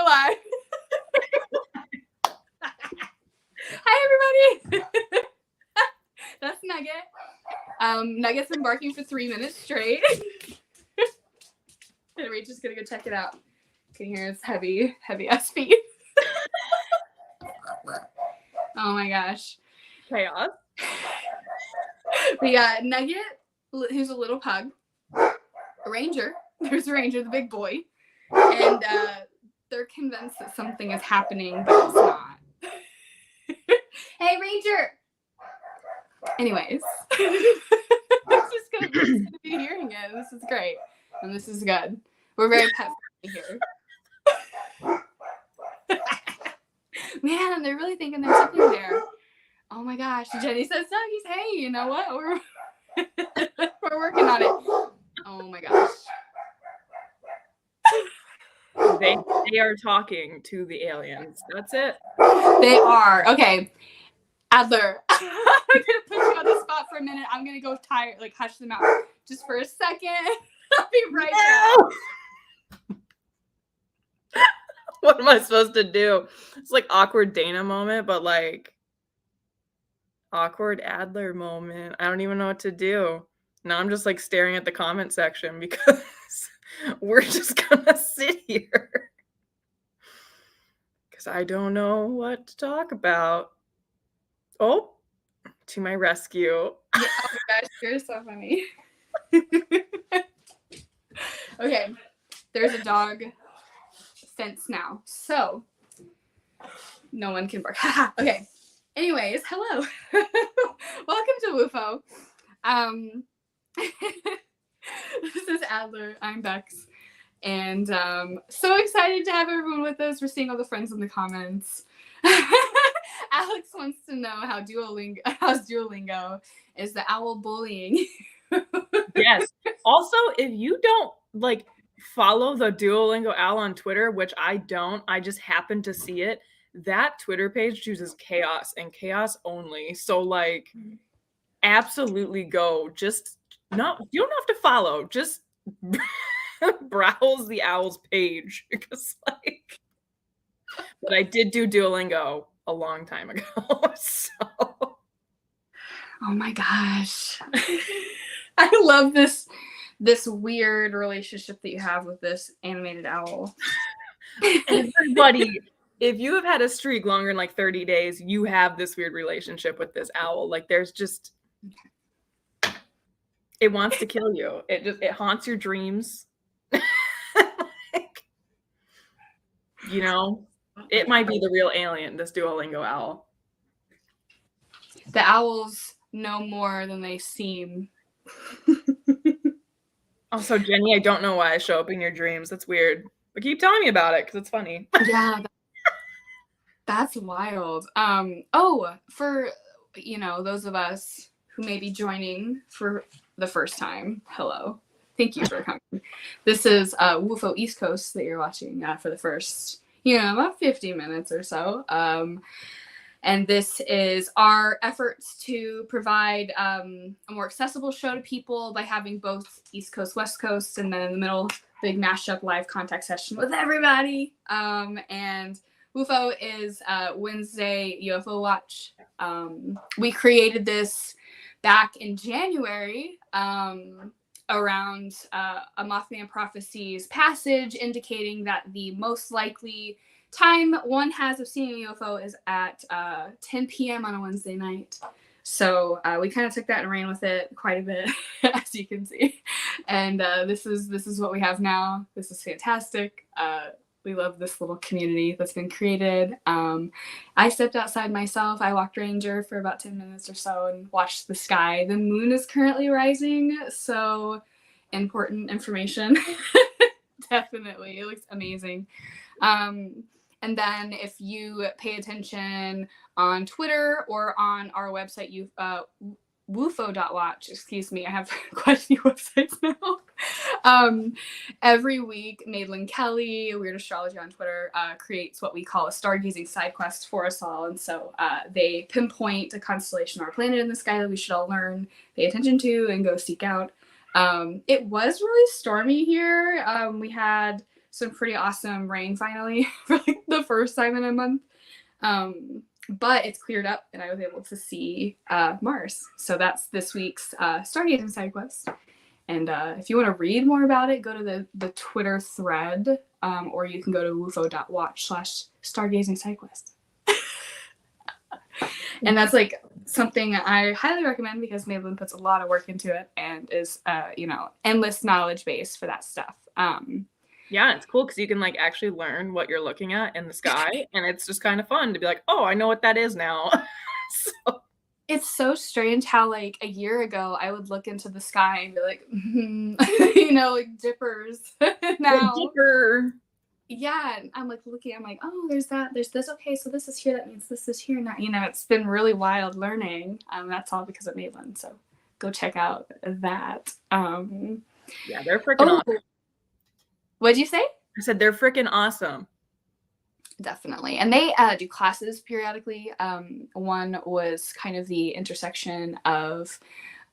live. Hi, everybody. That's Nugget. Nugget's been barking for 3 minutes straight. And we're just gonna go check it out. You can hear his heavy ass feet. Oh my gosh. Chaos. We got Nugget, who's a little pug. A Ranger. There's a Ranger, the big boy. And they're convinced that something is happening, but it's not. Hey, Ranger! Anyways. It's just gonna be hearing it. This is great. And this is good. We're very pet friendly here. Man, they're really thinking there's something there. Oh my gosh. Jenny says, Doggies, hey, you know what? We're working on it. Oh my gosh. They are talking to the aliens. That's it. They are. Okay. Adler, I'm going to put you on the spot for a minute. I'm going to go tired, like hush them out just for a second. I'll be right back. What am I supposed to do? It's like awkward Dana moment, but like awkward Adler moment. I don't even know what to do. Now I'm just like staring at the comment section because we're just gonna sit here because I don't know what to talk about. Oh, to my rescue. Yeah, oh my gosh, you're so funny. Okay, there's a dog fence now, so no one can bark. Okay. Anyways, hello. Welcome to WUFO. This is Adler. I'm Bex. And so excited to have everyone with us. We're seeing all the friends in the comments. Alex wants to know how's Duolingo is the owl bullying. Yes. Also, if you don't like follow the Duolingo owl on Twitter, which I don't, I just happen to see it. That Twitter page chooses chaos and chaos only. So like absolutely go. Just no, you don't have to follow. Just browse the owl's page because like but I did do Duolingo a long time ago. So oh my gosh. I love this weird relationship that you have with this animated owl. Everybody, if you have had a streak longer than like 30 days, you have this weird relationship with this owl. Like there's just it wants to kill you. It haunts your dreams. Like, you know, it might be the real alien, this Duolingo owl. The owls know more than they seem. Also, Jenny, I don't know why I show up in your dreams. That's weird. But keep telling me about it because it's funny. Yeah, that's wild. For those of us who may be joining for the first time, hello. Thank you for coming. This is WUFO East Coast that you're watching for the first, about 50 minutes or so. And this is our efforts to provide a more accessible show to people by having both East Coast, West Coast, and then in the middle, big mashup live contact session with everybody. And WUFO is Wednesday UFO Watch. We created this back in January around a Mothman prophecy's passage indicating that the most likely time one has of seeing a UFO is at 10 p.m. on a Wednesday night. So we kind of took that and ran with it quite a bit, as you can see. And this is what we have now. This is fantastic. We love this little community that's been created. I stepped outside myself. I walked Ranger for about 10 minutes or so and watched the sky. The moon is currently rising, so important information. Definitely. It looks amazing. And then if you pay attention on Twitter or on our website, WUFO.watch, excuse me, I have quite a few websites now. Every week, Madeline Kelly, Weird Astrology on Twitter, creates what we call a stargazing side quest for us all. And so they pinpoint a constellation or a planet in the sky that we should all learn, pay attention to, and go seek out. It was really stormy here. We had some pretty awesome rain finally for like the first time in a month. But it's cleared up and I was able to see Mars. So that's this week's stargazing side quest. And if you want to read more about it, go to the Twitter thread, or you can go to wufo.watch/stargazing side quest. And that's like something I highly recommend because Madeline puts a lot of work into it and is, endless knowledge base for that stuff. Yeah, it's cool because you can like actually learn what you're looking at in the sky, and it's just kind of fun to be like, oh, I know what that is now. So. It's so strange how like a year ago I would look into the sky and be like, like dippers. Now, dipper. Yeah, I'm like looking. I'm like, oh, there's that. There's this. Okay, so this is here. That means this is here. Now, it's been really wild learning. That's all because of Maitland. So go check out that. Yeah, they're freaking awesome. What'd you say? I said they're freaking awesome. Definitely. And they do classes periodically. One was kind of the intersection of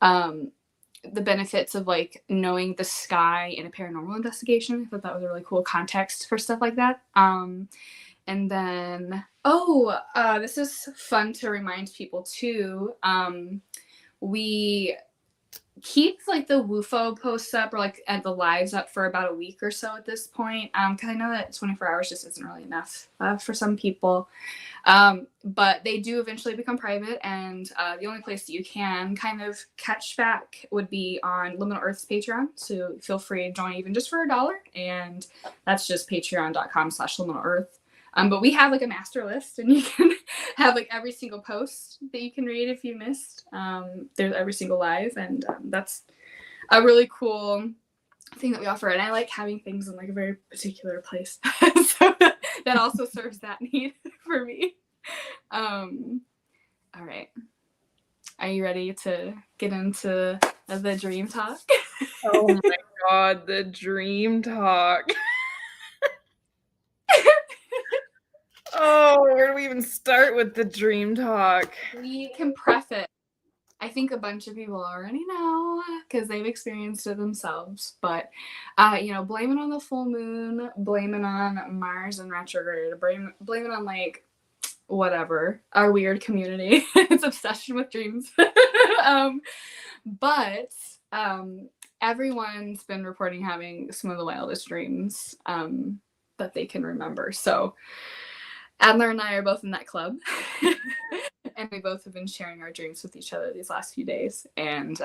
the benefits of like knowing the sky in a paranormal investigation. I thought that was a really cool context for stuff like that. And then, this is fun to remind people too. We keep like the WUFO posts up or like the lives up for about a week or so at this point, because I know that 24 hours just isn't really enough for some people, but they do eventually become private, and the only place that you can kind of catch back would be on Liminal Earth's Patreon, so feel free to join even just for $1, and that's just patreon.com/liminalearth. But we have like a master list, and you can have like every single post that you can read if you missed. There's every single live, and that's a really cool thing that we offer. And I like having things in like a very particular place, so that also serves that need for me. All right, are you ready to get into the dream talk? Oh my god, the dream talk. Oh, where do we even start with the dream talk? We can preface. I think a bunch of people already know because they've experienced it themselves. But, blame it on the full moon, blame it on Mars and retrograde, blame it on like whatever, our weird community, its obsession with dreams. But everyone's been reporting having some of the wildest dreams that they can remember. So Adler and I are both in that club, and we both have been sharing our dreams with each other these last few days. And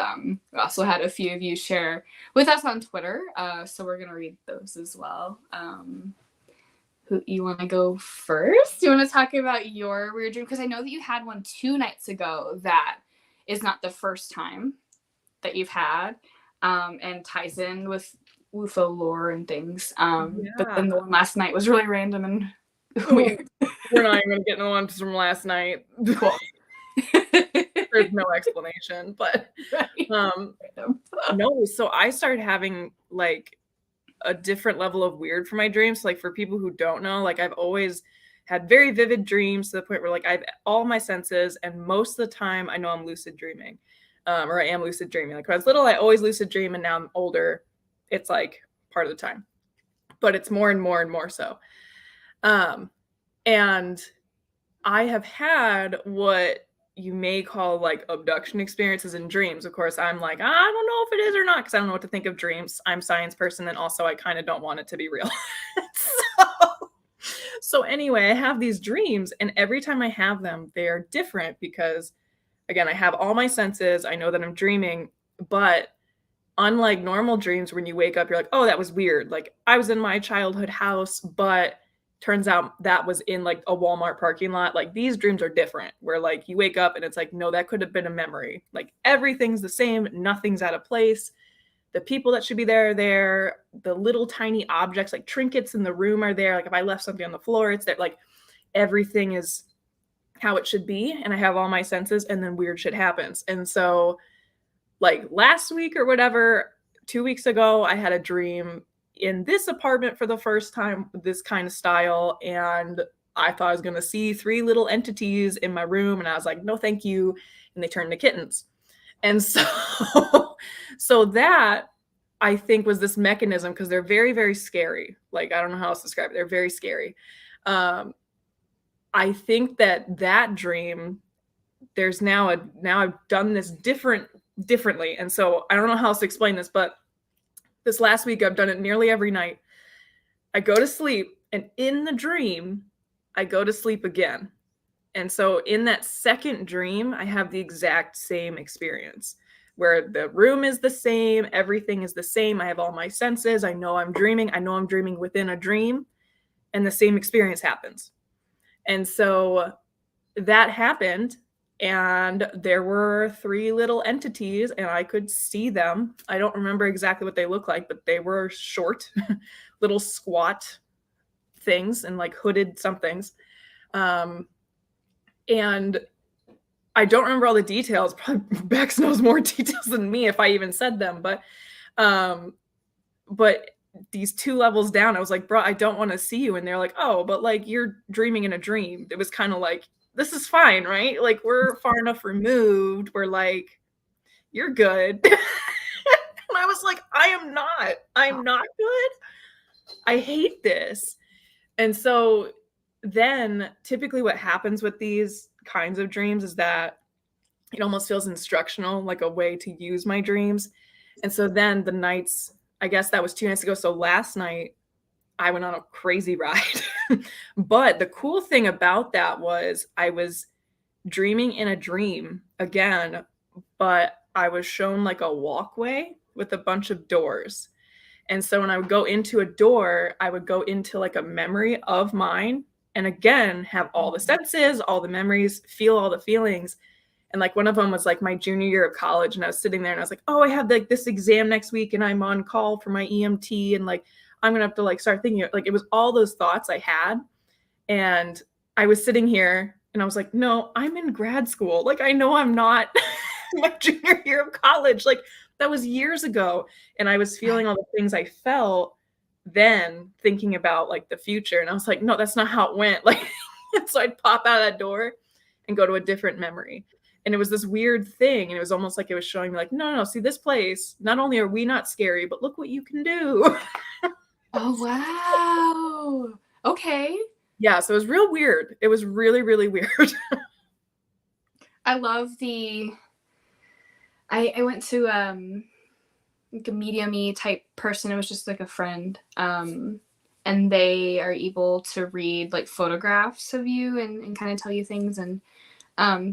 we also had a few of you share with us on Twitter, so we're going to read those as well. Who you want to go first? You want to talk about your weird dream? Because I know that you had one 2 nights ago that is not the first time that you've had, and ties in with WUFO lore and things. But then the one last night was really random and weird. We're not even getting the ones from last night. Cool. There's no explanation, but no. So I started having like a different level of weird for my dreams. Like for people who don't know, like I've always had very vivid dreams to the point where like I've all my senses, and most of the time I know I'm lucid dreaming, or I am lucid dreaming. Like when I was little, I always lucid dream, and now I'm older, it's like part of the time, but it's more and more and more so. And I have had what you may call like abduction experiences in dreams. Of course, I'm like, I don't know if it is or not, because I don't know what to think of dreams. I'm a science person, and also I kind of don't want it to be real. So anyway, I have these dreams, and every time I have them, they are different because, again, I have all my senses. I know that I'm dreaming, but unlike normal dreams, when you wake up, you're like, oh, that was weird. Like I was in my childhood house, but turns out that was in like a Walmart parking lot. Like these dreams are different, where like you wake up and it's like, no, that could have been a memory. Like everything's the same. Nothing's out of place. The people that should be there are there. The little tiny objects like trinkets in the room are there. Like if I left something on the floor, it's there. Like everything is how it should be. And I have all my senses, and then weird shit happens. And so like last week or whatever, 2 weeks ago, I had a dream in this apartment for the first time, this kind of style. And I thought I was going to see 3 little entities in my room. And I was like, no, thank you. And they turned to kittens. And so, so that I think was this mechanism, because they're very, very scary. Like, I don't know how else to describe it. They're very scary. I think that dream, there's now I've done this differently. And so I don't know how else to explain this, but this last week I've done it nearly every night. I go to sleep, and in the dream, I go to sleep again. And so in that second dream, I have the exact same experience where the room is the same, everything is the same. I have all my senses. I know I'm dreaming. I know I'm dreaming within a dream, and the same experience happens. And so that happened, and there were 3 little entities, and I could see them. I don't remember exactly what they look like, but they were short, little squat things and like hooded somethings. And I don't remember all the details. Probably Bex knows more details than me if I even said them. But these 2 levels down, I was like, bro, I don't want to see you. And they're like, oh, but like you're dreaming in a dream. It was kind of like, this is fine, right? Like we're far enough removed. We're like, you're good. And I was like, I'm not good. I hate this. And so then typically what happens with these kinds of dreams is that it almost feels instructional, like a way to use my dreams. And so then the nights, I guess that was 2 nights ago. So last night I went on a crazy ride. But the cool thing about that was I was dreaming in a dream again, but I was shown like a walkway with a bunch of doors. And so when I would go into a door, I would go into like a memory of mine, and again, have all the senses, all the memories, feel all the feelings. And like one of them was like my junior year of college, and I was sitting there and I was like, oh, I have like this exam next week and I'm on call for my EMT, and like I'm gonna have to like start thinking, like it was all those thoughts I had. And I was sitting here and I was like, no, I'm in grad school. Like I know I'm not my junior year of college. Like that was years ago. And I was feeling all the things I felt then, thinking about like the future. And I was like, no, that's not how it went. Like, so I'd pop out of that door and go to a different memory. And it was this weird thing. And it was almost like it was showing me like, no, see this place, not only are we not scary, but look what you can do. Oh, wow. Okay. Yeah. So it was real weird. It was really, really weird. I love I went to like a medium-y type person. It was just like a friend. And they are able to read like photographs of you and kind of tell you things. And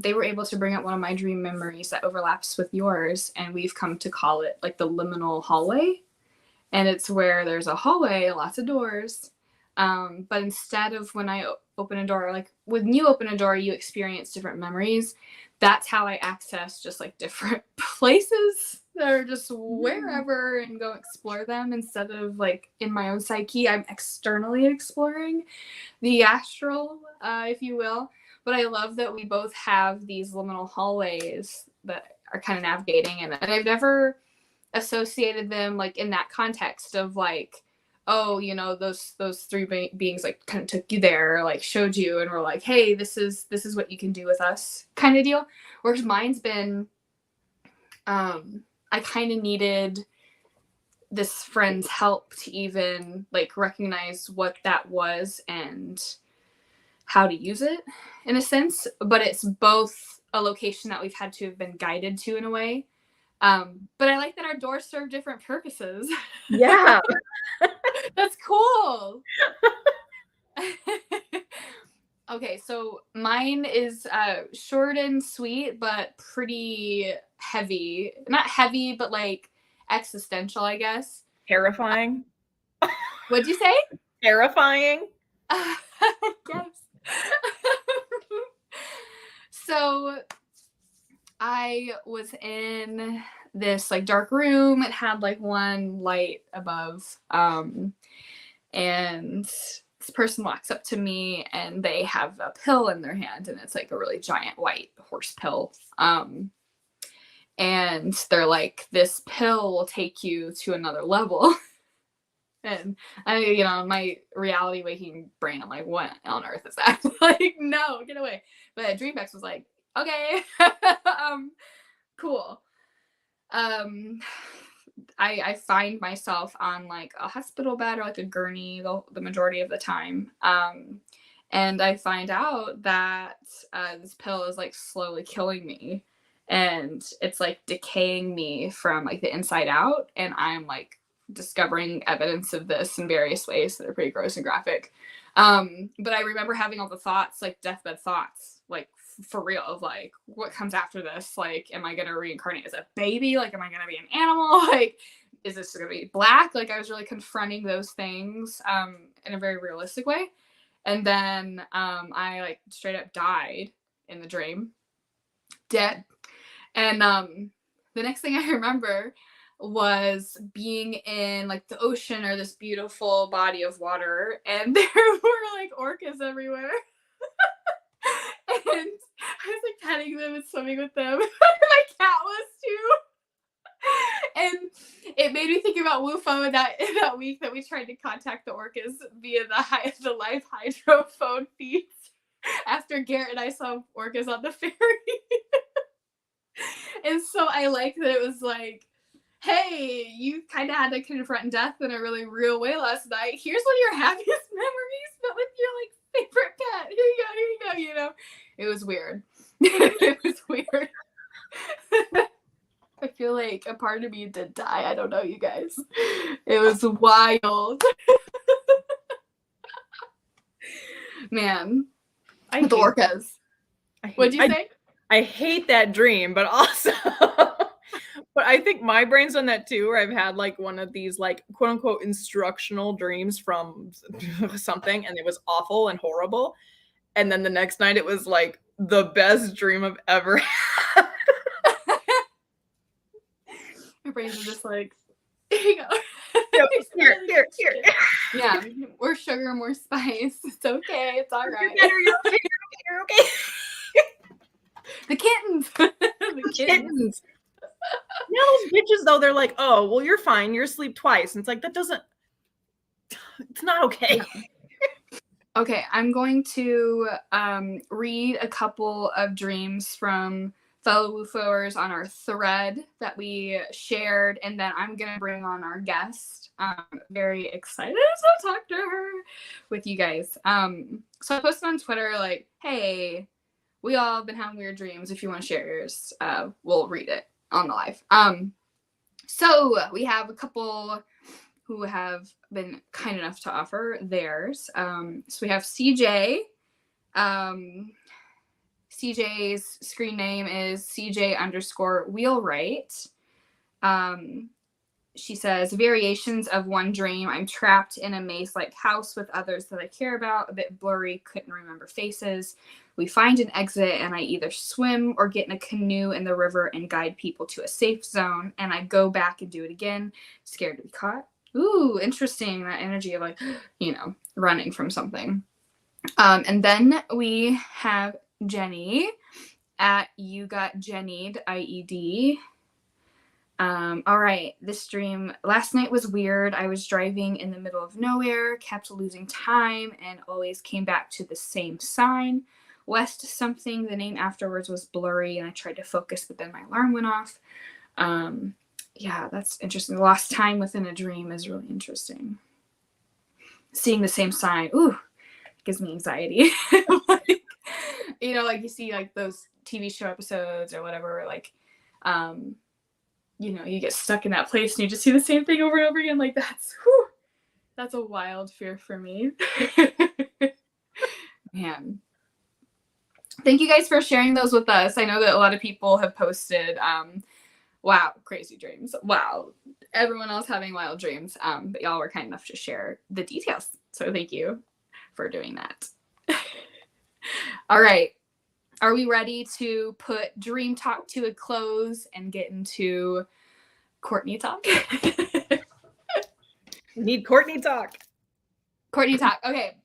they were able to bring up one of my dream memories that overlaps with yours. And we've come to call it like the liminal hallway. And it's where there's a hallway, lots of doors. But instead of when I open a door, like when you open a door, you experience different memories. That's how I access just like different places that are just wherever and go explore them, instead of like in my own psyche. I'm externally exploring the astral, if you will. But I love that we both have these liminal hallways that are kind of navigating in it. And I've never associated them like in that context of like, oh, you know, those 3 beings like kind of took you there, like showed you and were like, hey, this is what you can do with us, kind of deal. Whereas mine's been, I kind of needed this friend's help to even like recognize what that was and how to use it in a sense. But it's both a location that we've had to have been guided to in a way. But I like that our doors serve different purposes. Yeah. That's cool. Okay, so mine is short and sweet, but pretty heavy. Not heavy, but like existential, I guess. Terrifying. What'd you say? Terrifying. Yes. So I was in this like dark room. It had like one light above. And this person walks up to me and they have a pill in their hand, and it's like a really giant white horse pill. And they're like, this pill will take you to another level. And I, you know, my reality waking brain, I'm like, what on earth is that? Like, no, get away. But Dreambex was like, okay, cool. I find myself on like a hospital bed or like a gurney the majority of the time. And I find out that this pill is like slowly killing me, and it's like decaying me from like the inside out. And I'm like discovering evidence of this in various ways that are pretty gross and graphic. But I remember having all the thoughts, like deathbed thoughts, like for real, of like, what comes after this? Like, am I gonna reincarnate as a baby? Like, am I gonna be an animal? Like, is this gonna be black? Like, I was really confronting those things in a very realistic way. And then I like straight up died in the dream, dead. And the next thing I remember was being in like the ocean or this beautiful body of water, and there were like orcas everywhere. And I was like petting them and swimming with them. My cat was too. And it made me think about WUFO that week that we tried to contact the orcas via the live hydrophone feeds after Garrett and I saw orcas on the ferry. And so I like that it was like, hey, you kind of had to confront death in a really real way last night. Here's one of your happiest memories, but with your like favorite pet. Here you go, you know. It was weird. It was weird. I feel like a part of me did die. I don't know, you guys. It was wild. Man. With the orcas. What'd you say? I hate that dream, but also, but I think my brain's done that too, where I've had like one of these like quote unquote instructional dreams from something, and it was awful and horrible. And then the next night it was like the best dream I've ever had. My brains are just like, here you go. Here. Yeah, more sugar, more spice. It's okay. It's all right. You're okay. The kittens. The kittens. You know those bitches though, they're like, oh, well, you're fine. You're asleep twice. And it's like, it's not okay. Okay, I'm going to read a couple of dreams from fellow WUFOers on our thread that we shared, and then I'm going to bring on our guest. I'm very excited to talk to her with you guys. So I posted on Twitter, like, hey, we all have been having weird dreams. If you want to share yours, we'll read it on the live. So we have a couple who have been kind enough to offer theirs. So we have CJ. CJ's screen name is CJ_wheelwright. She says, variations of one dream. I'm trapped in a maze-like house with others that I care about. A bit blurry, couldn't remember faces. We find an exit, and I either swim or get in a canoe in the river and guide people to a safe zone. And I go back and do it again, scared to be caught. Ooh, interesting. That energy of like, running from something. And then we have Jenny at You Got Jennied, IED. All right, this dream last night was weird. I was driving in the middle of nowhere, kept losing time, and always came back to the same sign. West something. The name afterwards was blurry, and I tried to focus, but then my alarm went off. Yeah, that's interesting. The lost time within a dream is really interesting. Seeing the same sign, ooh, gives me anxiety. Like, like you see like those TV show episodes or whatever, like, you get stuck in that place and you just see the same thing over and over again. Like that's a wild fear for me. Man. Thank you guys for sharing those with us. I know that a lot of people have posted, wow, crazy dreams. Wow. Everyone else having wild dreams. But y'all were kind enough to share the details. So thank you for doing that. All right. Are we ready to put dream talk to a close and get into Courtney talk? We need Courtney talk. Courtney talk. Okay.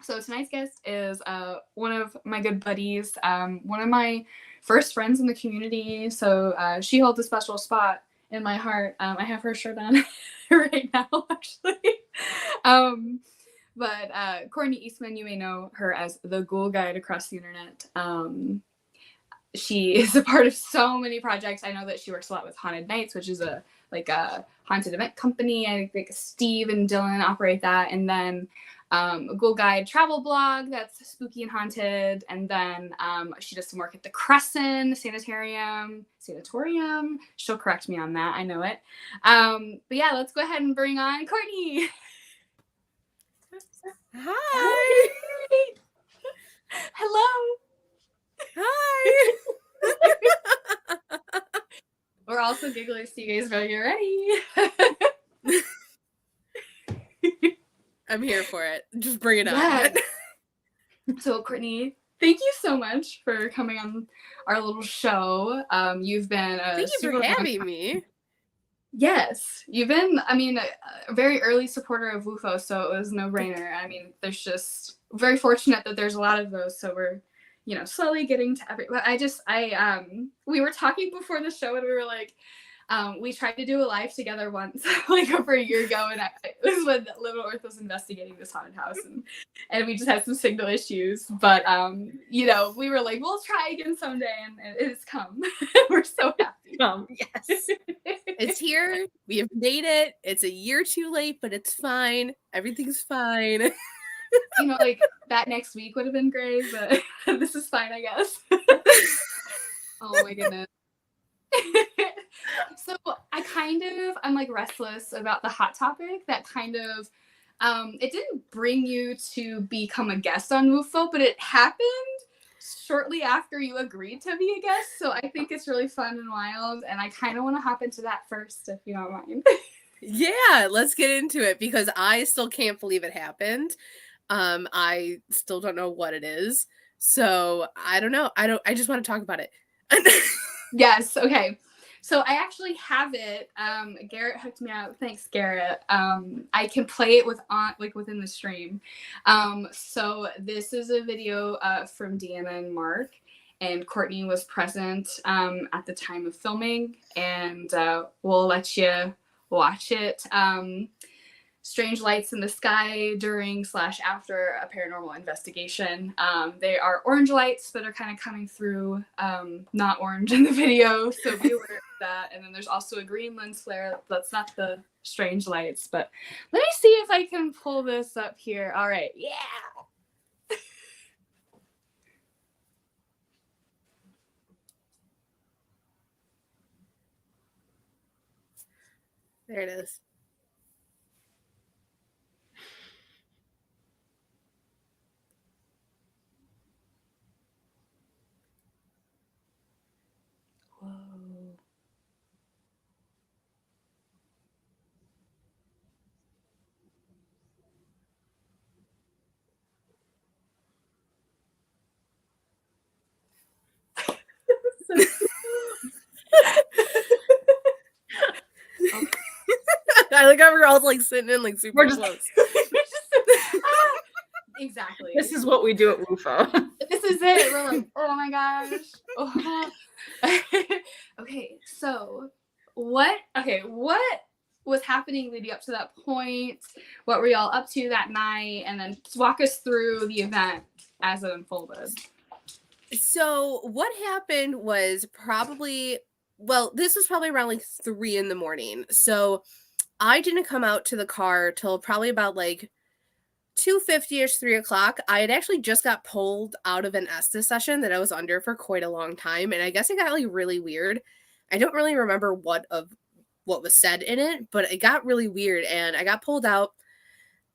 So tonight's guest is one of my good buddies, one of my first friends in the community. So she holds a special spot in my heart. I have her shirt on right now, actually. But Courtney Eastman, you may know her as the Ghoul Guide across the internet. She is a part of so many projects. I know that she works a lot with Haunted Nights, which is a like a haunted event company. I think Steve and Dylan operate that. And then a Ghoul Guide travel blog that's spooky and haunted. And then she does some work at the Crescent Sanatorium. She'll correct me on that. I know it. But yeah, let's go ahead and bring on Courtney. Hi. Hello. Hi. We're also giggling, so you guys know you're ready. I'm here for it. Just bring it on. Yes. So, Courtney, thank you so much for coming on our little show. You've been Thank you for having me. Yes, you've been, I mean, a very early supporter of WUFO, so it was no-brainer. I mean, there's just very fortunate that there's a lot of those, so we're, you know, slowly getting to every, but we were talking before the show and we were like, we tried to do a live together once, like over a year ago, and it was when Little Earth was investigating this haunted house, and we just had some signal issues, but, you know, we were like, we'll try again someday, and it has come. We're so happy. Yes. It's here. We have made it. It's a year too late, but it's fine. Everything's fine. You know, like, that next week would have been great, but this is fine, I guess. Oh my goodness. So I'm like restless about the hot topic that kind of, it didn't bring you to become a guest on WUFO, but it happened shortly after you agreed to be a guest. So I think it's really fun and wild, and I kind of want to hop into that first, if you don't mind. Yeah, let's get into it because I still can't believe it happened. I still don't know what it is. So I don't know. I just want to talk about it. Yes. Okay. So I actually have it. Garrett hooked me up. Thanks, Garrett. I can play it within the stream. So this is a video from Deanna and Mark, and Courtney was present at the time of filming, and we'll let you watch it. Strange lights in the sky during/after a paranormal investigation. They are orange lights that are kind of coming through, not orange in the video, so be aware of that. And then there's also a green lens flare. That's not the strange lights, but let me see if I can pull this up here. All right, yeah. There it is. Whoa. I like how we're all like sitting in like super close. Exactly. This is what we do at WUFO. This is it. We're like, oh my gosh. Oh. Okay, so what was happening leading up to that point? What were y'all up to that night? And then just walk us through the event as it unfolded. So what happened was this was probably around like 3 a.m. So I didn't come out to the car till probably about like 2:50ish, 3 o'clock. I had actually just got pulled out of an Estes session that I was under for quite a long time. And I guess it got like really weird. I don't really remember what was said in it, but it got really weird and I got pulled out.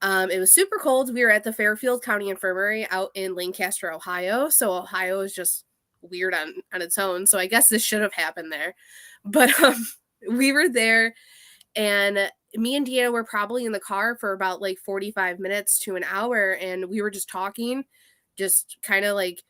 It was super cold. We were at the Fairfield County Infirmary out in Lancaster, Ohio. So Ohio is just weird on its own. So I guess this should have happened there. But we were there and me and Deanna were probably in the car for about like 45 minutes to an hour. And we were just talking, just kind of like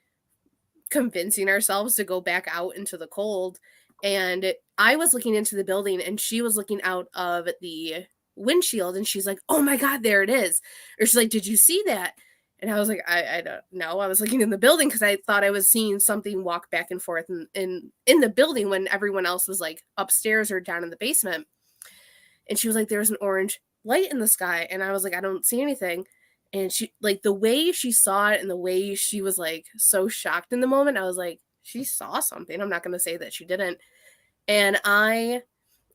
convincing ourselves to go back out into the cold. And I was looking into the building and she was looking out of the windshield and she's like, oh my God, there it is. Or she's like, did you see that? And I was like, I don't know. I was looking in the building because I thought I was seeing something walk back and forth in the building when everyone else was like upstairs or down in the basement. And she was like, there's an orange light in the sky. And I was like, I don't see anything. And she, like, the way she saw it and the way she was like so shocked in the moment, I was like, she saw something. I'm not going to say that she didn't. And I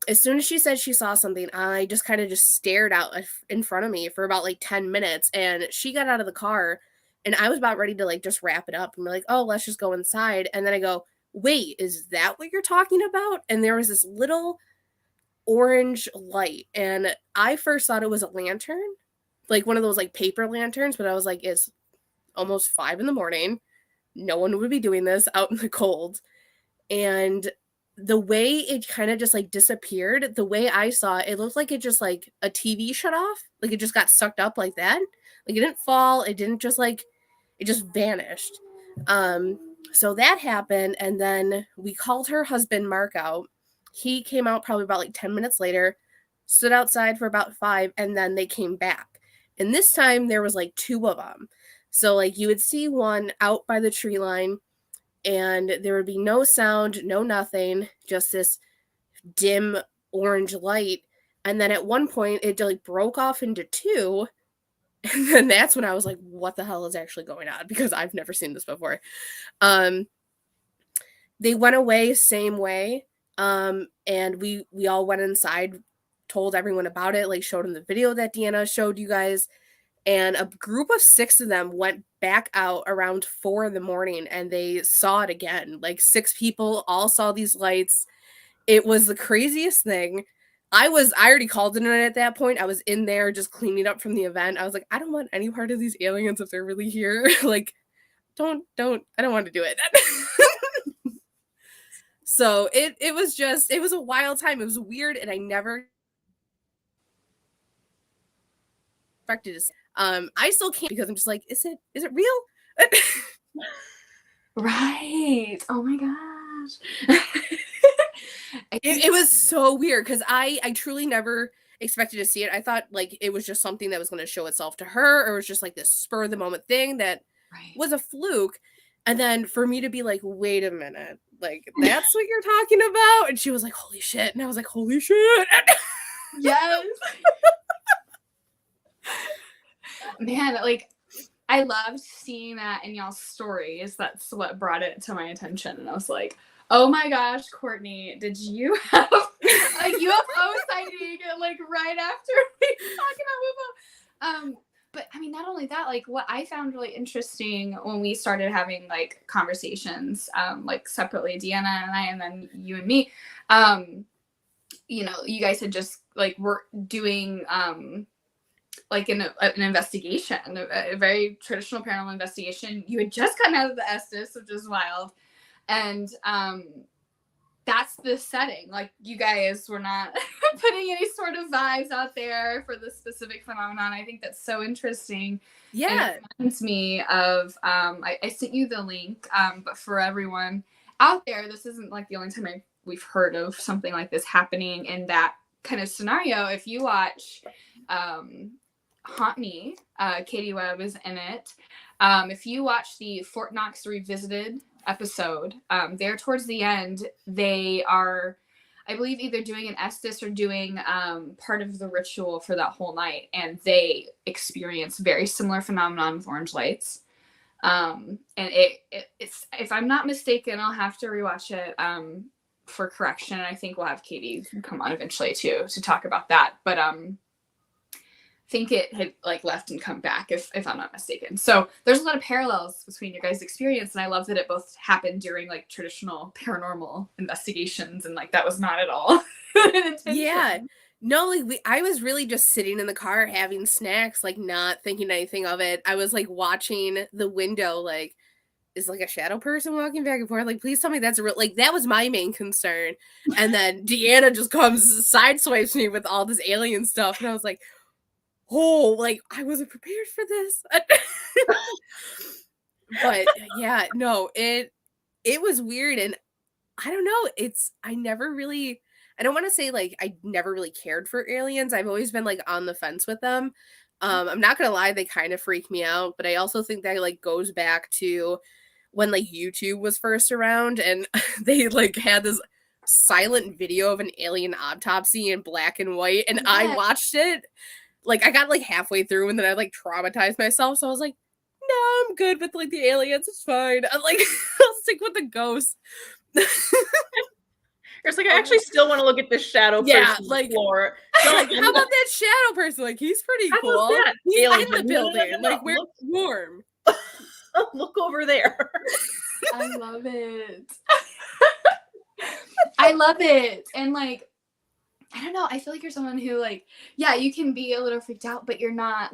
as soon as she said she saw something, I just kind of just stared out in front of me for about like 10 minutes. And she got out of the car and I was about ready to like just wrap it up and be like, oh, let's just go inside. And then I go, wait, is that what you're talking about? And there was this little orange light. And I first thought it was a lantern, like one of those like paper lanterns. But I was like, it's almost 5 a.m. No one would be doing this out in the cold. And the way it kind of just like disappeared, the way I saw it, it looked like it just like a TV shut off. Like it just got sucked up like that. Like it didn't fall. It didn't just like, it just vanished. So that happened. And then we called her husband, Mark, out. He came out probably about like 10 minutes later, stood outside for about 5, and then they came back. And this time there was like 2 of them. So like you would see one out by the tree line, and there would be no sound, no nothing, just this dim orange light. And then at one point it like broke off into 2. And then that's when I was like, what the hell is actually going on? Because I've never seen this before. They went away same way. And we all went inside, told everyone about it, like showed them the video that Deanna showed you guys. And a group of 6 of them went back out around 4 a.m. and they saw it again. Like 6 people all saw these lights. It was the craziest thing. I already called it at that point. I was in there just cleaning up from the event. I was like, I don't want any part of these aliens if they're really here. Like, I don't want to do it. So it was a wild time. It was weird, and I never expected this. I still can't, because I'm just like, is it real? Right. Oh my gosh. It was so weird because I truly never expected to see it. I thought like it was just something that was going to show itself to her, or it was just like this spur of the moment thing that was a fluke. And then for me to be like, wait a minute, like that's what you're talking about? And she was like, holy shit. And I was like, holy shit. Yes. Man, like I loved seeing that in y'all's stories. That's what brought it to my attention. And I was like, oh my gosh, Courtney, did you have a UFO sighting like right after we were talking about UFO? But I mean, not only that, like what I found really interesting when we started having like conversations, like separately, Deanna and I, and then you and me, you know, you guys had just like were doing like an investigation, a very traditional paranormal investigation. You had just gotten out of the Estes, which is wild. And that's the setting. Like you guys were not putting any sort of vibes out there for this specific phenomenon. I think that's so interesting. Yeah. And it reminds me of, I sent you the link, but for everyone out there, this isn't like the only time we've heard of something like this happening in that kind of scenario. If you watch Haunt Me, Katie Webb is in it. If you watch the Fort Knox Revisited episode, there towards the end, they are, I believe, either doing an Estes or doing part of the ritual for that whole night, and they experience very similar phenomenon with orange lights. And it's, if I'm not mistaken, I'll have to rewatch it for correction. I think we'll have Katie come on eventually too to talk about that. But think it had like left and come back if I'm not mistaken. So there's a lot of parallels between your guys' experience, and I love that it both happened during like traditional paranormal investigations, and like that was not at all an intention. Yeah. No, like I was really just sitting in the car having snacks, like not thinking anything of it. I was like watching the window, like, is like a shadow person walking back and forth? Like, please tell me that's a real, like that was my main concern. And then Deanna just comes, sideswipes me with all this alien stuff, and I was like, oh, like I wasn't prepared for this. But yeah, no, it was weird, and I don't know, I don't want to say like I never really cared for aliens. I've always been like on the fence with them. I'm not gonna lie, they kind of freak me out, but I also think that like goes back to when like YouTube was first around, and they like had this silent video of an alien autopsy in black and white, and I watched it. Like, I got, like, halfway through, and then I, like, traumatized myself, so I was like, no, I'm good with, like, the aliens, it's fine. I'm like, I'll stick with the ghosts. It's like, I actually still want to look at this shadow Yeah, person like- floor. Like, how about that shadow person? Like, he's pretty How cool. about that, He's alien? in the No, no, no, building. no, no. Like, we're Look- warm. Look over there. I love it. I love it. And like, I don't know, I feel like you're someone who like, yeah, you can be a little freaked out, but you're not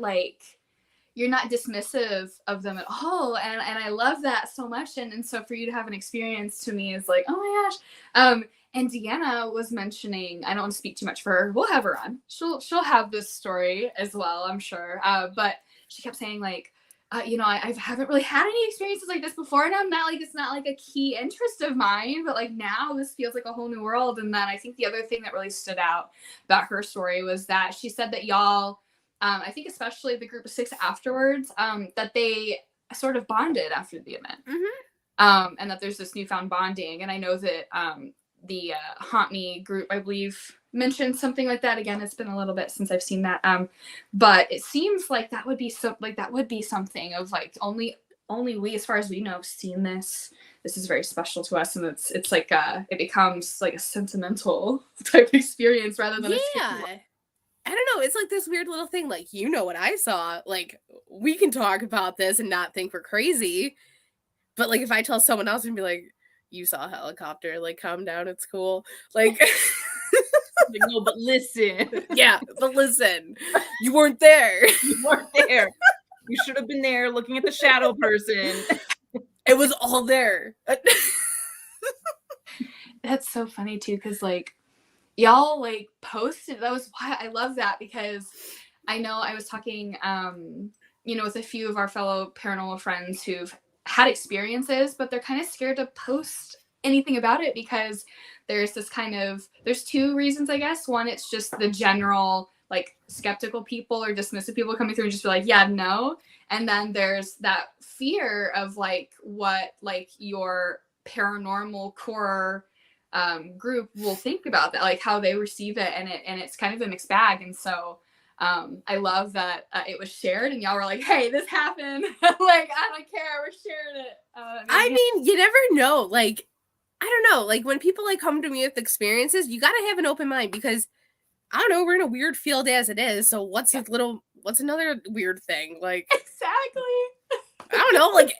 dismissive of them at all. And I love that so much. And so for you to have an experience to me is like, oh my gosh. And Deanna was mentioning, I don't want to speak too much for her. We'll have her on. She'll have this story as well, I'm sure. But she kept saying like, you know, I haven't really had any experiences like this before, and I'm not like, it's not like a key interest of mine, but like now this feels like a whole new world. And then I think the other thing that really stood out about her story was that she said that y'all, I think especially the group of 6 afterwards, that they sort of bonded after the event. Mm-hmm. And that there's this newfound bonding. And I know that the Haunt Me group, I believe, mentioned something like that. Again, it's been a little bit since I've seen that. But it seems like that would be something of like only we, as far as we know, have seen this. This is very special to us, and it's like it becomes like a sentimental type experience rather than I don't know. It's like this weird little thing. Like, you know what I saw. Like, we can talk about this and not think we're crazy. But like, if I tell someone else and be like, you saw a helicopter, like, calm down, it's cool. Like, No, but listen. yeah, but listen, you weren't there. You weren't there. You should have been there looking at the shadow person. It was all there. That's so funny too, because like y'all like posted, that was why I love that, because I know I was talking you know, with a few of our fellow paranormal friends who've had experiences, but they're kind of scared to post anything about it because there's there's 2 reasons, I guess. One, it's just the general like skeptical people or dismissive people coming through and just be like, yeah, no. And then there's that fear of like what like your paranormal core group will think about that, like how they receive it, and it's kind of a mixed bag. And so I love that it was shared and y'all were like, hey, this happened. Like, I don't care, we're sharing it. I mean, you never know. Like, I don't know. Like, when people like come to me with experiences, you gotta have an open mind, because I don't know, we're in a weird field as it is. So what's another weird thing? Like, exactly. I don't know. Like,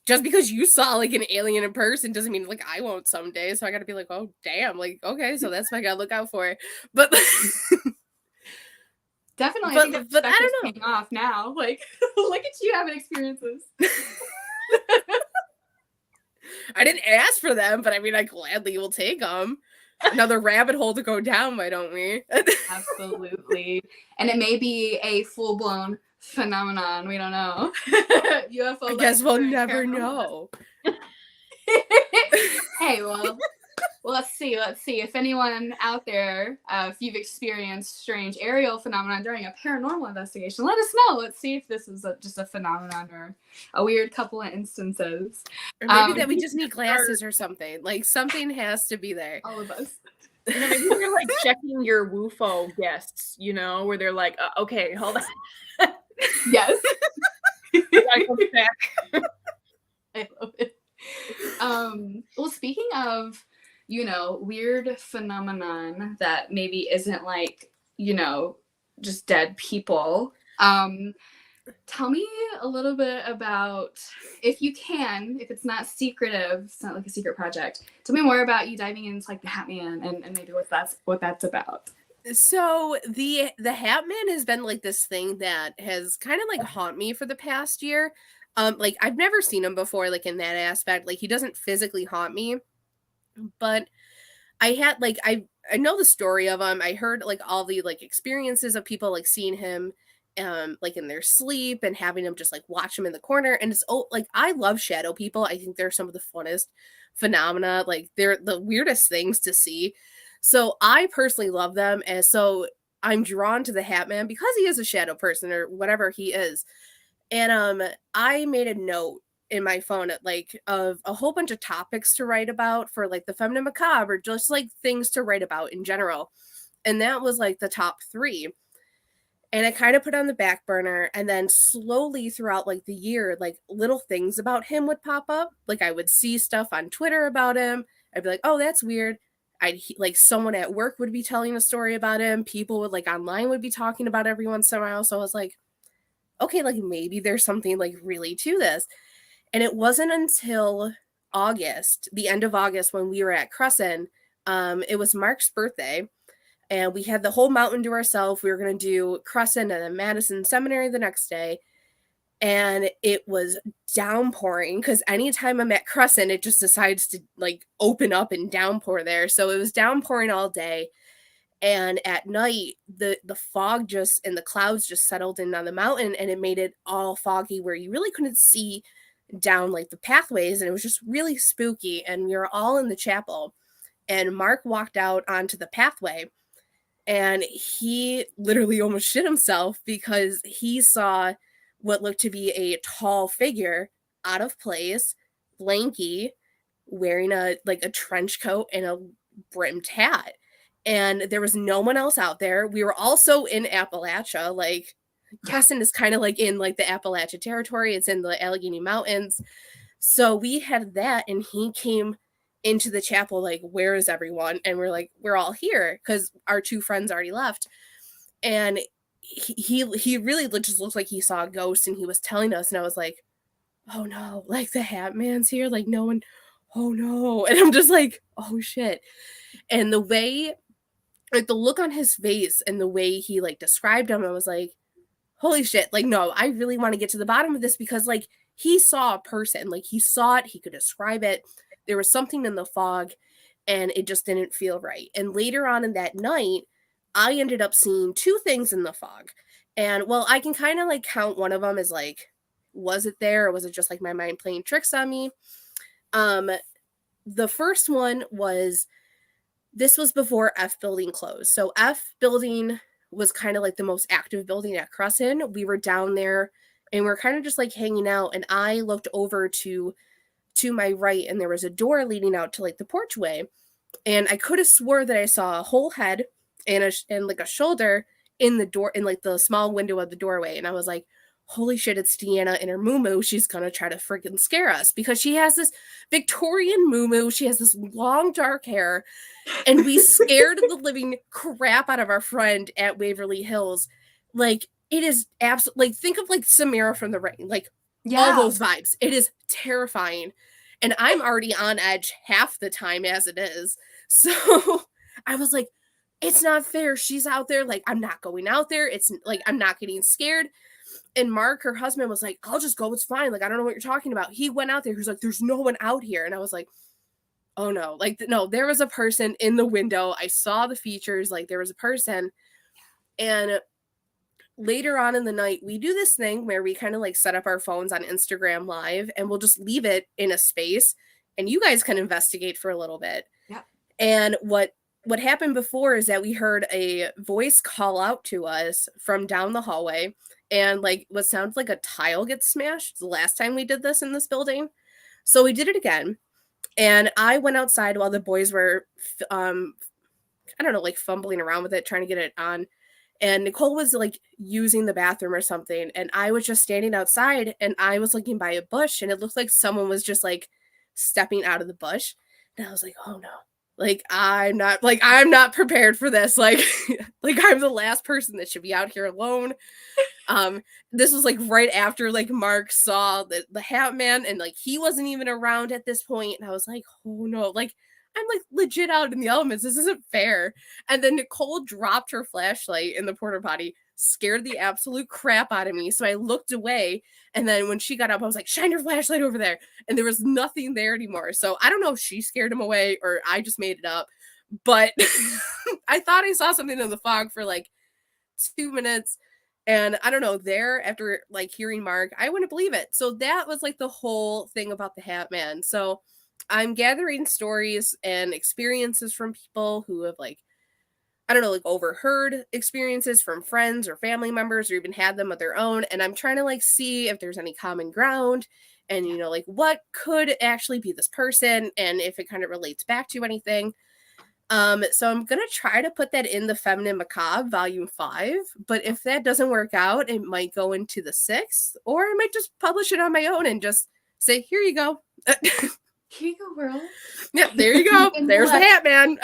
just because you saw like an alien in person doesn't mean like I won't someday. So I gotta be like, oh damn, like, okay, so that's what I gotta look out for. But Definitely. but I don't know. Paying off now. Like, look at you having experiences. I didn't ask for them, but I mean, I gladly will take them. Another rabbit hole to go down, why don't we? Absolutely. And it may be a full-blown phenomenon. We don't know. UFO. I guess we'll never know. Hey, well, let's see. If anyone out there, if you've experienced strange aerial phenomenon during a paranormal investigation, let us know. Let's see if this is just a phenomenon or a weird couple of instances. Or maybe that we just need glasses or something. Like, something has to be there. All of us. You know, maybe you're like checking your WUFO guests, you know, where they're like, okay, hold on. Yes. I gotta come back. I love it. Well, speaking of, you know, weird phenomenon that maybe isn't like, you know, just dead people. Tell me a little bit about, if you can, if it's not secretive, it's not like a secret project. Tell me more about you diving into like the Hat Man and maybe what that's about. So the Hat Man has been like this thing that has kind of like haunt me for the past year. Like, I've never seen him before, like, in that aspect. Like, he doesn't physically haunt me, but I had like I know the story of him. I heard like all the like experiences of people like seeing him like in their sleep and having them just like watch him in the corner. And it's like, I love shadow people. I think they're some of the funnest phenomena. Like, they're the weirdest things to see. So I personally love them. And so I'm drawn to the Hat Man because he is a shadow person or whatever he is. And I made a note in my phone like of a whole bunch of topics to write about for like the feminine macabre, or just like things to write about in general. And that was like the top 3. And I kind of put on the back burner, and then slowly throughout like the year, like little things about him would pop up. Like, I would see stuff on Twitter about him. I'd be like, oh, that's weird. like someone at work would be telling a story about him. People would like online would be talking about every once in a while. So I was like, okay, like maybe there's something like really to this. And it wasn't until August, the end of August, when we were at Crescent. It was Mark's birthday, and we had the whole mountain to ourselves. We were going to do Crescent and then Madison Seminary the next day. And it was downpouring because anytime I'm at Crescent, it just decides to like open up and downpour there. So it was downpouring all day. And at night, the fog just and the clouds just settled in on the mountain, and it made it all foggy where you really couldn't see down like the pathways, and it was just really spooky. And we were all in the chapel, and Mark walked out onto the pathway, and he literally almost shit himself because he saw what looked to be a tall figure out of place, lanky, wearing a trench coat and a brimmed hat. And there was no one else out there. We were also in Appalachia. Like, Crescent is kind of like in like the Appalachia territory. It's in the Allegheny Mountains. So we had that, and he came into the chapel like, where is everyone? And we're like, we're all here because our two friends already left. And he really just looked like he saw a ghost, and he was telling us, and I was like, oh no, like the Hat Man's here, like no one, oh no. And I'm just like, oh shit. And the way, like the look on his face and the way he like described him, I was like, holy shit, like no, I really want to get to the bottom of this, because like he saw a person, like he saw it, he could describe it. There was something in the fog, and it just didn't feel right. And later on in that night, I ended up seeing two things in the fog. And well, I can kind of like count one of them as like, was it there, or was it just like my mind playing tricks on me? The first one was, this was before F building closed. So F building was kind of like the most active building at Crescent. We were down there, and we're kind of just like hanging out. And I looked over to my right, and there was a door leading out to like the porchway. And I could have swore that I saw a whole head and like a shoulder in the door, in like the small window of the doorway. And I was like, holy shit, it's Deanna in her muumuu. She's gonna try to freaking scare us, because she has this Victorian muumuu. She has this long dark hair, and we scared the living crap out of our friend at Waverly Hills. Like, it is absolutely, like, think of like Samara from The Rain, like all those vibes. It is terrifying, and I'm already on edge half the time as it is. So I was like, it's not fair. She's out there. Like, I'm not going out there. It's like, I'm not getting scared. And Mark, her husband, was like, I'll just go. It's fine. Like, I don't know what you're talking about. He went out there. He was like, there's no one out here. And I was like, oh no. Like, no, there was a person in the window. I saw the features. Like, there was a person. And later on in the night, we do this thing where we kind of like set up our phones on Instagram Live, and we'll just leave it in a space, and you guys can investigate for a little bit. Yeah. And what happened before is that we heard a voice call out to us from down the hallway, and like what sounds like a tile gets smashed. The last time we did this in this building. So we did it again. And I went outside while the boys were, I don't know, like fumbling around with it, trying to get it on. And Nicole was like using the bathroom or something. And I was just standing outside, and I was looking by a bush, and it looked like someone was just like stepping out of the bush. And I was like, oh no. Like, I'm not prepared for this. Like, like I'm the last person that should be out here alone. This was like right after like Mark saw the Hat Man, and like he wasn't even around at this point. And I was like, oh no, like I'm like legit out in the elements. This isn't fair. And then Nicole dropped her flashlight in the porta potty, scared the absolute crap out of me. So I looked away, and then when she got up, I was like, shine your flashlight over there. And there was nothing there anymore. So I don't know if she scared him away or I just made it up, but I thought I saw something in the fog for like 2 minutes. And I don't know, there, after like hearing Mark, I wouldn't believe it. So that was like the whole thing about the Hat Man. So I'm gathering stories and experiences from people who have like, I don't know, like overheard experiences from friends or family members, or even had them of their own. And I'm trying to like see if there's any common ground, and, you know, like what could actually be this person, and if it kind of relates back to anything. So I'm going to try to put that in the Feminine Macabre Volume 5, but if that doesn't work out, it might go into the 6th, or I might just publish it on my own and just say, here you go. Here you go, world. Yep, there you go. And There's the what? hat man.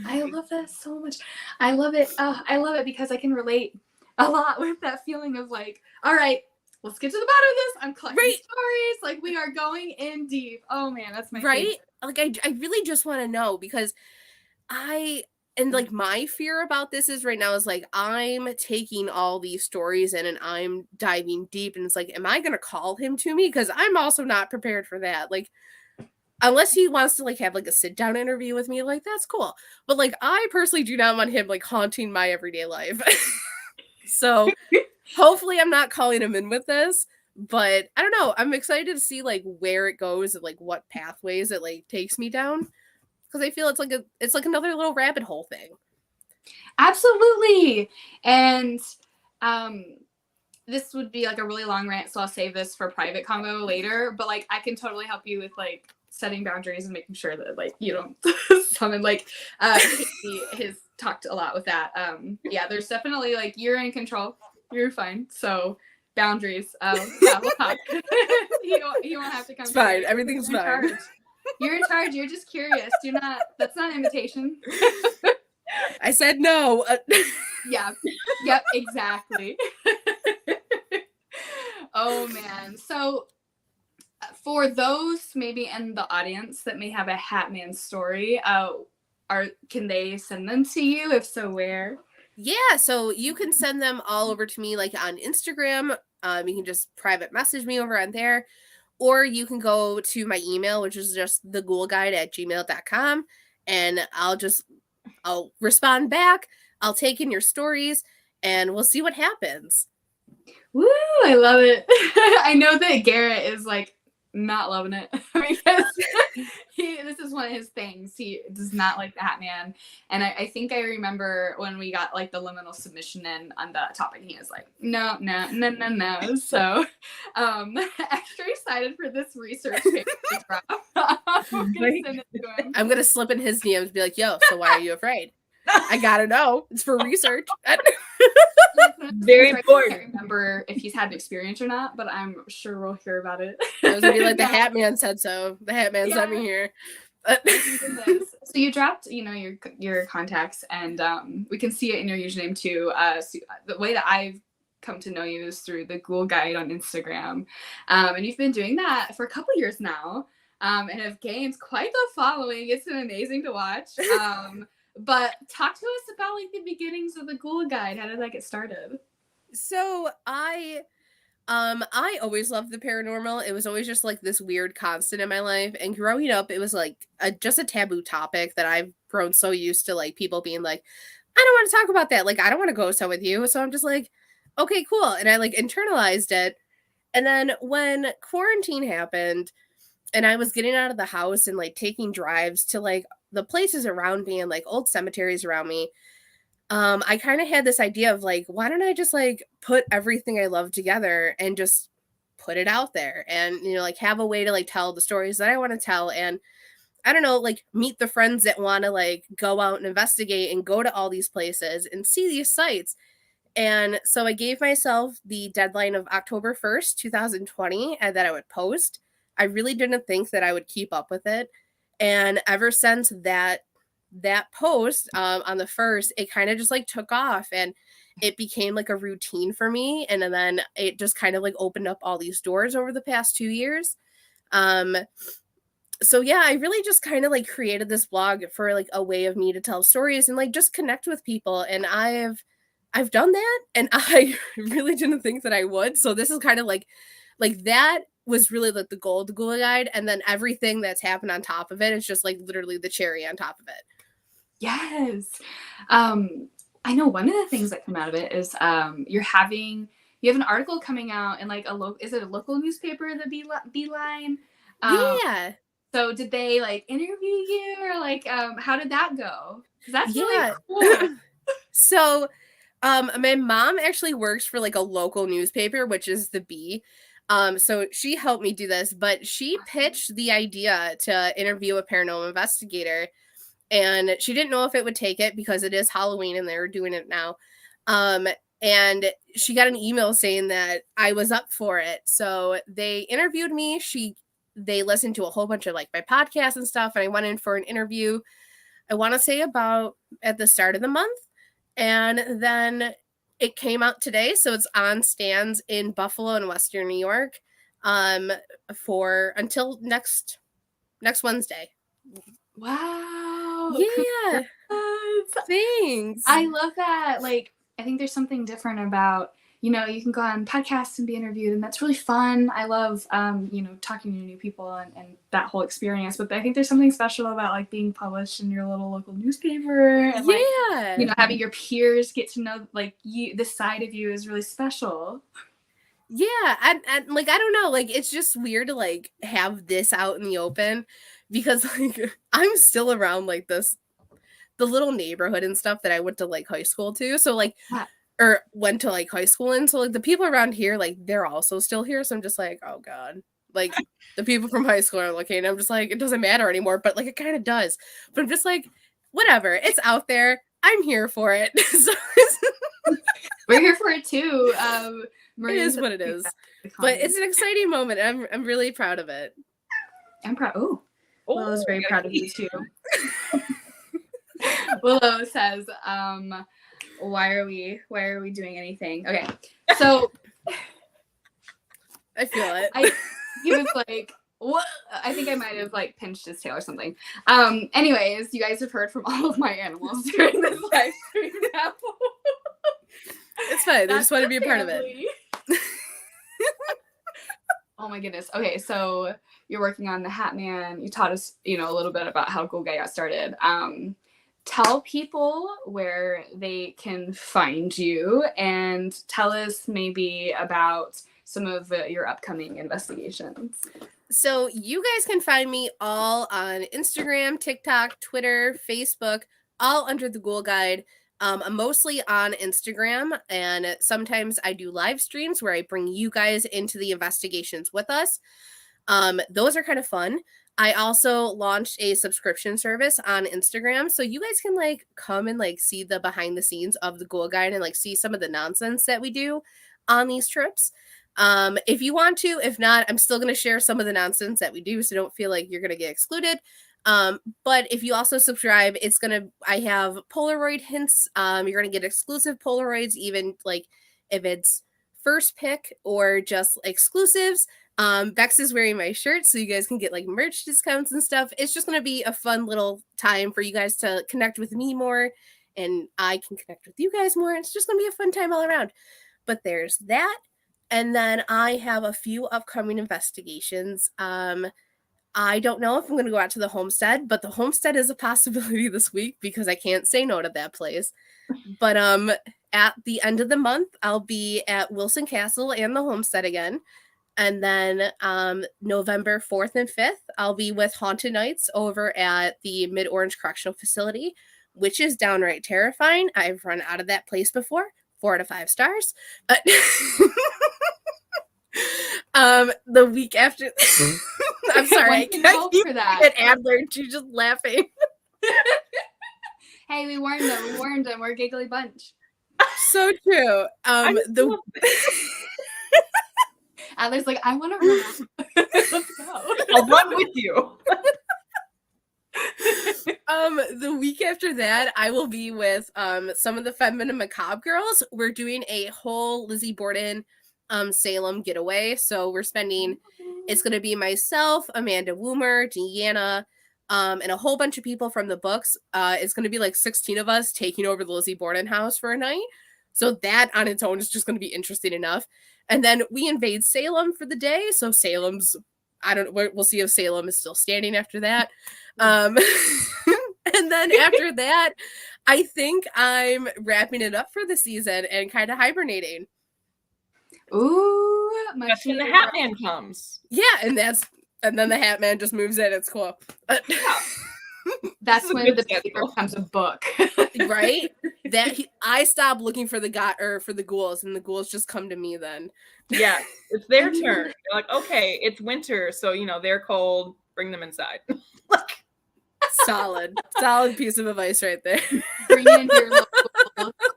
I love that so much. I love it. I love it because I can relate a lot with that feeling of like, all right, let's get to the bottom of this. I'm collecting Right. stories. Like we are going in deep. Oh man, that's my Right? favorite. Like I really just want to know because like my fear about this is right now is like I'm taking all these stories in and I'm diving deep and it's like, am I gonna call him to me? Because I'm also not prepared for that. Like, unless he wants to like have like a sit down interview with me, like that's cool. But like I personally do not want him like haunting my everyday life. So hopefully I'm not calling him in with this. But I don't know. I'm excited to see like where it goes and like what pathways it like takes me down. Because I feel it's like another little rabbit hole thing. Absolutely. And this would be like a really long rant, so I'll save this for private convo later. But like I can totally help you with like setting boundaries and making sure that like you don't summon like he has talked a lot with that. Yeah, there's definitely like you're in control. You're fine. So boundaries. Yeah, we'll talk. you won't have to come. It's fine. Everything's fine. You're in charge. You're just curious. That's not an invitation. I said no. Yeah. Yep, exactly. Oh man. So for those maybe in the audience that may have a Hatman story, can they send them to you? If so, where? Yeah, so you can send them all over to me like on Instagram. You can just private message me over on there. Or you can go to my email, which is just theghoulguide@gmail.com. And I'll respond back. I'll take in your stories and we'll see what happens. Woo! I love it. I know that Garrett is like not loving it because this is one of his things. He does not like the Hatman. And I think I remember when we got like the liminal submission in on the topic, he was like, no. So extra excited for this research paper to drop. I'm gonna send it to him. I'm gonna slip in his DMs and be like, yo, so why are you afraid? I gotta know. It's for research. Very important. I can't remember if he's had an experience or not, but I'm sure we'll hear about it. It was gonna be like the Hatman said so. The Hatman sent me here. So you dropped, your contacts, and we can see it in your username too. So the way that I've come to know you is through the Ghoul Guide on Instagram, and you've been doing that for a couple years now, and have gained quite the following. It's been amazing to watch. But talk to us about like the beginnings of the Ghoul Guide. How did that get started? So I always loved the paranormal. It was always just like this weird constant in my life. And growing up, it was like just a taboo topic that I've grown so used to like people being like, I don't want to talk about that. Like, I don't want to go so with you. So I'm just like, okay, cool. And I like internalized it. And then when quarantine happened and I was getting out of the house and like taking drives to like the places around me and like old cemeteries around me, I kind of had this idea of like, why don't I just like put everything I love together and just put it out there and, like have a way to like tell the stories that I want to tell. And I don't know, like meet the friends that want to like go out and investigate and go to all these places and see these sites. And so I gave myself the deadline of October 1st, 2020, and that I would post. I really didn't think that I would keep up with it. And ever since that post on the 1st, it kind of just like took off and it became like a routine for me. And then it just kind of like opened up all these doors over the past 2 years. So yeah, I really just kind of like created this blog for like a way of me to tell stories and like just connect with people. And I've done that and I really didn't think that I would. So this is kind of like that was really like the goal of the Ghoul Guide, and then everything that's happened on top of it is just like literally the cherry on top of it. Yes. I know one of the things that come out of it is you have an article coming out in like is it a local newspaper, the Beeline? Yeah. So did they like interview you or like how did that go? Because that's really cool. So my mom actually works for like a local newspaper, which is the Bee. So she helped me do this, but she pitched the idea to interview a paranormal investigator, and she didn't know if it would take it because it is Halloween and they're doing it now. and she got an email saying that I was up for it. So they interviewed me. They listened to a whole bunch of like my podcasts and stuff, and I went in for an interview. I want to say about at the start of the month, and then it came out today, so it's on stands in Buffalo and Western New York, for until next Wednesday. Wow. Yeah. Thanks. I love that. Like, I think there's something different about, you know, you can go on podcasts and be interviewed, and that's really fun. I love, you know, talking to new people and that whole experience. But I think there's something special about like being published in your little local newspaper, and like, you know, having your peers get to know like you, this side of you is really special. Yeah, and like I don't know, like it's just weird to like have this out in the open, because like I'm still around like the little neighborhood and stuff that I went to like high school to. So like or went to like high school in. So like the people around here, like they're also still here. So I'm just like, oh God. Like the people from high school are looking, and I'm just like, it doesn't matter anymore. But like it kind of does. But I'm just like, whatever. It's out there. I'm here for it. So we're here for it too. It is what it is. But it's an exciting moment. I'm really proud of it. I'm proud. Oh, Willow's very proud of you too. Willow says, why are we doing anything? Okay, so I feel it. He was like, what? I think I might have like pinched his tail or something. Anyways, you guys have heard from all of my animals during this live stream now. It's fine. They just want to be a part of it. Oh my goodness. Okay, so you're working on the Hat Man. You taught us, you know, a little bit about how Ghoul Guy got started. Tell people where they can find you, and tell us maybe about some of your upcoming investigations. So you guys can find me all on Instagram, TikTok, Twitter, Facebook, all under the Ghoul Guide. I'm mostly on Instagram, and sometimes I do live streams where I bring you guys into the investigations with us. Those are kind of fun. I also launched a subscription service on Instagram, so you guys can like come and like see the behind the scenes of the Ghoul Guide and like see some of the nonsense that we do on these trips. If you want to, if not, I'm still going to share some of the nonsense that we do, so don't feel like you're going to get excluded. But if you also subscribe, I have Polaroid hints. You're going to get exclusive Polaroids, even like if it's first pick or just exclusives. Bex is wearing my shirt, so you guys can get like merch discounts and stuff. It's just going to be a fun little time for you guys to connect with me more, and I can connect with you guys more. It's just going to be a fun time all around. But there's that. And then I have a few upcoming investigations. I don't know if I'm going to go out to the homestead, but the homestead is a possibility this week because I can't say no to that place. But at the end of the month, I'll be at Wilson Castle and the homestead again. And then November 4th and 5th, I'll be with Haunted Nights over at the Mid-Orange Correctional Facility, which is downright terrifying. I've run out of that place before. 4 out of 5 stars. The week after... I'm sorry. I can't keep for that. At Adler, she's just laughing. Hey, we warned them. We're a giggly bunch. So true. Adler's like, I want to run. Let's go. I'll run with you. The week after that, I will be with some of the Feminine Macabre girls. We're doing a whole Lizzie Borden Salem getaway. So we're spending, it's going to be myself, Amanda Woomer, Deanna, and a whole bunch of people from the books. It's going to be like 16 of us taking over the Lizzie Borden house for a night. So that on its own is just going to be interesting enough. And then we invade Salem for the day. So Salem's, I don't know, we'll see if Salem is still standing after that. And then after that, I think I'm wrapping it up for the season and kind of hibernating. Ooh, that's when the Hat Man comes. Yeah, and then the Hat Man just moves in. It's cool. That's when the paper becomes a book, right? I stop looking for the ghouls, and the ghouls just come to me. Then, yeah, it's their turn. You're like, okay, it's winter, so they're cold. Bring them inside. solid piece of advice right there. Bring in your local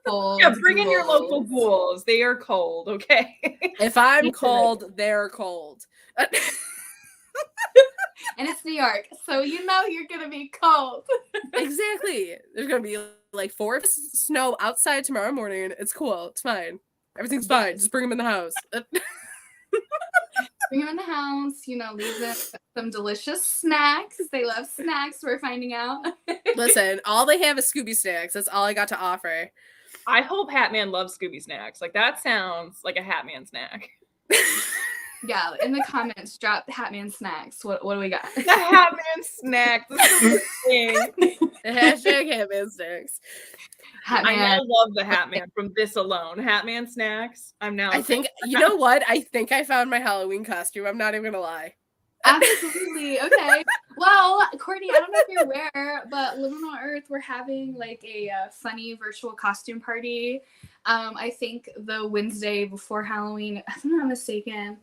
cold. Yeah, bring in your local ghouls. ghouls. They are cold, okay? If I'm cold, they're cold. And it's New York, so you know you're gonna be cold. Exactly. There's gonna be like 4 snow outside tomorrow morning. It's cool. It's fine. Everything's fine. Just bring them in the house. Bring them in the house, leave them some delicious snacks. They love snacks, we're finding out. Listen, all they have is Scooby snacks. That's all I got to offer. I hope Hatman loves Scooby snacks. Like, that sounds like a Hatman snack. Yeah, in the comments, drop Hatman snacks. What do we got? The Hatman snack. This is the thing. The hashtag Hatman snacks. I Hatman. now love the Hatman from this alone. Hatman snacks. I think, you know what? I think I found my Halloween costume. I'm not even gonna lie. Absolutely. Okay. Well, Courtney, I don't know if you're aware, but Liminal Earth, we're having like a funny virtual costume party. I think the Wednesday before Halloween, if I'm not mistaken.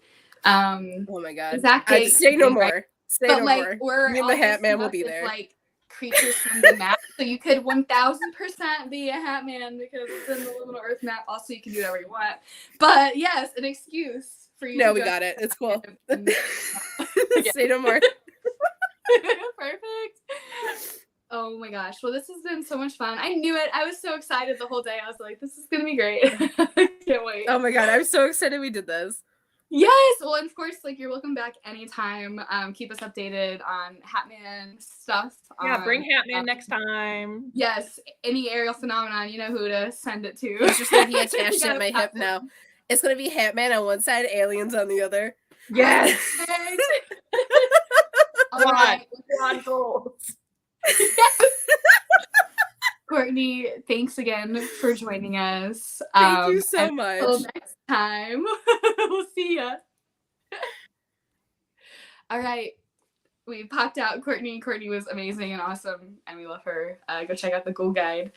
Oh my god. Zach, say no more. Right? Say but no like more. we're Me and the all Hat Man will dressed be as, there. like creatures from the map, so you could 1000% be a Hat Man because it's in the Liminal Earth map. Also, you can do whatever you want. But yes, an excuse for you. No, to we dress got it. It's cool. Yeah. Say no more. Perfect. Oh my gosh. Well, this has been so much fun. I knew it. I was so excited the whole day. I was like, this is gonna be great. Can't wait. Oh my god, I'm so excited we did this. Yes. Well, and of course, like you're welcome back anytime. Keep us updated on Hatman stuff. Yeah, bring Hatman next time. Yes. Any aerial phenomenon, you know who to send it to. It's just gonna be attached You at my gotta hip stop now. It's gonna be Hatman on one side, aliens on the other. Yes. All right. Quad goals. Courtney, thanks again for joining us. Thank you so much. Until next time. We'll see ya. All right. We popped out Courtney. Courtney was amazing and awesome, and we love her. Go check out the Ghoul Guide.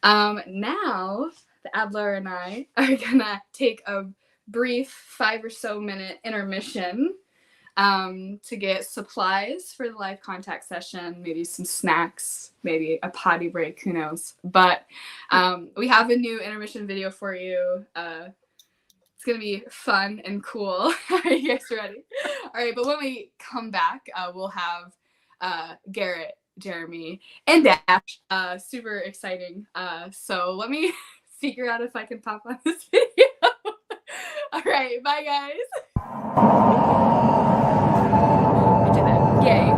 Now, the Adler and I are gonna take a brief 5 or so minute intermission to get supplies for the live contact session, maybe some snacks, maybe a potty break, who knows. But we have a new intermission video for you. It's gonna be fun and cool. Are you guys ready? All right, but when we come back, we'll have Garrett, Jeremy, and Dash. Super exciting. So let me figure out if I can pop on this video. All right, bye guys. I did it. Yay.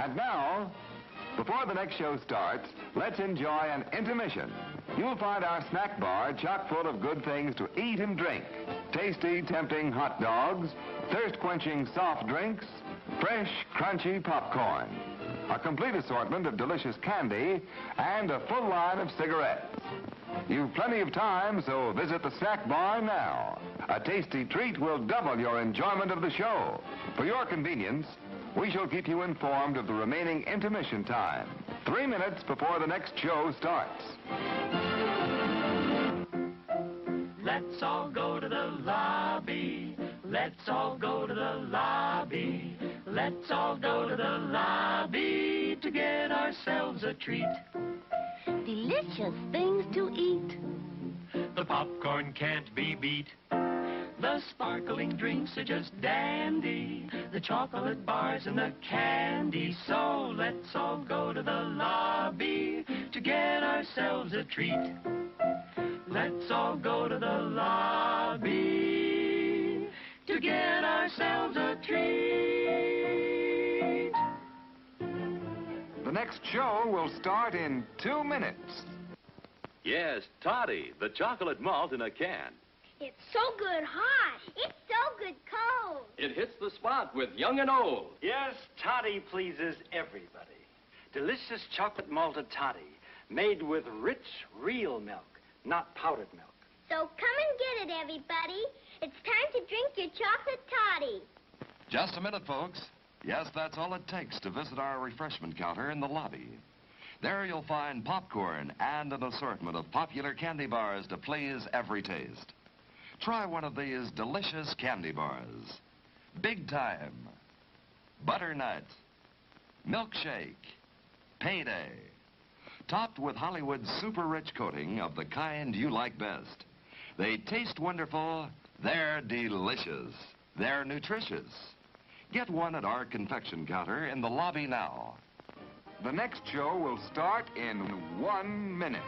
And now, before the next show starts, let's enjoy an intermission. You'll find our snack bar chock full of good things to eat and drink. Tasty, tempting hot dogs, thirst-quenching soft drinks, fresh, crunchy popcorn, a complete assortment of delicious candy, and a full line of cigarettes. You've plenty of time, so visit the snack bar now. A tasty treat will double your enjoyment of the show. For your convenience, we shall keep you informed of the remaining intermission time, 3 minutes before the next show starts. Let's all go to the lobby. Let's all go to the lobby. Let's all go to the lobby to get ourselves a treat. Delicious things to eat. The popcorn can't be beat. The sparkling drinks are just dandy. The chocolate bars and the candy. So let's all go to the lobby to get ourselves a treat. Let's all go to the lobby to get ourselves a treat. The next show will start in 2 minutes. Yes, Toddy, the chocolate malt in a can. It's so good hot. It's so good cold. It hits the spot with young and old. Yes, toddy pleases everybody. Delicious chocolate malted toddy, made with rich, real milk, not powdered milk. So come and get it, everybody. It's time to drink your chocolate toddy. Just a minute, folks. Yes, that's all it takes to visit our refreshment counter in the lobby. There you'll find popcorn and an assortment of popular candy bars to please every taste. Try one of these delicious candy bars. Big Time, Butternut, Milkshake, Payday, topped with Hollywood's super rich coating of the kind you like best. They taste wonderful, they're delicious, they're nutritious. Get one at our confection counter in the lobby now. The next show will start in 1 minute.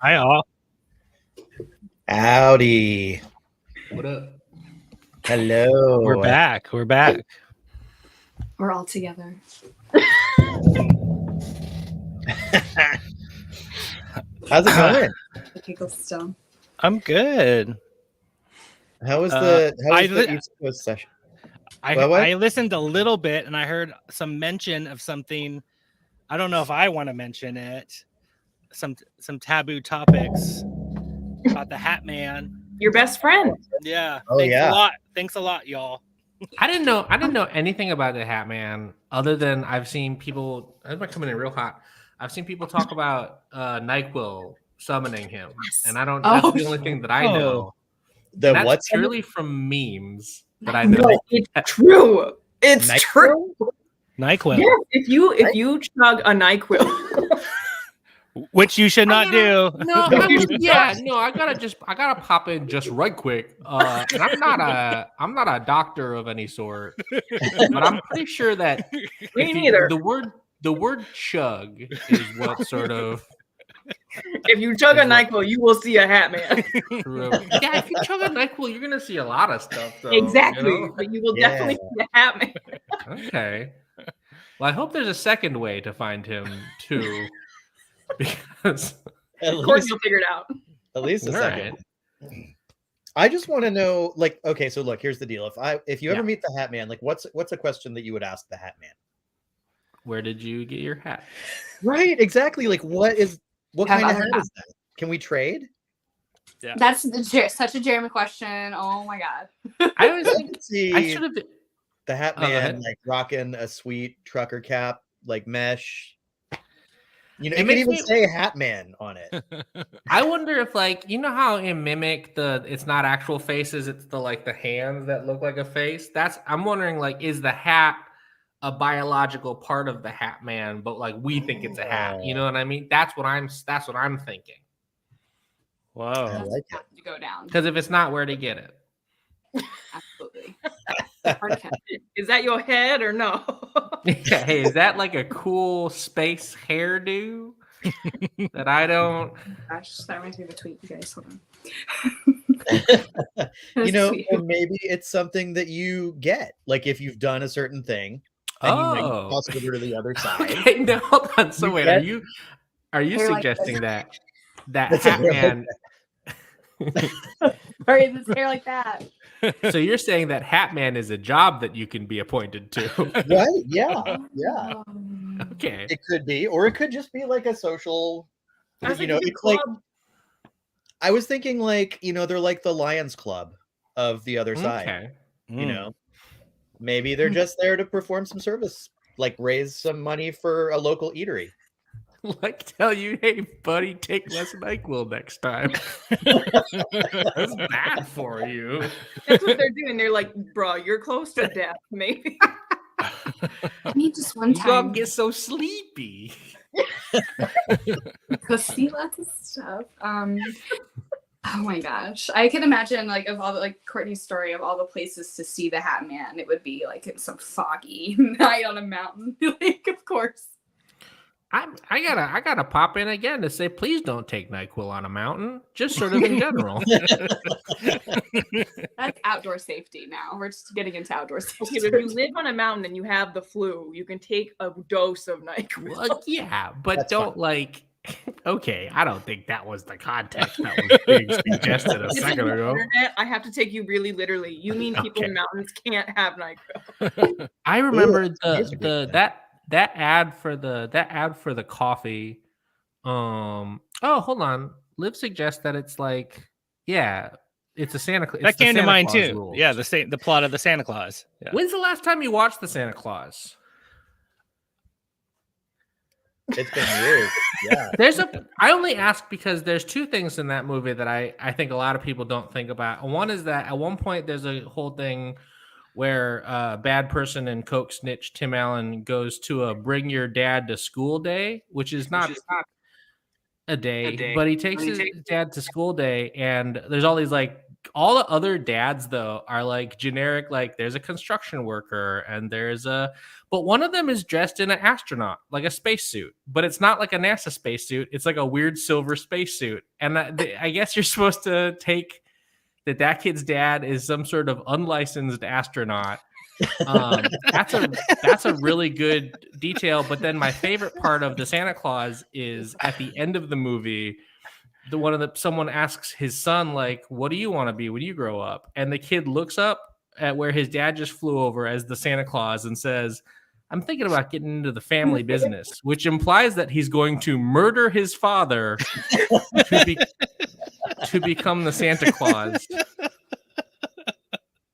Hi, all. Howdy. What up? Hello. We're back. We're back. We're all together. How's it going? The giggles still. I'm good. How was the I East Coast session? I listened a little bit and I heard some mention of something. I don't know if I want to mention it. Some taboo topics about the Hat Man. Your best friend. Yeah. Oh, Thanks yeah. a lot. Thanks a lot, y'all. I didn't know anything about the Hat Man other than I've seen people. I'm coming in real hot. I've seen people talk about NyQuil summoning him, and I don't. That's the only thing that I know. The what's purely from memes that I know. No, it's true. It's NyQuil? true. NyQuil. Yes, if you chug a NyQuil, which you should not do. No, I gotta pop in just right quick. And I'm not a doctor of any sort, but I'm pretty sure that me neither. The word chug is what sort of. If you chug a NyQuil, you will see a Hat Man. True. Yeah, if you chug a NyQuil, you're gonna see a lot of stuff. Though, exactly, you know? but you will definitely see a Hat Man. Okay. Well, I hope there's a second way to find him too, because Courtney will figure it out. At least a All second. right. I just want to know, like, okay, so look, here's the deal. If you ever meet the Hat Man, like, what's a question that you would ask the Hat Man? Where did you get your hat? Right, exactly. Like, what kind of hat hat. is that? Can we trade? Yeah. That's such a Jeremy question. Oh my god. I always see I should have. The Hat Oh, go Man ahead. like rocking a sweet trucker cap, like mesh. You know, It it could makes even me- say Hat Man on it. I wonder if, like, you know how in Mimic it's not actual faces, it's the hands that look like a face. I'm wondering, like, is the hat a biological part of the Hat Man, but like we think it's a hat? You know what I mean? That's what I'm thinking. I Whoa. like it. To go down. Because if it's not, where to get it? Absolutely. Is that your head or no? Yeah, hey, is that like a cool space hairdo that I don't? Gosh, that reminds me of a tweet, you guys. Hold on. You know, Sweet. or maybe it's something that you get, like if you've done a certain thing and you make Oh. it possible to the other side. Okay, no, hold on. So You wait, get- are you Hair like suggesting that That's Hat a- Man? Or is his hair like that? So you're saying that Hat Man is a job that you can be appointed to? Right? Yeah. Okay. It could be, or it could just be like a social. I was You know, thinking it's like club. I was thinking, like, you know, they're like the Lions Club of the other side. Okay. You know, maybe they're just there to perform some service, like raise some money for a local eatery. Like tell you, hey buddy, take less NyQuil next time. That's bad for you. That's what they're doing. They're like, bro, you're close to death, maybe. I need just one You don't time. get so sleepy. Go see lots of stuff. Oh my gosh. I can imagine like of all the like Courtney's story of all the places to see the Hat Man, it would be like in some foggy night on a mountain. Like, of course. I gotta pop in again to say, please don't take NyQuil on a mountain. Just sort of in general. That's outdoor safety now. We're just getting into outdoor safety. Okay, but if you live on a mountain and you have the flu, you can take a dose of NyQuil. Well, yeah, but That's don't fine. like. Okay, I don't think that was the context that was being suggested a It's second on the ago. internet. I have to take you really literally. You mean people in Okay. mountains can't have NyQuil? I remember here's a great thing. that ad for the coffee. Oh, hold on. Liv suggests that it's like, yeah, it's a Santa Claus. That came to mind too. Rules. Yeah, the plot of the Santa Claus. Yeah. When's the last time you watched the Santa Claus? It's been years. Yeah. I only ask because there's two things in that movie that I think a lot of people don't think about. One is that at one point there's a whole thing where a bad person and coke snitch Tim Allen goes to a bring your dad to school day, which is not a day, but he takes his dad to school day, and there's all these like all the other dads though are like generic, like there's a construction worker and but one of them is dressed in an astronaut, like a spacesuit, but it's not like a NASA spacesuit. It's like a weird silver spacesuit. And I guess you're supposed to take that kid's dad is some sort of unlicensed astronaut. That's a really good detail. But then my favorite part of the Santa Claus is at the end of the movie, someone asks his son, like, what do you want to be when you grow up? And the kid looks up at where his dad just flew over as the Santa Claus and says, I'm thinking about getting into the family business, which implies that he's going to murder his father to become the Santa Claus.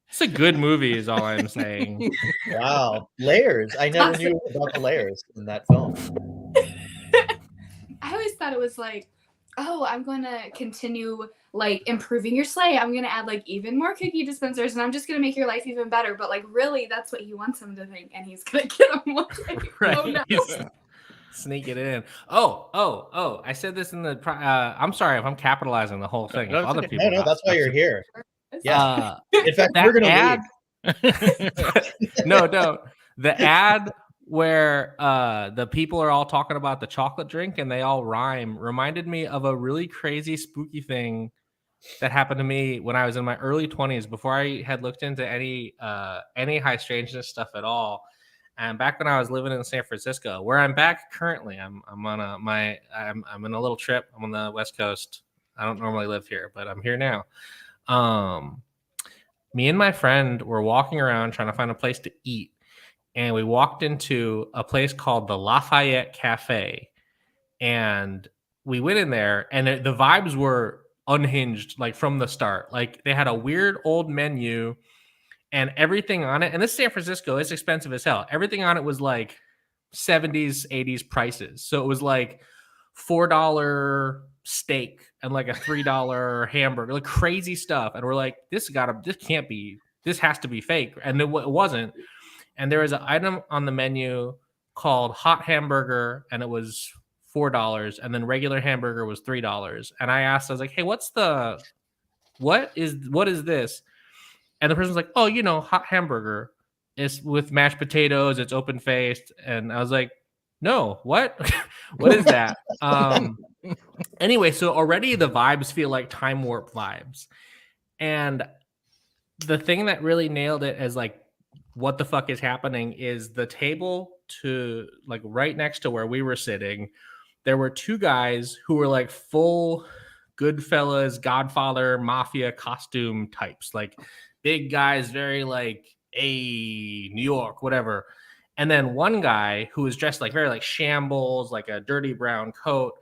It's a good movie is all I'm saying. Wow. Layers. I never knew about the layers in that film. I always thought it was like, oh, I'm going to continue like improving your sleigh. I'm going to add like even more cookie dispensers and I'm just going to make your life even better. But like really, that's what he wants him to think. And he's going to get him one day. Right. Oh, no. Sneak it in. Oh, I said this in the I'm sorry if I'm capitalizing the whole thing. If other people no, that's why you're here. Yeah. In fact, we're going to leave. No. The ad where the people are all talking about the chocolate drink and they all rhyme reminded me of a really crazy spooky thing that happened to me when I was in my early 20s before I had looked into any high strangeness stuff at all. And back when I was living in San Francisco, where I'm back currently, I'm on I'm in a little trip. I'm on the West Coast. I don't normally live here, but I'm here now. Me and my friend were walking around trying to find a place to eat. And we walked into a place called the Lafayette Cafe. And we went in there and the vibes were unhinged, like from the start. Like they had a weird old menu and everything on it. And this is San Francisco, it's expensive as hell. Everything on it was like 70s, 80s prices. So it was like $4 steak and like a $3 hamburger, like crazy stuff. And we're like, this has to be fake. And it wasn't. And there was an item on the menu called hot hamburger, and it was $4, and then regular hamburger was $3. And I was like, hey, what is this? And the person was like, oh, hot hamburger. It's with mashed potatoes, it's open faced. And I was like, no, what? What is that? Anyway, so already the vibes feel like time warp vibes. And the thing that really nailed it as like, what the fuck is happening is the table to like right next to where we were sitting. There were two guys who were like full Goodfellas, Godfather, mafia costume types, like big guys, very like New York, whatever. And then one guy who was dressed like very like shambles, like a dirty brown coat.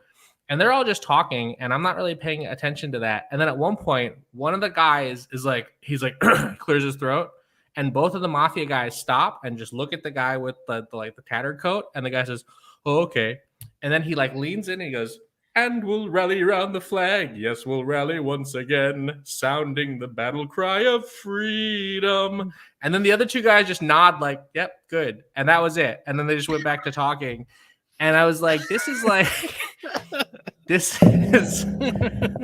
And they're all just talking, and I'm not really paying attention to that. And then at one point, one of the guys he's like clears his throat. And both of the mafia guys stop and just look at the guy with the tattered coat. And the guy says, oh, okay. And then he like leans in and he goes, and we'll rally around the flag. Yes, we'll rally once again, sounding the battle cry of freedom. And then the other two guys just nod like, yep, good. And that was it. And then they just went back to talking. And I was like,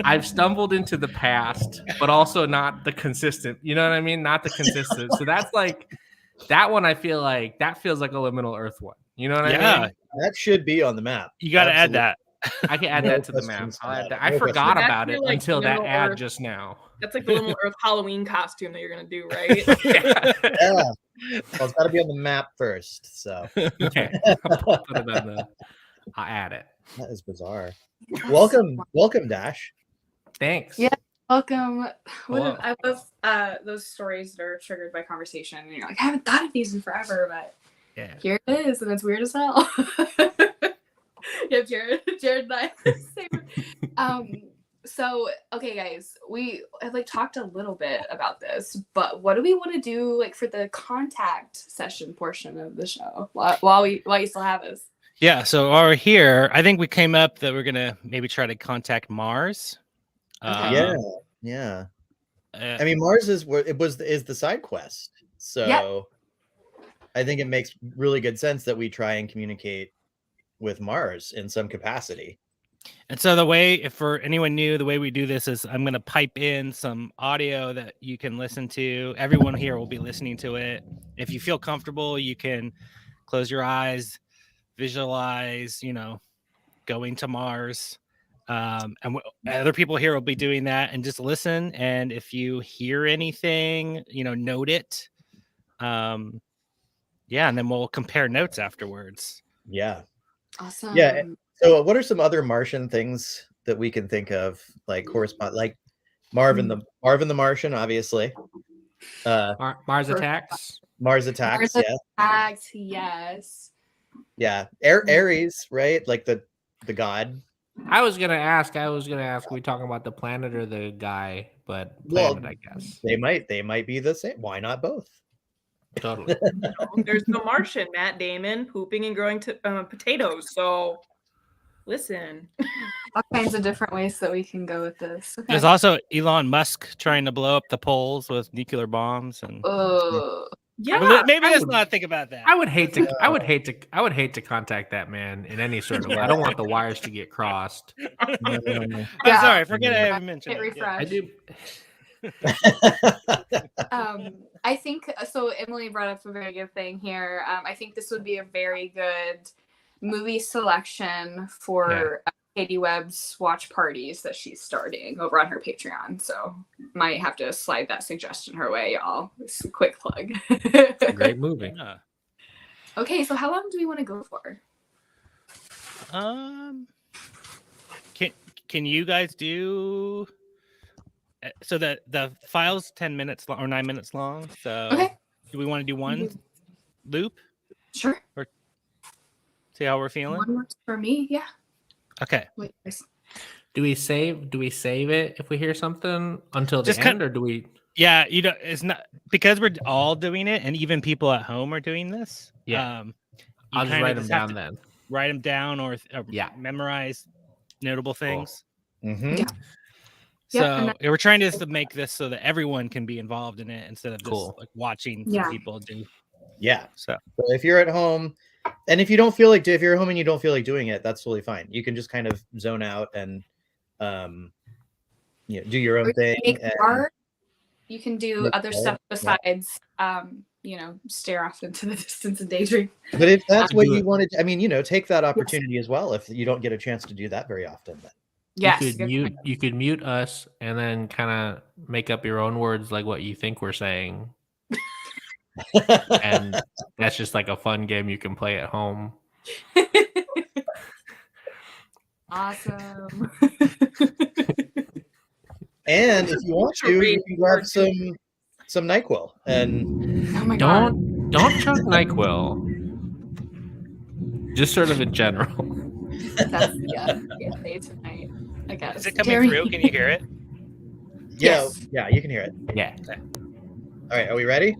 I've stumbled into the past, but also not the consistent, you know what I mean? Not the consistent. So that's like, that one, I feel like that feels like a liminal earth one. You know what I mean? That should be on the map. You got to add that. I can add that to the map. I forgot about it until that ad just now. That's like the liminal earth Halloween costume that you're going to do, right? Yeah. Well, it's got to be on the map first. So, okay. I'll add it. That is bizarre. Welcome, Dash. Thanks. Yeah, welcome. I love those stories that are triggered by conversation. And you're like, I haven't thought of these in forever, but here it is, and it's weird as hell. Yeah, Jared and I. So okay, guys, we have like talked a little bit about this, but what do we want to do like for the contact session portion of the show while you still have us? Yeah, so while we're here, I think we came up that we're gonna maybe try to contact Mars. Yeah. I mean, Mars is the side quest, so I think it makes really good sense that we try and communicate with Mars in some capacity. And so the way, if for anyone new, the way we do this is I'm going to pipe in some audio that you can listen to. Everyone here will be listening to it. If you feel comfortable, you can close your eyes, visualize, going to Mars. Other people here will be doing that, and just listen. And if you hear anything, note it. And then we'll compare notes afterwards. Yeah. Awesome. Yeah. So what are some other Martian things that we can think of, like correspond, like Marvin the Martian, obviously. Mars Attacks. Mars Attacks, Mars yeah. Attacks, yes. Yeah. Ares, right? Like the god. I was gonna ask, are we talking about the planet or the guy? But planet, I guess. They might be the same. Why not both? Totally. There's the Martian, Matt Damon, pooping and growing potatoes. So listen. All kinds of different ways that we can go with this. Okay. There's also Elon Musk trying to blow up the poles with nuclear bombs, and yeah, maybe let's not think about that. I would hate to contact that man in any sort of way. I don't want the wires to get crossed. I'm sorry, forget I haven't mentioned it. Refresh. I do. I think so. Emily brought up a very good thing here. I think this would be a very good movie selection for Katie Webb's watch parties that she's starting over on her Patreon. So might have to slide that suggestion her way, y'all. It's a quick plug. It's a great movie. Yeah. Okay, so how long do we want to go for? Can you guys do? So the file's 10 minutes long or 9 minutes long. So do we want to do one loop? Sure. Or see how we're feeling? One works for me. Yeah. Okay. Wait, Do we save it if we hear something until the end, or do we? Yeah, it's not because we're all doing it, and even people at home are doing this. Yeah. I'll just write them down then. Write them down or memorize notable things. Cool. Mm-hmm. Yeah. So we're trying to make this so that everyone can be involved in it instead of just like watching people do. Yeah. So if you're at home, and if you don't feel like, if you're at home and you don't feel like doing it, that's totally fine. You can just kind of zone out and, do your own thing. Art. You can do other stuff besides, stare off into the distance and daydream. But if that's what you wanted, take that opportunity as well. If you don't get a chance to do that very often, then. Yes. You could mute us and then kind of make up your own words, like what you think we're saying. And that's just like a fun game you can play at home. Awesome. And if you want to, you can grab some NyQuil and don't chug NyQuil. Just sort of in general. That's day tonight, I guess. Is it coming through? Can you hear it? Yes. Yeah, you can hear it. Yeah. Okay. All right, are we ready?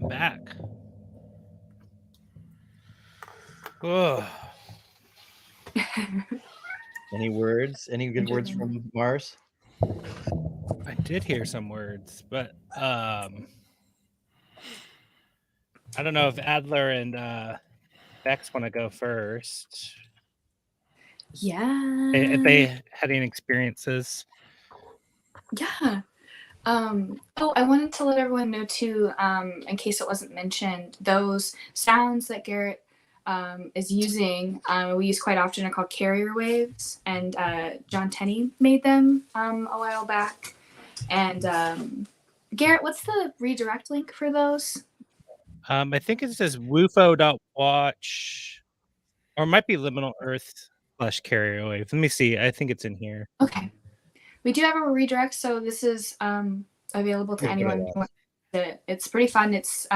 I'm back. Oh. Any words? Any good words from Mars? I did hear some words, but I don't know if Adler and Bex want to go first. Yeah. If they had any experiences. Yeah. Oh, I wanted to let everyone know too, in case it wasn't mentioned, those sounds that Garrett is using, we use quite often are called carrier waves, and John Tenney made them a while back. And Garrett, what's the redirect link for those? I think it says WUFO.watch, or it might be Liminal Earth / carrier wave. Let me see. I think it's in here. Okay. We do have a redirect, so this is available to anyone who wants it. It's pretty fun. It's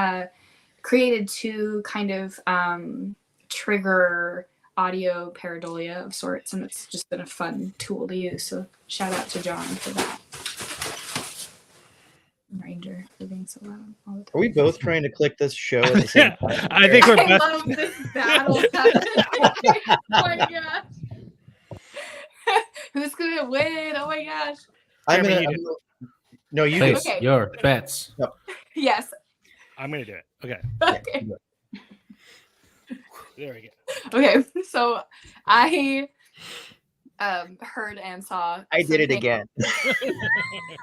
created to kind of trigger audio pareidolia of sorts, and it's just been a fun tool to use. So shout out to John for that. Ranger for being so loud all the time. Are we both trying to click this show at the same time? I think we're I both. love this battle. Oh my gosh. Who's gonna win? Oh my gosh. No, you Place Okay. your bets. Yes. I'm gonna do it. Okay. Okay. There we go. Okay. So I heard and saw. I did it something- again. Oh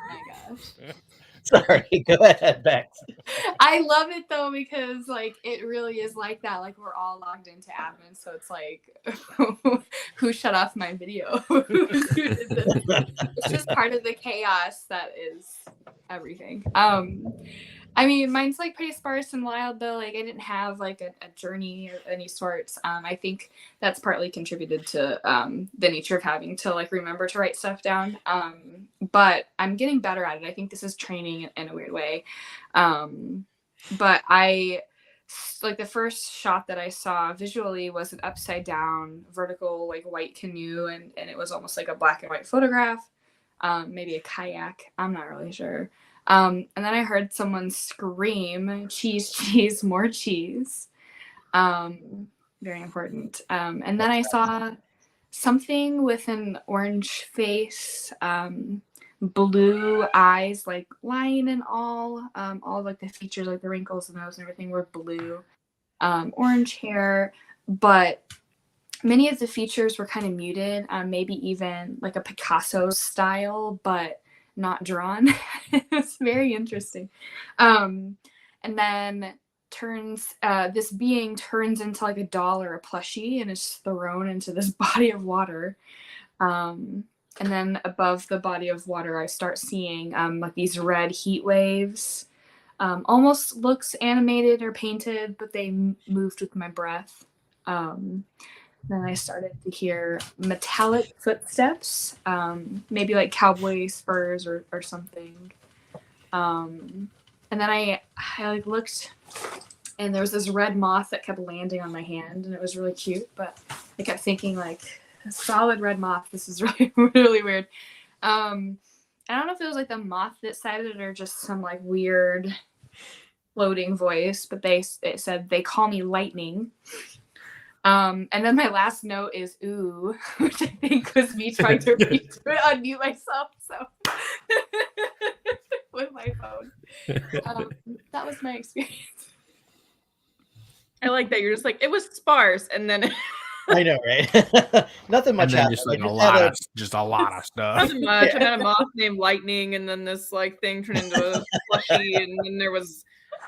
my gosh. Sorry, go ahead, Bex. I love it though because like it really is like that. Like we're all logged into admin, so it's like who shut off my video? Who did this? It's just part of the chaos that is everything. I mean, mine's like pretty sparse and wild though. Like I didn't have like a journey of any sorts. I think that's partly contributed to the nature of having to like remember to write stuff down. But I'm getting better at it. I think this is training in a weird way. But I like the first shot that I saw visually was an upside down vertical like white canoe, and it was almost like a black and white photograph, maybe a kayak. I'm not really sure. And then I heard someone scream, cheese, cheese, more cheese. Very important. And then I saw something with an orange face, blue eyes, like line and all like the features, like the wrinkles, the nose and everything were blue, orange hair, but many of the features were kind of muted, maybe even like a Picasso style, but not drawn. It's very interesting. And then this being turns into like a doll or a plushie and is thrown into this body of water. And then above the body of water, I start seeing like these red heat waves. Almost looks animated or painted, but they moved with my breath. Then I started to hear metallic footsteps, maybe like cowboy spurs or something. And then I like looked, and there was this red moth that kept landing on my hand, and it was really cute. But I kept thinking like, a solid red moth. This is really really weird. I don't know if it was like the moth that said it or just some like weird floating voice, but it said they call me lightning. And then my last note is ooh, which I think was me trying to unmute myself. So with my phone, that was my experience. I like that you're just like it was sparse, and then I know, right? Nothing much And then happened. just like We a had lot of stuff. nothing much. And then a moth named Lightning, and then this like thing turned into a plushie, and then there was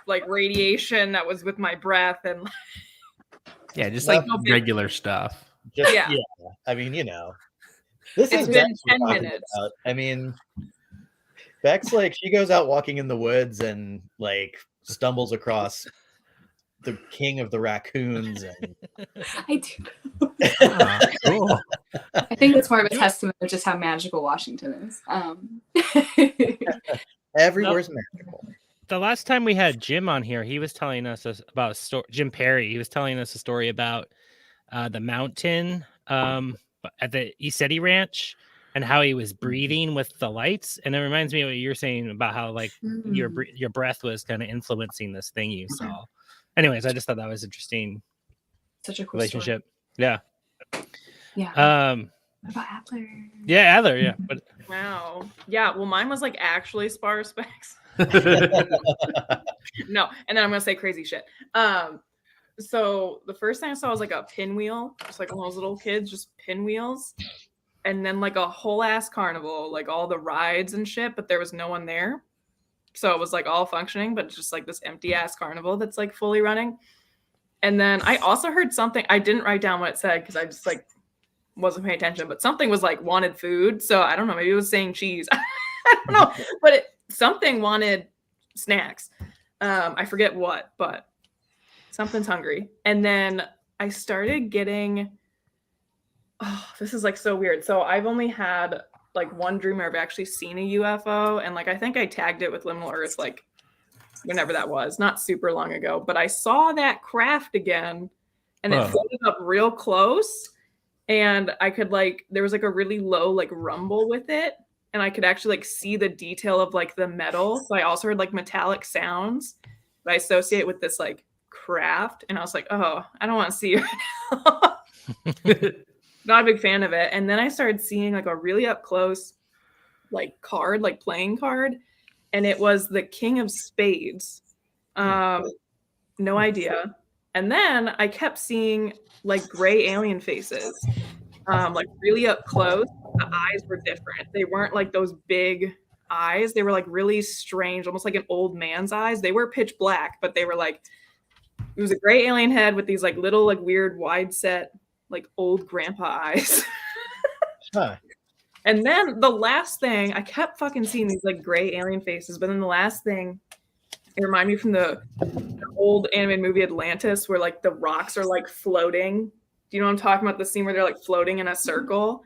like radiation that was with my breath, and Yeah, just like regular stuff. Just, Yeah. I mean, you know, this It's is been Bex we're 10 talking minutes. about. I mean, Bex, like, she goes out walking in the woods and like stumbles across the king of the raccoons. And I do. Cool. I think it's more of a testament of just how magical Washington is. everywhere's magical. The last time we had Jim on here, he was telling us about Jim Perry. He was telling us a story about the mountain at the East Ranch and how he was breathing with the lights. And it reminds me of what you're saying about how like your breath was kind of influencing this thing you saw. Anyways, I just thought that was interesting. Such a cool relationship. Story. Yeah. What about Adler? Yeah, Adler. Yeah. But Wow. Yeah. Well, mine was like actually spar specs. No, and then I'm gonna say crazy shit. So the first thing I saw was like a pinwheel, just like one of those little kids, just pinwheels, and then like a whole ass carnival, like all the rides and shit, but there was no one there. So it was like all functioning, but just like this empty ass carnival that's like fully running. And then I also heard something, I didn't write down what it said because I just like wasn't paying attention, but something was like wanted food. So I don't know, maybe it was saying cheese. I don't know, but something wanted snacks. I forget what, but something's hungry. And then I started getting, this is like so weird. So I've only had like one dream where I've actually seen a UFO. And like, I think I tagged it with Liminal Earth, like whenever that was, not super long ago, but I saw that craft again and it floated up real close. And I could like, there was like a really low like rumble with it. And I could actually like see the detail of like the metal. So I also heard like metallic sounds that I associate with this like craft. And I was like, oh, I don't want to see it. Not a big fan of it. And then I started seeing like a really up close like card, like playing card. And it was the King of Spades. No idea. And then I kept seeing like gray alien faces, like really up close. The eyes were different. They weren't like those big eyes. They were like really strange, almost like an old man's eyes. They were pitch black, but they were like, it was a gray alien head with these like little like weird wide set like old grandpa eyes. And then the last thing, I kept fucking seeing these like gray alien faces, but then the last thing, it reminded me from the old animated movie Atlantis, where like the rocks are like floating. Do you know what I'm talking about? The scene where they're like floating in a circle.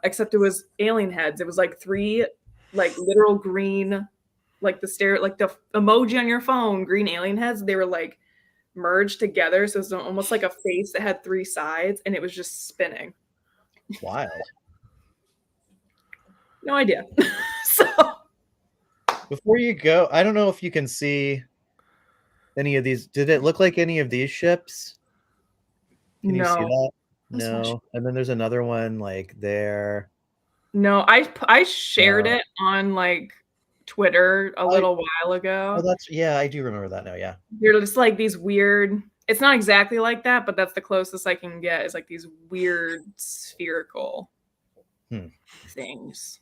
Except it was alien heads. It was like 3 like literal green, like the emoji on your phone, green alien heads. They were like merged together. So it was almost like a face that had 3 sides and it was just spinning. Wild. No idea. So before you go, I don't know if you can see any of these. Did it look like any of these ships? Can you see that? No. And then there's another one like there. No, I shared it on like Twitter a little while ago. Oh, yeah, I do remember that now. Yeah. They're just like these weird, it's not exactly like that, but that's the closest I can get, is like these weird spherical things.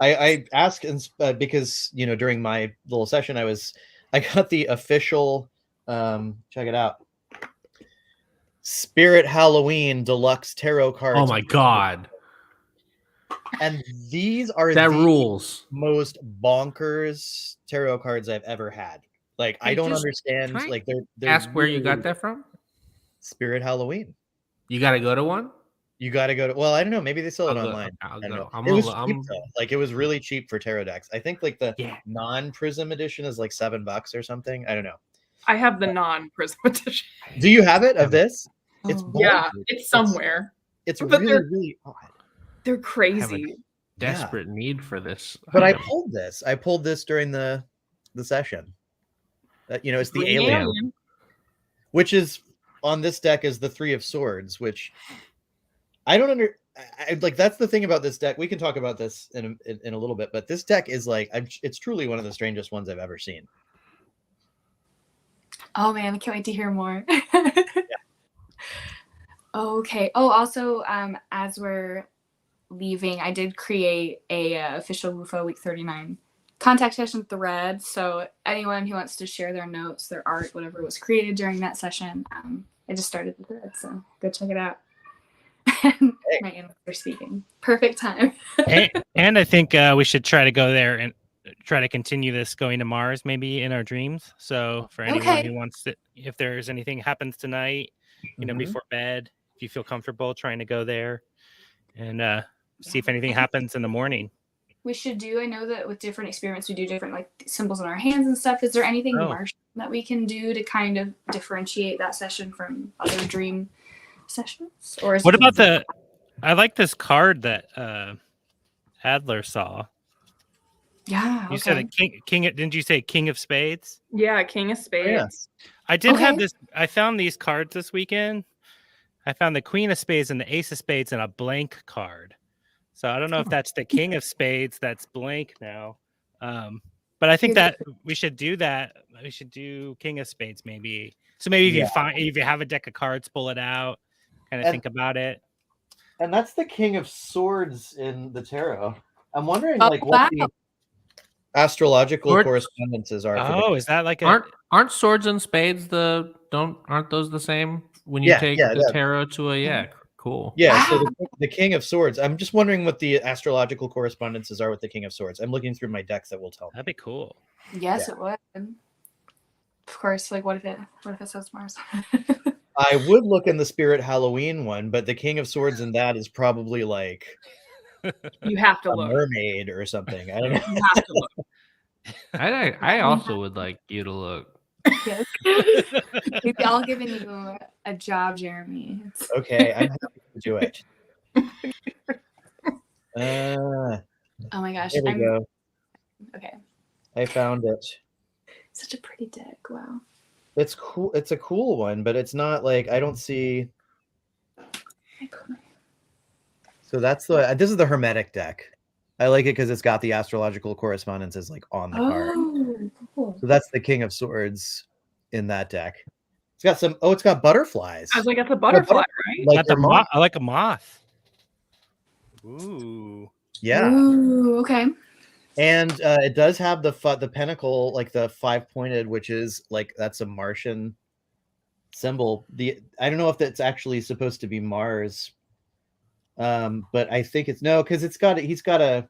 I asked because, you know, during my little session, I got the official, check it out, Spirit Halloween Deluxe Tarot cards. Oh my God. And these are rules most bonkers tarot cards I've ever had. Like, I don't understand. Like, they're ask where you got that from? Spirit Halloween. You got to go to one? You got to go to, well, I don't know. Maybe they sell it online. I'll I don't go. know. It was cheap, though. Like, it was really cheap for tarot decks. I think like the non-prism edition is like $7 or something. I don't know. I have the non-prism edition. Do you have it of this? It's yeah, it's somewhere. It's really, really odd. They're crazy. Desperate need for this. But I pulled this. I pulled this during the session. You know, it's the alien, which is on this deck is the 3 of Swords, which I don't like. That's the thing about this deck. We can talk about this in a little bit, but this deck is like, it's truly one of the strangest ones I've ever seen. Oh man, I can't wait to hear more. Okay. Oh, also, as we're leaving, I did create a official WUFO Week 39 contact session thread. So anyone who wants to share their notes, their art, whatever was created during that session, I just started the thread. So go check it out. My animals are speaking. Perfect time. and I think we should try to go there and try to continue this going to Mars, maybe in our dreams. So for anyone who wants to, if there's anything happens tonight, you know, before bed, if you feel comfortable trying to go there and see if anything happens in the morning. We should do, I know that with different experiments, we do different like symbols on our hands and stuff. Is there anything Martian that we can do to kind of differentiate that session from other dream sessions? Or is what about I like this card that Adler saw. Yeah. You said a king. Didn't you say King of Spades? Yeah, King of Spades. I did have this. I found these cards this weekend. I found the Queen of Spades and the Ace of Spades and a blank card. So I don't know if that's the King of Spades that's blank now. But I think that we should do that. We should do King of Spades maybe. So maybe if you have a deck of cards, pull it out, kind of think about it. And that's the King of Swords in the tarot. I'm wondering what the astrological correspondences are. Oh, is that like aren't swords and spades aren't those the same when you take the tarot to a cool. Yeah, so the King of Swords. I'm just wondering what the astrological correspondences are with the King of Swords. I'm looking through my decks that will tell me. That'd be cool. Yes, it would. Of course, like what if it says Mars? I would look in the Spirit Halloween one, but the King of Swords in that is probably like you have to a look. mermaid or something. I don't know. You have to look. I also would like you to look. Yes. Maybe I'll give you a job, Jeremy. Okay, I'm happy to do it. Oh my gosh. There we go. Okay. I found it. Such a pretty deck. Wow. It's cool. It's a cool one, but it's not like I don't see. So that's this is the Hermetic deck. I like it because it's got the astrological correspondences like on the card. Cool. So that's the King of Swords in that deck. It's got some. Oh, it's got butterflies. I was like, it's a butterfly, right? Like I like a moth. Ooh. Yeah. Ooh, okay. And it does have the pentacle, like the 5-pointed, which is like that's a Martian symbol. I don't know if that's actually supposed to be Mars, but I think it's because he's got a,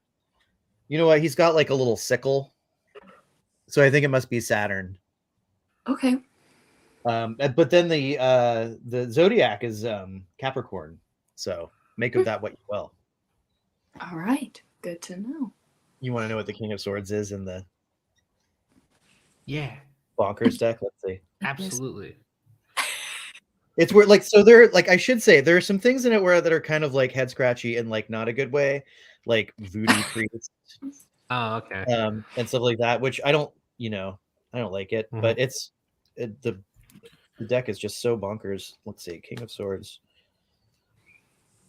you know what? He's got like a little sickle, so I think it must be Saturn. Okay. But then the zodiac is Capricorn, so make of that what you will. All right, good to know. You want to know what the King of Swords is in the bonkers deck? Let's see. Absolutely. It's where I should say there are some things in it that are kind of like head scratchy and like not a good way, like voodoo priest. Oh, okay. And stuff like that, which I don't like it, but the deck is just so bonkers. Let's see, King of Swords.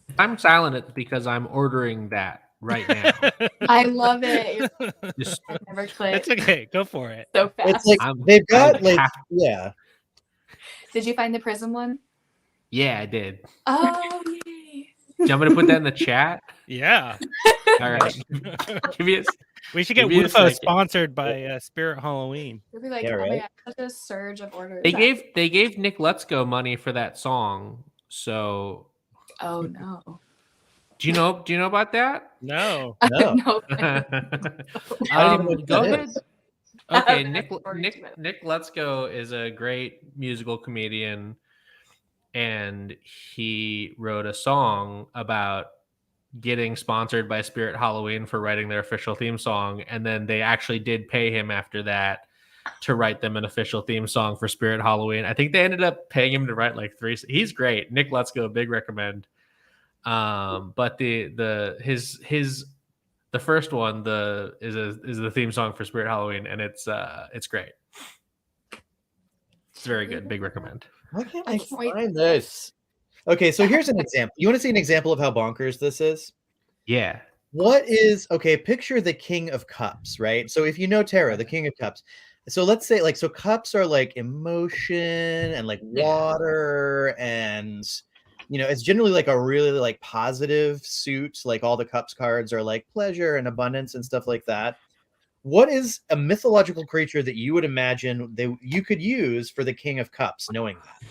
If I'm silent, it's because I'm ordering that right now. I love it. Just, never clicked. It's okay. Go for it. So fast. It's like they've got yeah. Did you find the prism one? Yeah, I did. Oh, yay. Do you want me to put that in the chat? Yeah. All right. We should get WUFO sponsored by Spirit Halloween. You'll be like, oh my god, such a surge of orders. They gave Nick Let's Go money for that song. So. Oh no. Do you know about that? No. No. Go ahead. Okay, Nick Let's Go is a great musical comedian, and he wrote a song about getting sponsored by Spirit Halloween for writing their official theme song, and then they actually did pay him after that to write them an official theme song for Spirit Halloween. I think they ended up paying him to write like 3. He's great. Nick Let's Go, big recommend. But the first one is the theme song for Spirit Halloween, and it's great. It's very good. Big recommend. Why can't I find this? Okay, so here's an example. You want to see an example of how bonkers this is? Yeah. Picture the King of Cups, right? So if you know tarot, the King of Cups. So let's say cups are like emotion and like water, and it's generally like a really like positive suit. Like all the cups cards are like pleasure and abundance and stuff like that. What is a mythological creature that you would imagine you could use for the King of Cups, knowing that?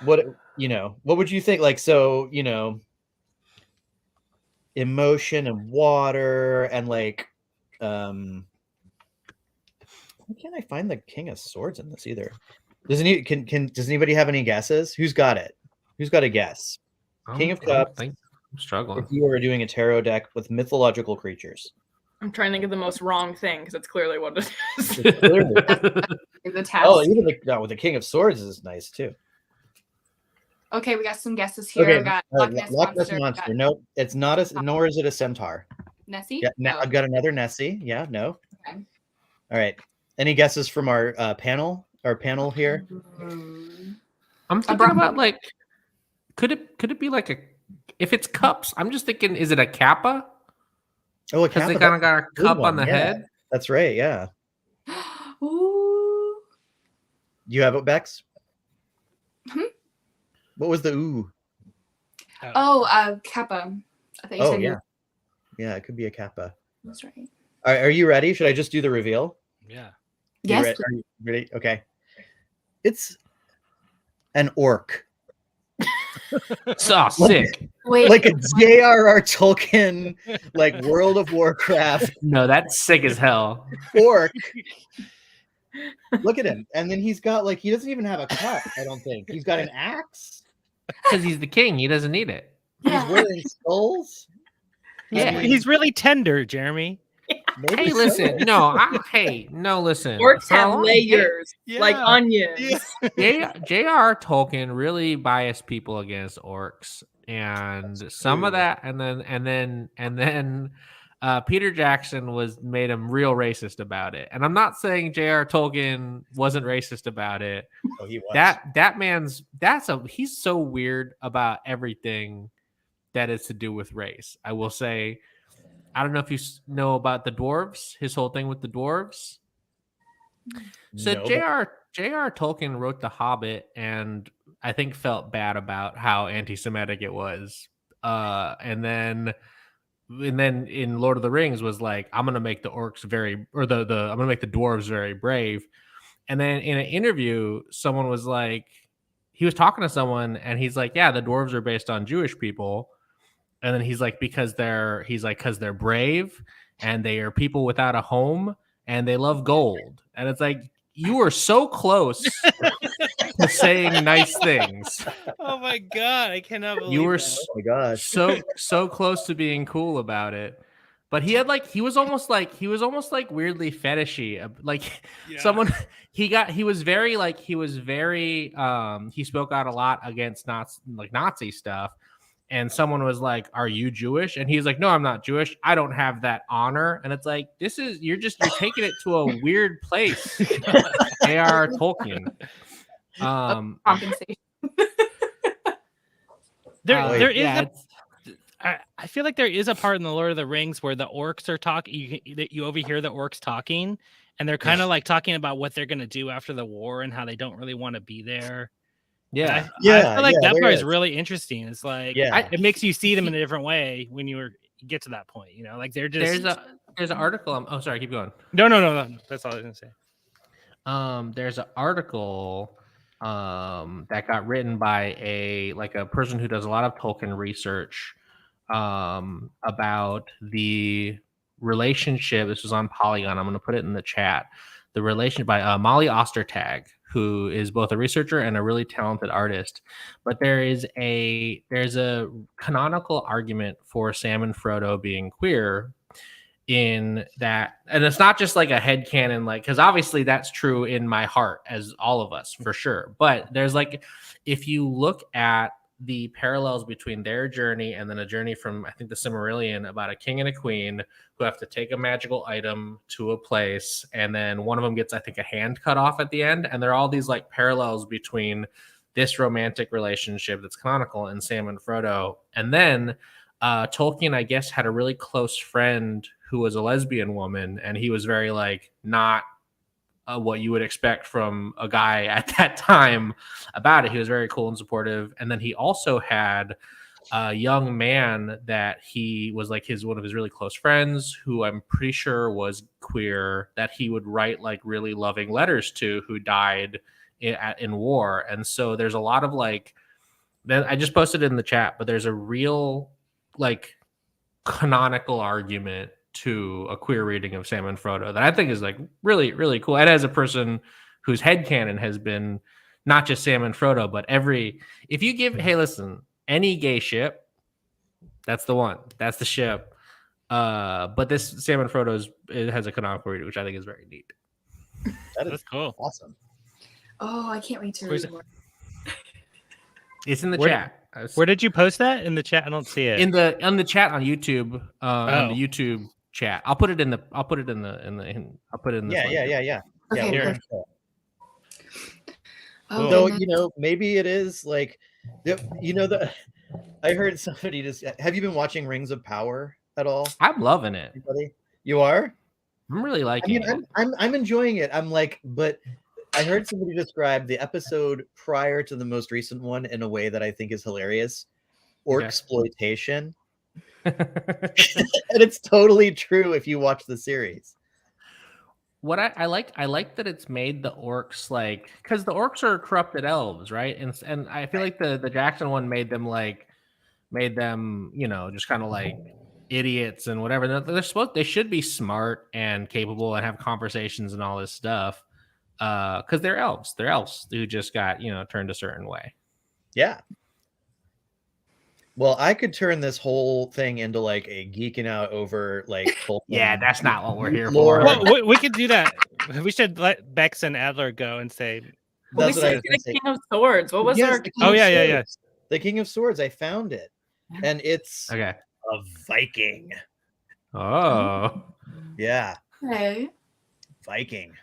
What would you think? Emotion and water and like why can't I find the King of Swords in this either? Does anybody have any guesses? Who's got it? Who's got a guess? King of Cups. I'm struggling. If you were doing a tarot deck with mythological creatures. I'm trying to think of the most wrong thing because it's clearly what it is. The task. Oh, even the King of Swords is nice too. Okay, we got some guesses here. Okay, We got Loch Ness Monster. Nope, it's not a. Nor is it a centaur. Nessie. Yeah, Oh. I've got another Nessie. Yeah, no. Okay. All right. Any guesses from our panel? Our panel here. I'm thinking about like, could it be like a? If it's cups, I'm just thinking, is it a kappa? Oh, a because kappa. they kind of got a Good cup one, on the yeah. head. That's right. Yeah. Ooh. You have it, Bex? Hmm? What was the ooh? Oh, Kappa. I thought you said yeah. Yeah, it could be a kappa. That's right. Are you ready? Should I just do the reveal? Yeah. Yes. Are you ready? Okay. It's an orc. So sick. Wait. Like a J.R.R. Tolkien, like World of Warcraft No, that's sick as hell. orc. Look at him. And then he's got like, he doesn't even have a cup, I don't think. He's got an axe. Because he's the king. He doesn't need it. He's wearing skulls. Yeah. He's really tender, Jeremy. Maybe Hey, so. listen. No, listen. Orcs For a have long- layers like Yeah. J.R. onions. Tolkien really biased people against orcs, and some of that, and then Peter Jackson made him real racist about it. And I'm not saying J.R. Tolkien wasn't racist about it. Oh, he was. That man's he's so weird about everything that is to do with race. I will say, I don't know if you know about the dwarves, his whole thing with the dwarves. So No. J.R. Tolkien wrote The Hobbit and I think felt bad about how anti-Semitic it was. And then in Lord of the Rings was like, I'm gonna make the orcs I'm gonna make the dwarves very brave. And then in an interview, someone was like, he was talking to someone and he's like, yeah, the dwarves are based on Jewish people. And then he's like, because they're brave and they are people without a home and they love gold. And it's like, you were so close to saying nice things. Oh my god, I cannot believe You were Oh my gosh. so close to being cool about it. But he was almost like weirdly fetishy. Like Yeah. he spoke out a lot against Nazi stuff. And someone was like, "Are you Jewish?" And he's like, "No, I'm not Jewish. I don't have that honor." And it's like, you're taking it to a weird place. J.R. Tolkien. Compensation. There is yeah, I feel like there is a part in the Lord of the Rings where the orcs are talking. You overhear the orcs talking, and they're kind of like talking about what they're going to do after the war and how they don't really want to be there. yeah. I feel like that there part is is. really interesting. It's like Yeah. it makes you see them in a different way when you get to that point. You know, like they're just There's an article. Oh, sorry, keep going. no. That's all I was gonna say. There's an article that got written by a person who does a lot of Tolkien research about the relationship. This was on Polygon. I'm going to put it in the chat. The relation by Molly Ostertag, who is both a researcher and a really talented artist. But there's a canonical argument for Sam and Frodo being queer in that, and it's not just like a headcanon, because obviously that's true in my heart as all of us for sure. But there's if you look at the parallels between their journey and then a journey from, I think, the Silmarillion about a king and a queen who have to take a magical item to a place, and then one of them gets, I think, a hand cut off at the end, and there are all these parallels between this romantic relationship that's canonical in Sam and Frodo. And then Tolkien, I guess, had a really close friend who was a lesbian woman, and he was very not what you would expect from a guy at that time about it. He was very cool and supportive. And then he also had a young man that he was one of his really close friends, who I'm pretty sure was queer, that he would write really loving letters to, who died in war. And so there's a lot of then I just posted it in the chat, but there's a real canonical argument to a queer reading of Sam and Frodo that I think is really, really cool. And as a person whose headcanon has been not just Sam and Frodo, but if you give, hey, listen, any gay ship, that's the one, that's the ship. But this Sam and Frodo it has a canonical reading, which I think is very neat. That's cool. Awesome. Oh, I can't wait to read more. It's in the Where- chat. Where did you post that? In the chat? I don't see it. In the chat on YouTube, on the YouTube chat. I'll put it in the I'll put it in this link. Yeah. Okay, We're perfect. gonna- Oh, So goodness. maybe it is like, I heard somebody just. Have you been watching Rings of Power at all? I'm loving it. Anybody? You are? I'm really liking it. I'm enjoying it. I'm like, but I heard somebody describe the episode prior to the most recent one in a way that I think is hilarious. Orc-exploitation. And it's totally true if you watch the series. What I like that it's made the orcs like, because the orcs are corrupted elves, right? And I feel like the Jackson one made them just kind of like idiots and whatever. They should be smart and capable and have conversations and all this stuff. Because they're elves. They're elves who just got turned a certain way. Yeah. Well, I could turn this whole thing into like a geeking out over like. Yeah, that's not what we're here lore. for. Well, we could do that. We should let Bex and Adler go and say. Well, we That's what I said was gonna the say. King of Swords. What was our? The King Oh of yeah. Swords. The King of Swords. I found it, and it's Okay. a Viking. Oh. Yeah, Okay. Viking.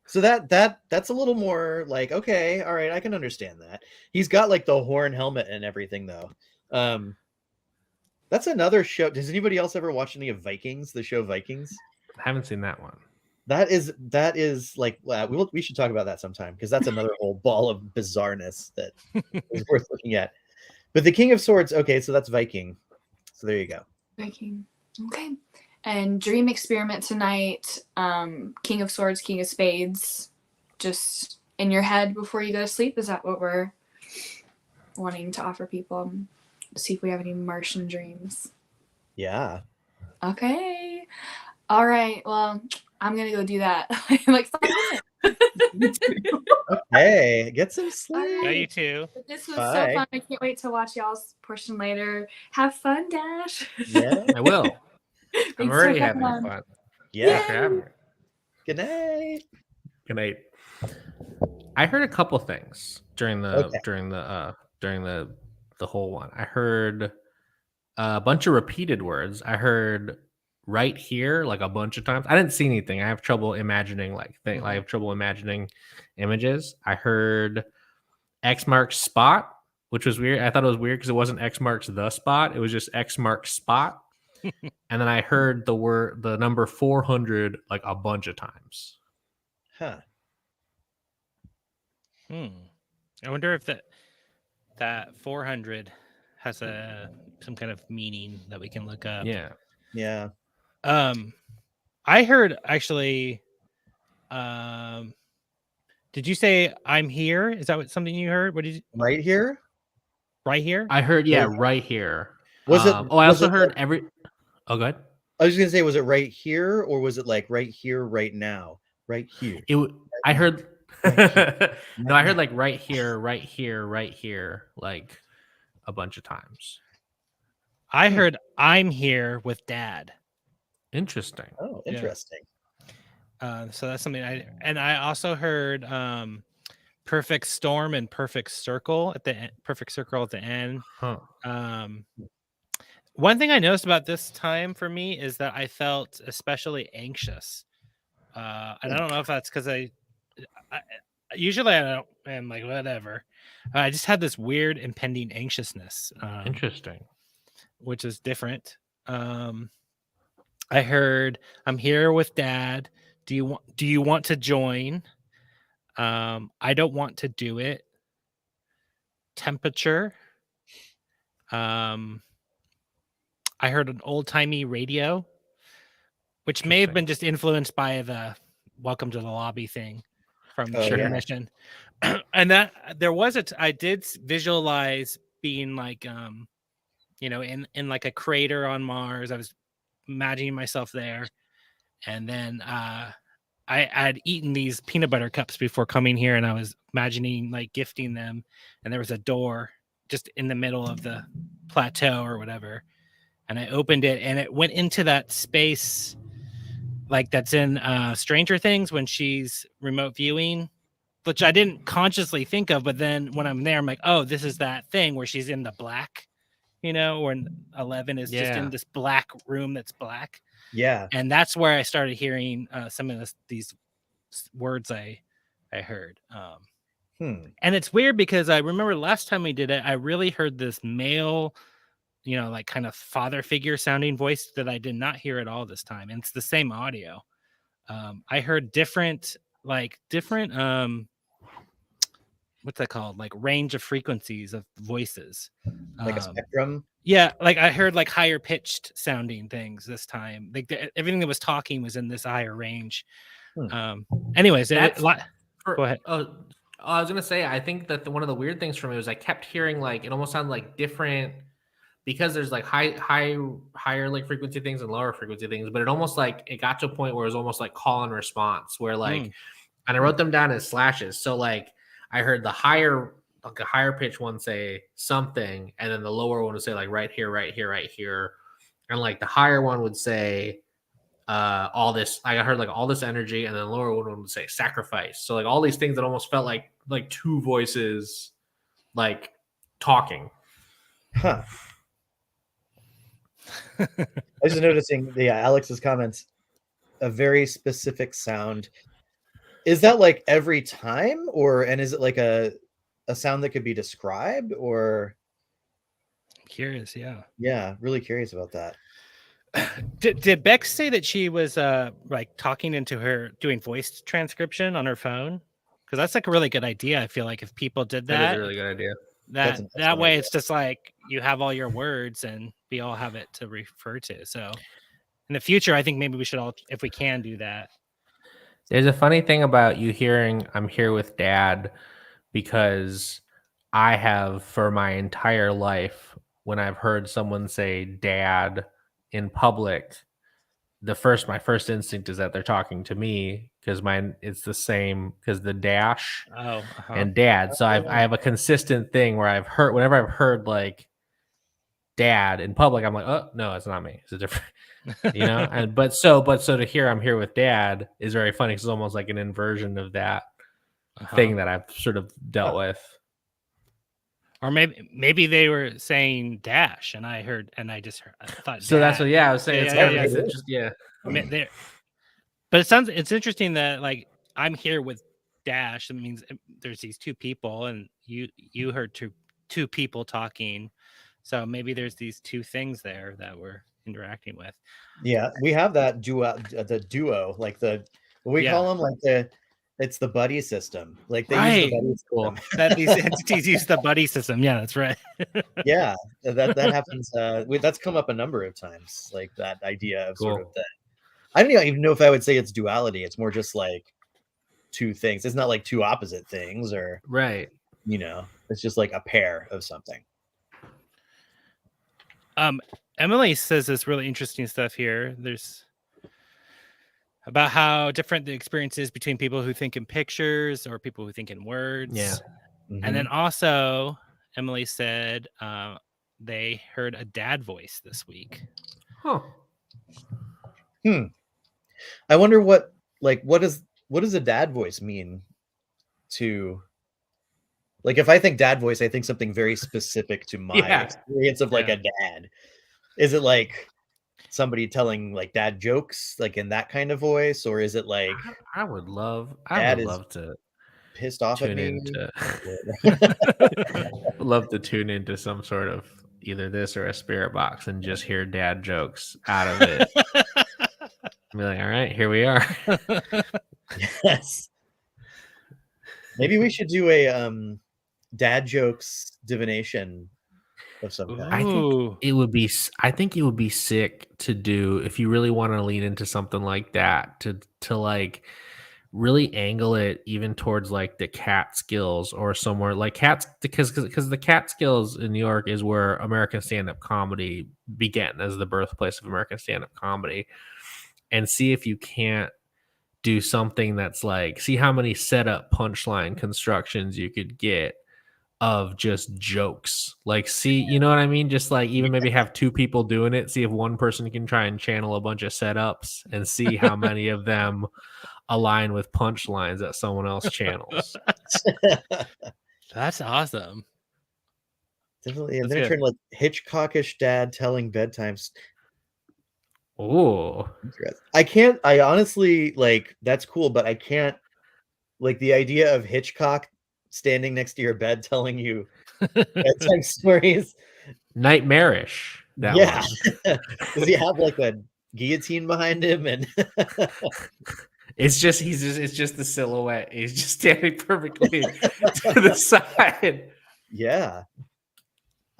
So that's a little more like, okay, all right, I can understand that. He's got like the horn helmet and everything though. That's another show. Does anybody else ever watch any of Vikings? The show Vikings? I haven't seen that one. That is like we should talk about that sometime because that's another whole ball of bizarreness that is worth looking at. But the King of Swords, okay, so that's Viking. So there you go. Viking. Okay. And dream experiment tonight. King of Swords, King of Spades. Just in your head before you go to sleep. Is that what we're wanting to offer people? See if we have any Martian dreams. Yeah. Okay. All right. Well, I'm gonna go do that. Like 5 minutes. Okay, get some sleep. Yeah, you too. But this was Bye. so fun. I can't wait to watch y'all's portion later. Have fun, Dash. Yeah. I will. Thanks I'm for already coming having on. fun. Yeah. Thanks for having me. Good night. Good night. I heard a couple things during the whole one. I heard a bunch of repeated words. I heard right here like a bunch of times. I didn't see anything. I have trouble imagining I have trouble imagining images. I heard X marks spot, which was weird. I thought it was weird because it wasn't X marks the spot. It was just X marks spot. And then I heard the number 400 like a bunch of times. Huh. I wonder if that 400 has some kind of meaning that we can look up. Yeah. Yeah. I heard actually. Did you say I'm here? Is that something you heard? What did you? Right here? Right here? I heard right here. Was it? I was also it heard like- every. Oh, go ahead. I was gonna say, was it right here or was it like right here, right now, right here? I heard. No, I heard like right here, right here, right here, like a bunch of times. I heard I'm here with Dad. Interesting. Oh, interesting. So that's something I also heard perfect storm and perfect circle at the end, perfect circle at the end. Huh. One thing I noticed about this time for me is that I felt especially anxious. And I don't know if that's because I usually I don't. I'm like whatever. I just had this weird impending anxiousness. Interesting. Which is different. I heard I'm here with Dad. Do you want to join? I don't want to do it. Temperature. I heard an old-timey radio, which may have been just influenced by the welcome to the lobby thing from the mission. And that there was I did visualize being like in like a crater on Mars. I was imagining myself there. And then I'd eaten these peanut butter cups before coming here, and I was imagining like gifting them. And there was a door just in the middle of the plateau or whatever. And I opened it, and it went into that space like that's in Stranger Things when she's remote viewing which I didn't consciously think of, but then when I'm there, I'm like, oh, this is that thing where she's in the black, or 11 is just in this black room that's black. Yeah. And that's where I started hearing some of these words I heard. And it's weird because I remember last time we did it, I really heard this male, like kind of father figure sounding voice that I did not hear at all this time. And it's the same audio. I heard different what's that called? Like range of frequencies of voices. Like a spectrum? Yeah, like I heard like higher pitched sounding things this time. Like everything that was talking was in this higher range. Anyways, go ahead. I was gonna say, I think that one of the weird things for me was I kept hearing like it almost sounded like different, because there's like higher like frequency things and lower frequency things, but it almost like it got to a point where it was almost like call and response, where like, and I wrote them down as slashes. So like I heard the higher pitch one say something, and then the lower one would say like right here, right here, right here, and like the higher one would say all this. I heard like all this energy, and then the lower one would say sacrifice. So like all these things that almost felt like two voices like talking. Huh. I was just noticing Alex's comments, a very specific sound. Is that like every time, and is it like a sound that could be described, or? I'm curious, yeah. Yeah, really curious about that. Did Bex say that she was like talking into her, doing voice transcription on her phone? Because that's like a really good idea. I feel like if people did that, that is a really good idea. That way it's just like you have all your words and we all have it to refer to. So in the future, I think maybe we should all, if we can, do that. There's a funny thing about you hearing I'm here with Dad, because I have for my entire life, when I've heard someone say Dad in public, my first instinct is that they're talking to me, because it's the same, because the dash and Dad. So I have a consistent thing where whenever I've heard like Dad in public, I'm like, oh no, it's not me. It's a different, and but so to hear I'm here with Dad is very funny, because it's almost like an inversion of that thing that I've sort of dealt with. Or maybe they were saying dash, and I thought. So that's what. Yeah, I was saying. But it's interesting that like I'm here with dash. It means there's these two people, and you heard two people talking. So maybe there's these two things there that we're interacting with. Yeah, we have that the duo, like we call them like it's the buddy system. Like they use the buddy system. That these entities use the buddy system. Yeah, that's right. Yeah, that happens. That's come up a number of times. Like that idea of sort of that. I don't even know if I would say it's duality. It's more just like two things. It's not like two opposite things, or right. It's just like a pair of something. Emily says this really interesting stuff here. There's about how different the experience is between people who think in pictures or people who think in words. Yeah. Mm-hmm. And then also Emily said they heard a dad voice this week. Huh. I wonder what does a dad voice mean to, like, if I think dad voice, I think something very specific to my experience of like a dad. Is it like somebody telling like dad jokes, like in that kind of voice, or is it like I would love to pissed off at me? Love to tune into some sort of either this or a spirit box and just hear dad jokes out of it. Be like, all right, here we are. Yes. Maybe we should do a dad jokes divination of some kind. I think it would be sick to do, if you really want to lean into something like that, to like really angle it even towards like the Catskills or somewhere like cats, because the Catskills in New York is where American stand-up comedy began, as the birthplace of American stand-up comedy. And see if you can't do something that's like, see how many setup punchline constructions you could get of just jokes. Like, see, you know what I mean? Just like even maybe have two people doing it. See if one person can try and channel a bunch of setups and see how many of them align with punchlines that someone else channels. That's awesome. Definitely. And That's then it good. turned like Hitchcockish dad telling bedtimes. Oh, I honestly like that's cool, but I can't like the idea of Hitchcock standing next to your bed telling you bedtime stories. Nightmarish. That Yeah. one. Does he have like a guillotine behind him? And it's just the silhouette. He's just standing perfectly to the side. Yeah.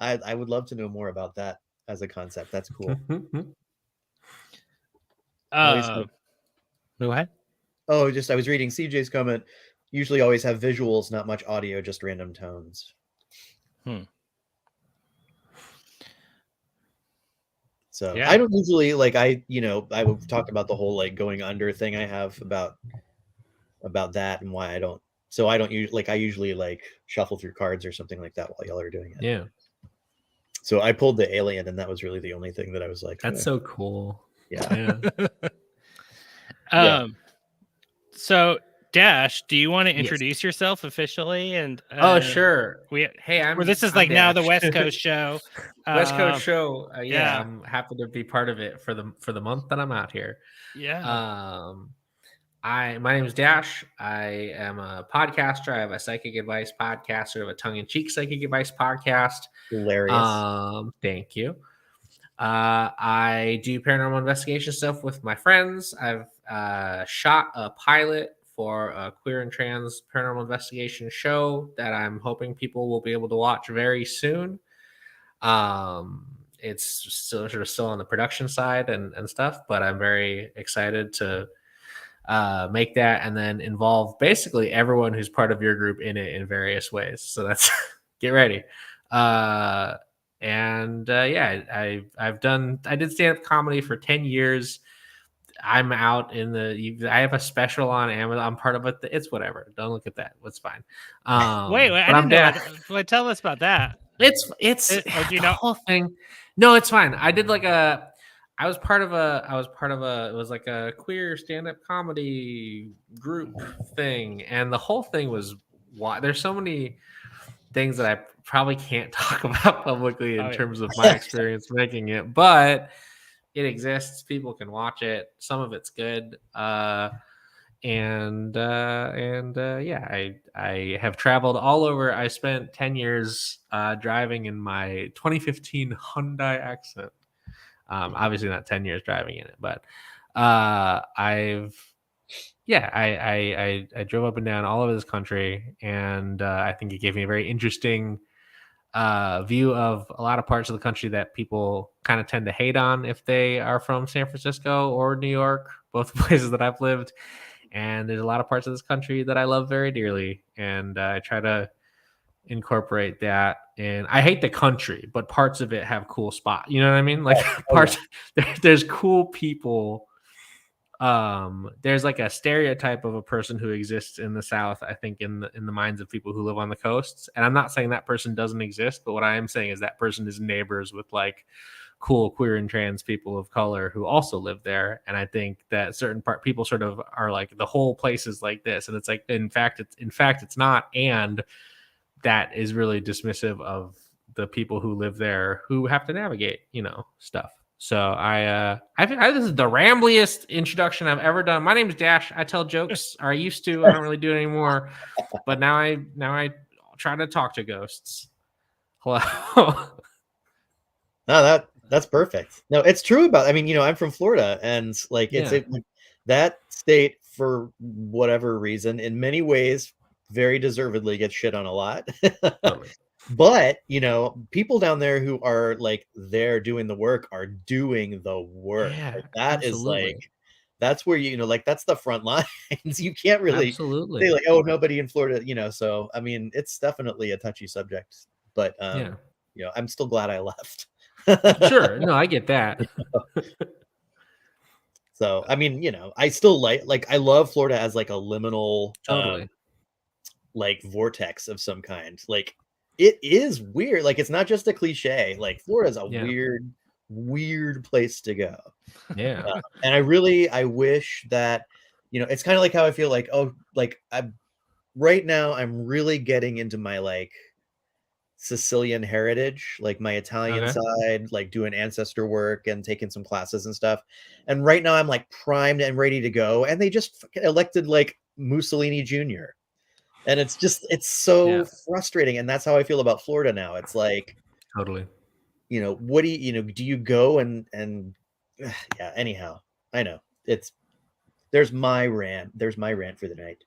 I would love to know more about that as a concept. That's cool. Go ahead. Oh, I was reading CJ's comment. Usually always have visuals, not much audio, just random tones. So Yeah. I don't usually like I would talk about the whole like going under thing I have about that and why I don't. So I don't usually I usually like shuffle through cards or something like that while y'all are doing it. Yeah. So I pulled the alien, and that was really the only thing that I was like, that's so cool. Yeah. So Dash, do you want to introduce yourself officially? And oh, sure. This is I'm like now Dash. the West Coast show. West Coast show. Yeah. I'm happy to be part of it for the month that I'm out here. Yeah. My name is Dash. I am a podcaster. I have a psychic advice podcast, sort of a tongue-in-cheek psychic advice podcast. Hilarious. Thank you. I do paranormal investigation stuff with my friends. I've shot a pilot for a queer and trans paranormal investigation show that I'm hoping people will be able to watch very soon. It's still on the production side and stuff, but I'm very excited to make that and then involve basically everyone who's part of your group in it in various ways. So that's get ready. I did stand-up comedy for 10 years. I'm out in I have a special on Amazon. I'm part of it. It's whatever. Don't look at that. It's fine. Wait, I didn't know. Wait, tell us about that. It's do you know? whole thing. No, it's fine. I did I was part of it was like a queer stand-up comedy group thing. And the whole thing was there's so many things that I probably can't talk about publicly in terms of my experience making it, but it exists. People can watch it. Some of it's good. I have traveled all over. I spent 10 years driving in my 2015 Hyundai Accent. Obviously not 10 years driving in it, but I drove up and down all over this country, and I think it gave me a very interesting view of a lot of parts of the country that people kind of tend to hate on if they are from San Francisco or New York, both places that I've lived. And there's a lot of parts of this country that I love very dearly, and I try to incorporate that. And I hate the country, but parts of it have cool spots. You know what I mean? Like there's cool people. There's like a stereotype of a person who exists in the South, I think, in the minds of people who live on the coasts. And I'm not saying that person doesn't exist, but what I am saying is that person is neighbors with like cool queer and trans people of color who also live there. And I think that certain people sort of are like, the whole place is like this, and it's like in fact it's not. And that is really dismissive of the people who live there who have to navigate, stuff. So I this is the rambliest introduction I've ever done. My name is Dash. I tell jokes, or I used to. I don't really do it anymore. But now I try to talk to ghosts. Hello. No, that's perfect. No, it's true about. I mean, I'm from Florida, and like that state for whatever reason, in many ways, very deservedly gets shit on a lot. But people down there who are like there doing the work are doing the work. Yeah, like, that absolutely. is like that's where that's the front lines. You can't really absolutely say like, oh, nobody in Florida, so I mean it's definitely a touchy subject. But I'm still glad I left. Sure, no, I get that. So I mean, I still like I love Florida as like a liminal like vortex of some kind. Like it is weird. Like it's not just a cliche. Like Florida's a weird place to go. Yeah. And I wish that you know, it's kind of like how I feel like, oh, like right now I'm really getting into my like Sicilian heritage, like my Italian side, like doing ancestor work and taking some classes and stuff. And right now I'm like primed and ready to go. And they just elected like Mussolini Jr. And it's so frustrating. And that's how I feel about Florida now. It's like, totally, you know, what do you know, do you go and yeah, anyhow, I know there's my rant for the night.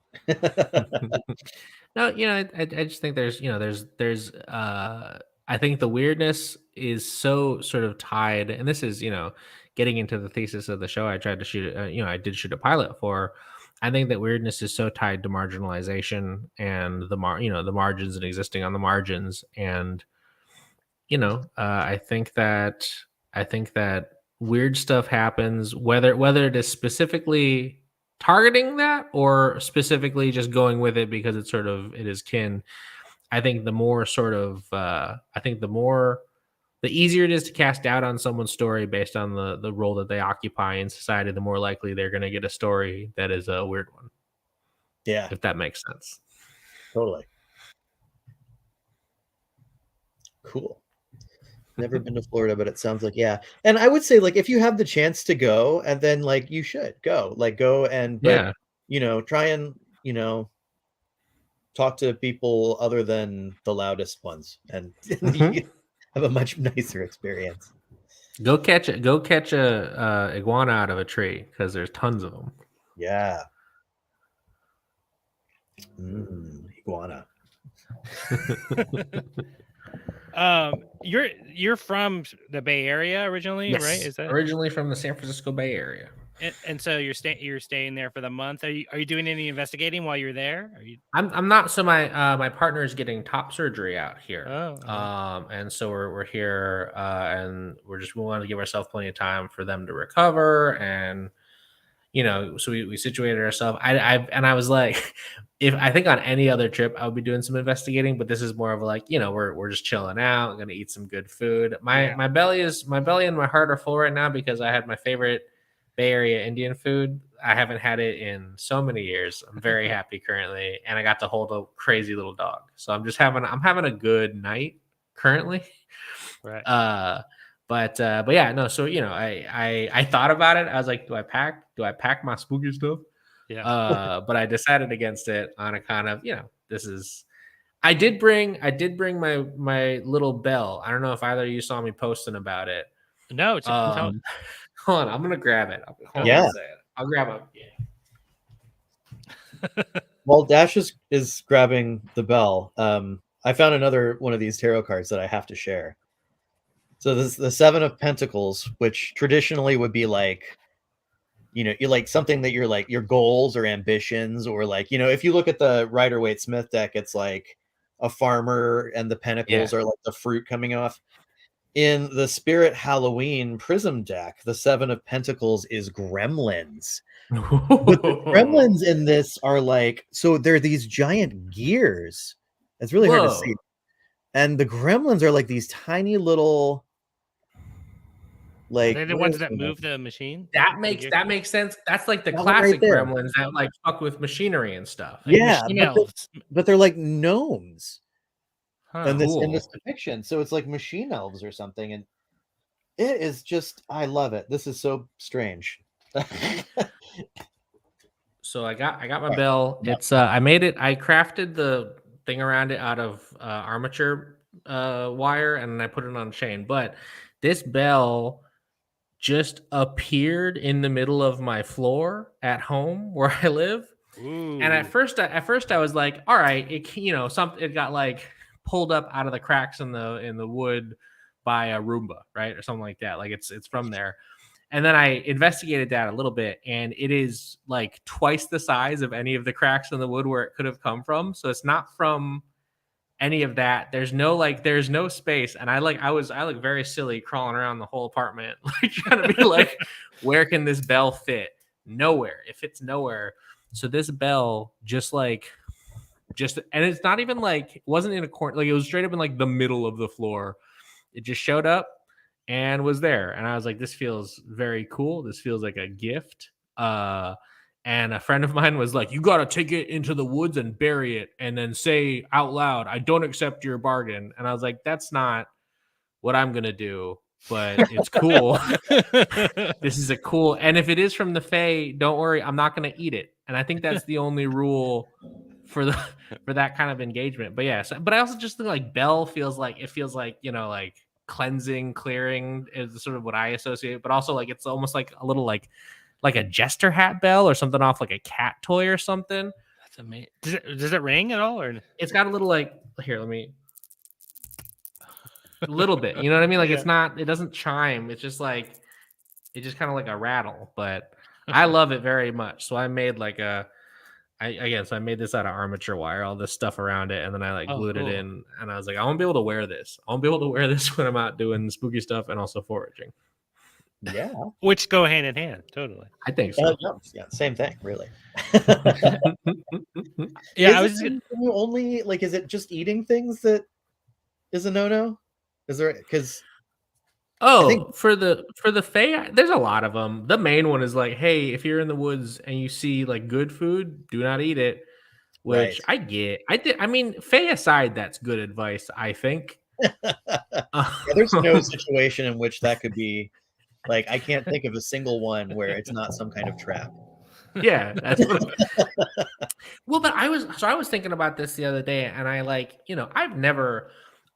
No, you know, I just think there's, you know, there's I think the weirdness is so sort of tied, and this is, you know, getting into the thesis of the show I tried to shoot, you know, I did shoot a pilot for. I think that weirdness is so tied to marginalization and you know, the margins and existing on the margins. And, you know, I think that weird stuff happens, whether it is specifically targeting that or specifically just going with it because it's sort of, it is kin. I think the more sort of the easier it is to cast doubt on someone's story based on the role that they occupy in society, the more likely they're going to get a story that is a weird one. Yeah, if that makes sense. Totally. Cool. Never been to Florida, but it sounds like, yeah. And I would say, like, if you have the chance to go, and then like you should go, like go and you know, try and, you know, talk to people other than the loudest ones, and you have a much nicer experience. Go catch a iguana out of a tree, because there's tons of them. Yeah. Iguana. You're from the Bay Area originally, Yes, right? Is that originally from the San Francisco Bay Area? And so you're staying there for the month. Are you doing any investigating while you're there? I'm not. So my partner is getting top surgery out here. Oh. And so we're here, and we want to give ourselves plenty of time for them to recover, and you know, so we situated ourselves. I was like, if I think on any other trip I would be doing some investigating, but this is more of like, you know, we're just chilling out. I'm gonna eat some good food. My belly and my heart are full right now because I had my favorite Bay Area Indian food. I haven't had it in so many years. I'm very happy currently, and I got to hold a crazy little dog. So I'm having a good night currently. Right. But yeah, no. So you know, I thought about it. I was like, do I pack my spooky stuff? Yeah. But I decided against it on a kind of, you know, this is. I did bring my little bell. I don't know if either of you saw me posting about it. No. Hold on, I'm gonna grab it. Hold Yeah. on a second. I'll grab it. While Dash is grabbing the bell, I found another one of these tarot cards that I have to share. So this is the Seven of Pentacles, which traditionally would be like, you know, you like something that you're like your goals or ambitions, or like, you know, if you look at the Rider-Waite-Smith deck, it's like a farmer and the pentacles are like the fruit coming off. In the Spirit Halloween Prism deck, the Seven of Pentacles is gremlins. But the gremlins in this are like, so they're these giant gears. It's really hard to see. And the gremlins are like these tiny little, like, are they the ones that move the machine? That makes sense. That's like the classic gremlins that like fuck with machinery and stuff. Like yeah, but they're like gnomes. In this Cool. depiction. So it's like machine elves or something. And it is just, I love it. This is so strange. So I got my bell. It's I made it. I crafted the thing around it out of armature wire, and I put it on a chain. But this bell just appeared in the middle of my floor at home where I live. Ooh. And at first I was like, all right, it got like pulled up out of the cracks in the wood by a Roomba, right, or something like that. Like it's from there. And then I investigated that a little bit, and it is like twice the size of any of the cracks in the wood where it could have come from. So it's not from any of that. There's no space. And I was very silly crawling around the whole apartment, like trying to be like, where can this bell fit? Nowhere. It fits nowhere. So this bell and it's not even like, it wasn't in a corner, like it was straight up in like the middle of the floor. It just showed up and was there. And I was like, this feels very cool. This feels like a gift. And a friend of mine was like, you got to take it into the woods and bury it and then say out loud, I don't accept your bargain. And I was like, that's not what I'm going to do, but it's cool. This is a cool. And if it is from the Fae, don't worry, I'm not going to eat it. And I think that's the only rule for that kind of engagement. But yeah, but I also just think like bell feels like, like cleansing, clearing is sort of what I associate, but also like it's almost like a little like a jester hat bell or something off like a cat toy or something. That's amazing. Does it ring at all, or it's got a little like here? Let me a little bit. You know what I mean? Like it's not. It doesn't chime. It's just like it's just kind of like a rattle. But I love it very much. So I made like I made this out of armature wire, all this stuff around it, and then I like glued it in. And I was like, I want to be able to wear this. I want to be able to wear this when I'm out doing spooky stuff and also foraging. Yeah, which go hand in hand, totally. I think so. Yeah, same thing, really. Yeah, only like, is it just eating things that is a no-no? Is there because for the Fae, there's a lot of them. The main one is like, hey, if you're in the woods and you see like good food, do not eat it. Which I get. I mean, Fae aside, that's good advice. I think. There's no situation in which that could be. Like, I can't think of a single one where it's not some kind of trap. Yeah, that's what well, but I was thinking about this the other day, and I like,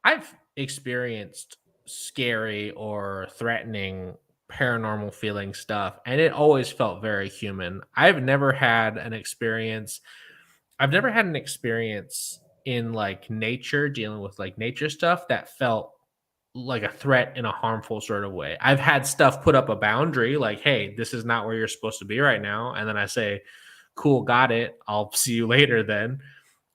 I've experienced scary or threatening paranormal feeling stuff, and it always felt very human. I've never had an experience in like nature, dealing with like nature stuff that felt like a threat in a harmful sort of way. I've had stuff put up a boundary like, hey, this is not where you're supposed to be right now. And then I say, cool, got it. I'll see you later then.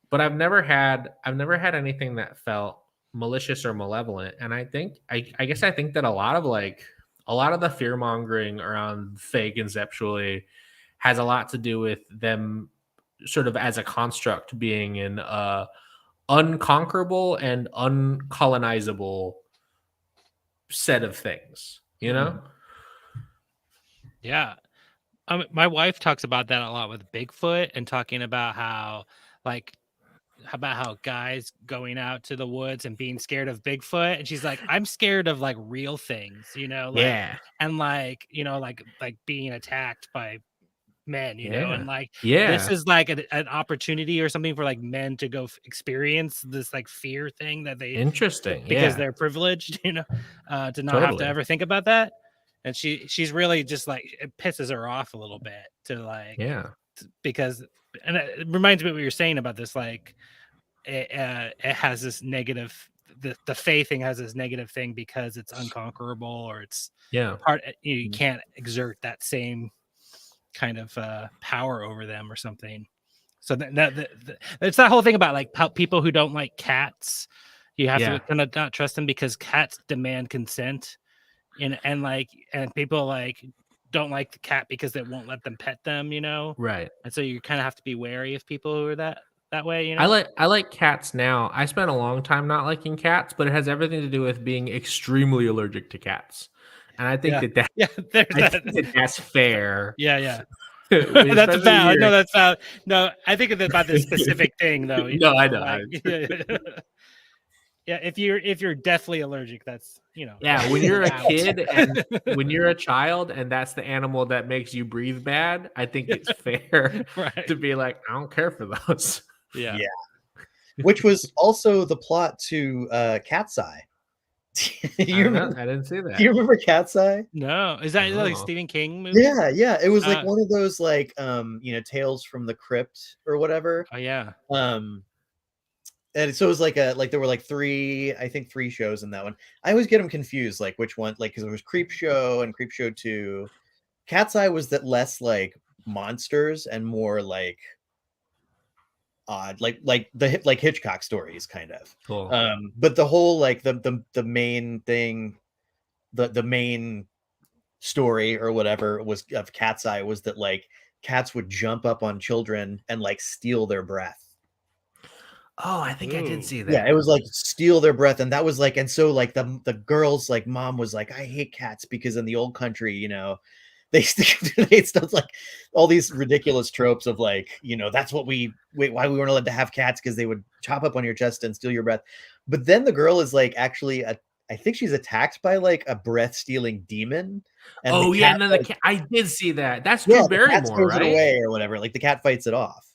But I've never had anything that felt malicious or malevolent. And I think, I guess I think that a lot of the fear mongering around Fae conceptually has a lot to do with them sort of as a construct being an unconquerable and uncolonizable set of things, Yeah. My wife talks about that a lot with Bigfoot, and talking about how guys going out to the woods and being scared of Bigfoot, and she's like, I'm scared of like real things, and like being attacked by men, and like this is like an opportunity or something for like men to go experience this like fear thing that they because they're privileged, to not have to ever think about that. And she's really just like, it pisses her off a little bit to like because, and it reminds me of what you're saying about this, like it has this negative, the Fae thing has this negative thing because it's unconquerable, or it's hard, you can't exert that same kind of power over them or something. So it's that whole thing about like how people who don't like cats, you have to kind of not trust them because cats demand consent, and people like don't like the cat because they won't let them pet them, right? And so you kind of have to be wary of people who are that way, I like cats now. I spent a long time not liking cats, but it has everything to do with being extremely allergic to cats. And I think that's fair. Yeah. That's valid. No, that's valid. No, I think it's about this specific thing, though. No, I know. Like, yeah, if you're deathly allergic, that's Yeah, when you're a kid and when you're a child, and that's the animal that makes you breathe bad, I think it's fair to be like, I don't care for those. Yeah. Which was also the plot to Cat's Eye. I didn't see that. Do you remember Cat's Eye? No, is that like Stephen King movie? Yeah. It was like one of those like Tales from the Crypt or whatever. Oh yeah. And so it was like there were like three shows in that one. I always get them confused, like which one, like because there was Creep Show and Creep Show 2. Cat's Eye was that less like monsters and more like odd, like the Hitchcock stories kind of. Cool. But the whole like the main thing, the main story or whatever was of Cat's Eye was that like cats would jump up on children and like steal their breath. Oh, I think I did see that. Yeah, it was like steal their breath, and that was like, and so like the girl's like mom was like, I hate cats because in the old country, they stuff like all these ridiculous tropes of like, that's what why we weren't allowed to have cats, because they would chop up on your chest and steal your breath. But then the girl is like actually I think she's attacked by like a breath stealing demon. And oh the yeah, cat, no, like, I did see that. That's Drew the cat Barrymore, throws right? it away or whatever. Like the cat fights it off.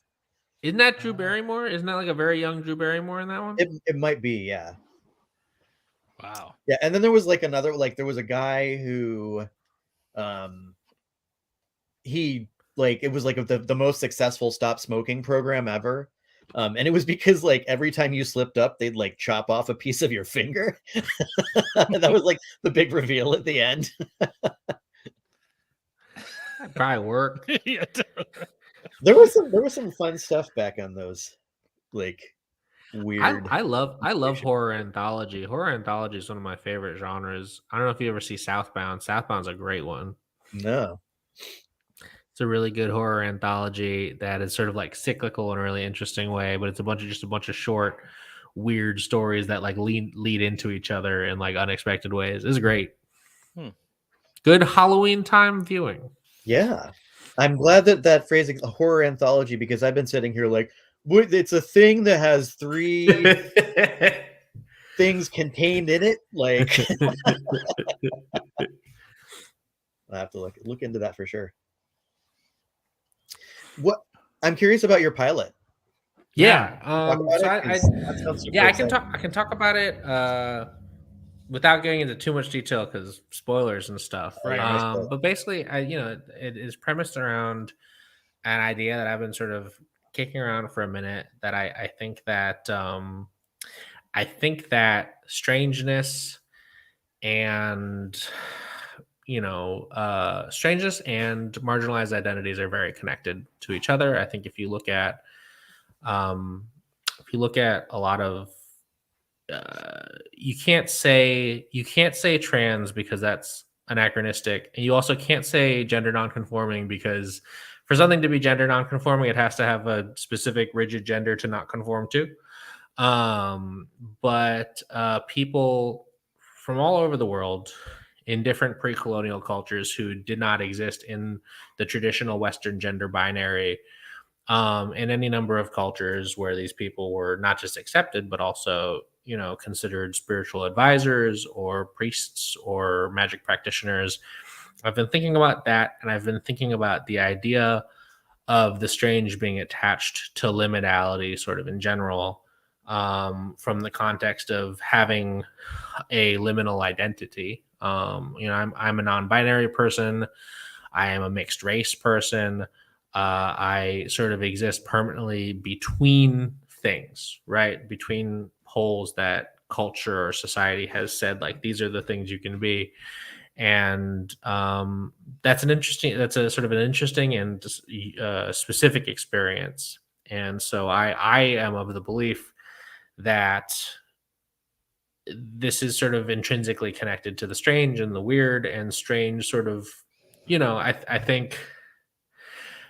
Isn't that Drew Barrymore? Isn't that like a very young Drew Barrymore in that one? It might be, yeah. Wow. Yeah, and then there was like another, like there was a guy who he like, it was like the most successful stop smoking program ever. And it was because like every time you slipped up, they'd like chop off a piece of your finger. That was like the big reveal at the end. That probably work. Yeah, There was some fun stuff back on those like weird. I love horror anthology. Horror anthology is one of my favorite genres. I don't know if you ever see Southbound. Southbound's a great one. No. It's a really good horror anthology that is sort of like cyclical in a really interesting way, but it's a bunch of short, weird stories that like lead into each other in like unexpected ways. It's great. Good Halloween time viewing. Yeah. I'm glad that phrase, a horror anthology, because I've been sitting here like, it's a thing that has 3 things contained in it. Like, I'll have to look into that for sure. What I'm curious about your pilot. Yeah. I can talk about it without going into too much detail because spoilers and stuff. Right. But basically, it is premised around an idea that I've been sort of kicking around for a minute. That I think that strangeness and strangeness and marginalized identities are very connected to each other. I think if you look at a lot of you can't say trans because that's anachronistic, and you also can't say gender nonconforming because for something to be gender nonconforming, it has to have a specific rigid gender to not conform to. But people from all over the world in different pre-colonial cultures who did not exist in the traditional Western gender binary, in any number of cultures where these people were not just accepted, but also, considered spiritual advisors or priests or magic practitioners. I've been thinking about that, and I've been thinking about the idea of the strange being attached to liminality sort of in general, from the context of having a liminal identity. I'm a non-binary person. I am a mixed race person. I sort of exist permanently between things, right? Between poles that culture or society has said, like, these are the things you can be. And that's a sort of an interesting and specific experience. And so I am of the belief that this is sort of intrinsically connected to the strange and the weird, and strange sort of, I think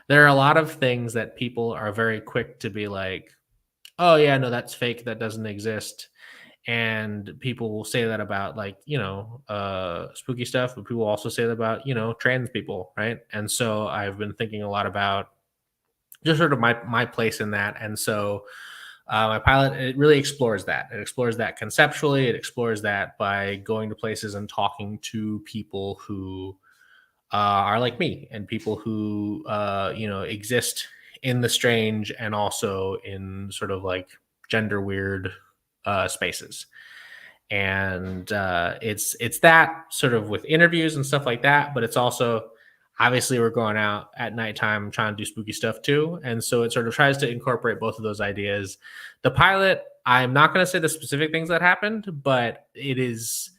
there are a lot of things that people are very quick to be like, oh yeah, no, that's fake, that doesn't exist. And people will say that about like, spooky stuff, but people also say that about, trans people, right? And so I've been thinking a lot about just sort of my place in that. And so my pilot, it really explores that. It explores that conceptually. It explores that by going to places and talking to people who are like me, and people who, exist in the strange and also in sort of like gender weird spaces. And it's that sort of with interviews and stuff like that, but it's also, obviously we're going out at nighttime trying to do spooky stuff too. And so it sort of tries to incorporate both of those ideas. The pilot, I'm not going to say the specific things that happened, but it is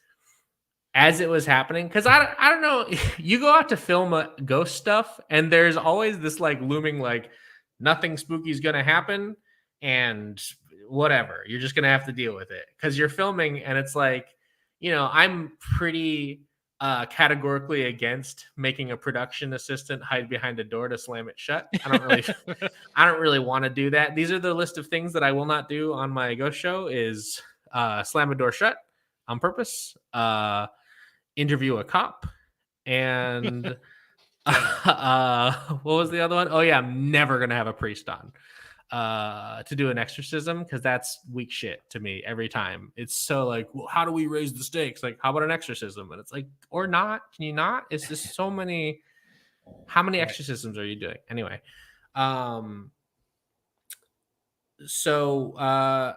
as it was happening. Because I don't know, you go out to film ghost stuff and there's always this like looming, like nothing spooky is going to happen and whatever. You're just going to have to deal with it because you're filming. And it's like, I'm pretty categorically against making a production assistant hide behind a door to slam it shut. I don't really want to do that. These are the list of things that I will not do on my ghost show is slam a door shut on purpose, interview a cop, and What was the other one? Oh yeah, I'm never gonna have a priest on to do an exorcism because that's weak shit to me every time. It's so like, well, how do we raise the stakes? Like, how about an exorcism? And it's like, or not? Can you not? It's just so many. How many exorcisms are you doing anyway? So I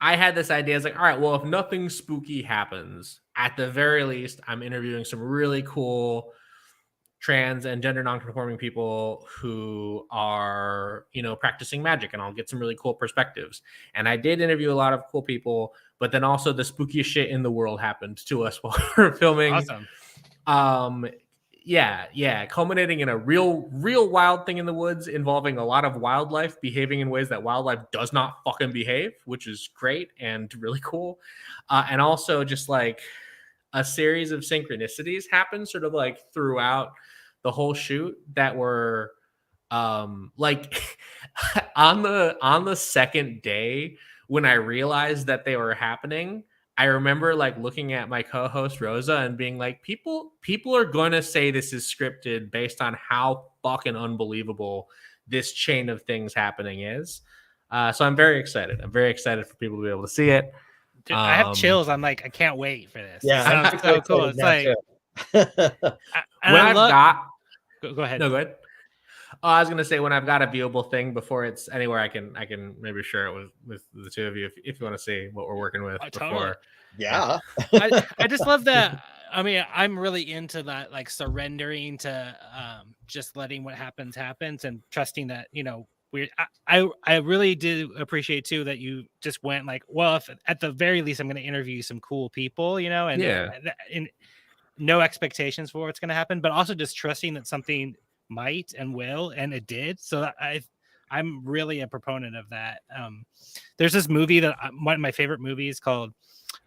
had this idea. It's like, all right, well, if nothing spooky happens, at the very least, I'm interviewing some really cool trans and gender nonconforming people who are, practicing magic, and I'll get some really cool perspectives. And I did interview a lot of cool people, but then also the spookiest shit in the world happened to us while we were filming. Awesome. Yeah, culminating in a real wild thing in the woods involving a lot of wildlife behaving in ways that wildlife does not fucking behave, which is great and really cool. And also just like a series of synchronicities happened sort of like throughout the whole shoot that were like on the second day when I realized that they were happening. I remember like looking at my co-host Rosa and being like, people are going to say this is scripted based on how fucking unbelievable this chain of things happening is. So I'm very excited. I'm very excited for people to be able to see it. Dude, I have chills. I'm like, I can't wait for this. Yeah, it sounds so cool. It's like, go ahead. No, go ahead. Oh, I was gonna say when I've got a viewable thing before it's anywhere, I can maybe share it with the two of you if you want to see what we're working with before. Totally. Yeah. I just love that. I mean, I'm really into that, like surrendering to just letting what happens and trusting that, I really do appreciate too that you just went like, well, if at the very least I'm going to interview some cool people, and no expectations for what's going to happen, but also just trusting that something might and will, and it did. So I'm really a proponent of that. There's this movie that one of my favorite movies called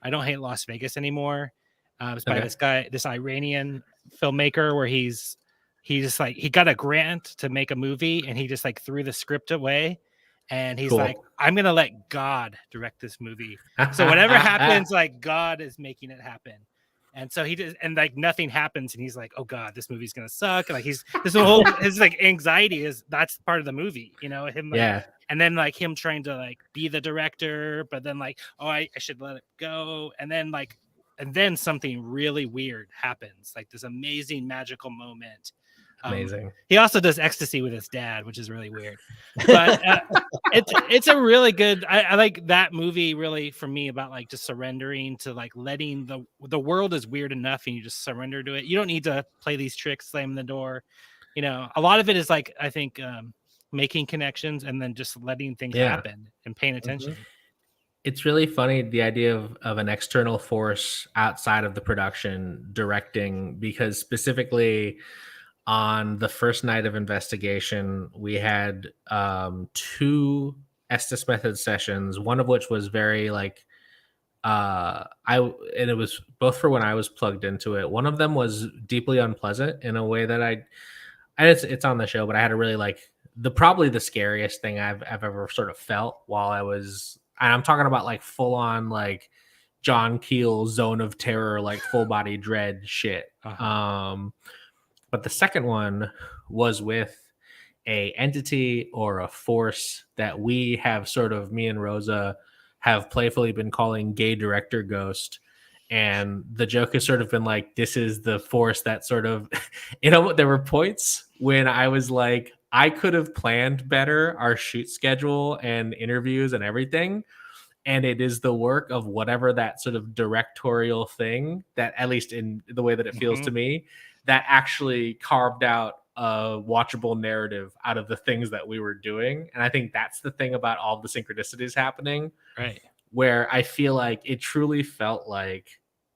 I Don't Hate Las Vegas Anymore. It's by this Iranian filmmaker where he got a grant to make a movie and he just like threw the script away and he's like, I'm going to let God direct this movie. So whatever happens, like God is making it happen. And so he does, and like nothing happens, and he's like, "Oh God, this movie's gonna suck." And like his like anxiety that's part of the movie, him. Like, and then like him trying to like be the director, but then like, oh, I should let it go, and then something really weird happens, like this amazing magical moment. Amazing. He also does ecstasy with his dad, which is really weird. But it's a really good. I like that movie really for me about like just surrendering to like letting the world is weird enough, and you just surrender to it. You don't need to play these tricks, slam the door. A lot of it is like I think making connections and then just letting things happen and paying attention. It's really funny the idea of an external force outside of the production directing, because specifically on the first night of investigation, we had 2 Estes Method sessions, one of which was very like and it was both for when I was plugged into it. One of them was deeply unpleasant in a way that and it's on the show, but I had to really like probably the scariest thing I've ever sort of felt while I was, and I'm talking about like full on like John Keel zone of terror, like full body dread shit. But the second one was with a entity or a force that we have sort of, me and Rosa have playfully been calling gay director ghost. And the joke has sort of been like, this is the force that sort of, there were points when I was like, I could have planned better our shoot schedule and interviews and everything. And it is the work of whatever that sort of directorial thing that, at least in the way that it feels to me, that actually carved out a watchable narrative out of the things that we were doing. And I think that's the thing about all the synchronicities happening, right? Where I feel like it truly felt like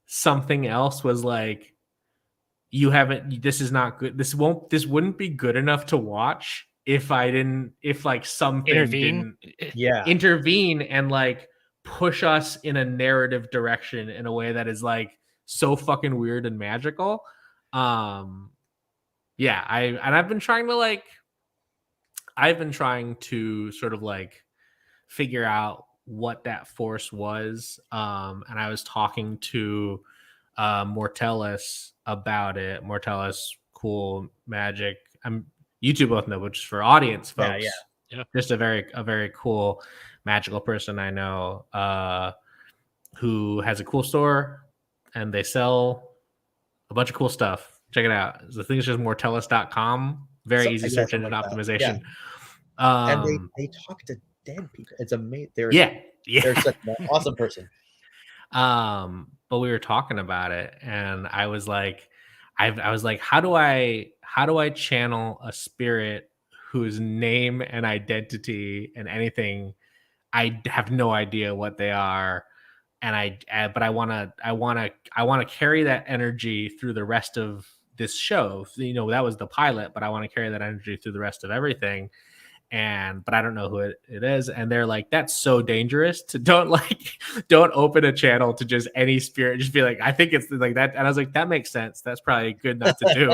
something else was like, this is not good. This wouldn't be good enough to watch if like something intervene and like push us in a narrative direction in a way that is like so fucking weird and magical. I've been trying to sort of like figure out what that force was. And I was talking to Mortellus about it. Mortellus cool magic. You two both know, but just for audience folks, just a very cool magical person I know who has a cool store, and they sell a bunch of cool stuff. Check it out. The thing is just mortellus.com. Very easy search engine optimization. And they talk to dead people. It's amazing. They're such an awesome person. But we were talking about it, and I was like, I was like, how do I channel a spirit whose name and identity and anything I have no idea what they are, and but I want to carry that energy through the rest of this show. You know, that was the pilot, but I want to carry that energy through the rest of everything. But I don't know who it is. And they're like, that's so dangerous. Don't open a channel to just any spirit. Just be like, I think it's like that. And I was like, that makes sense. That's probably good not to do.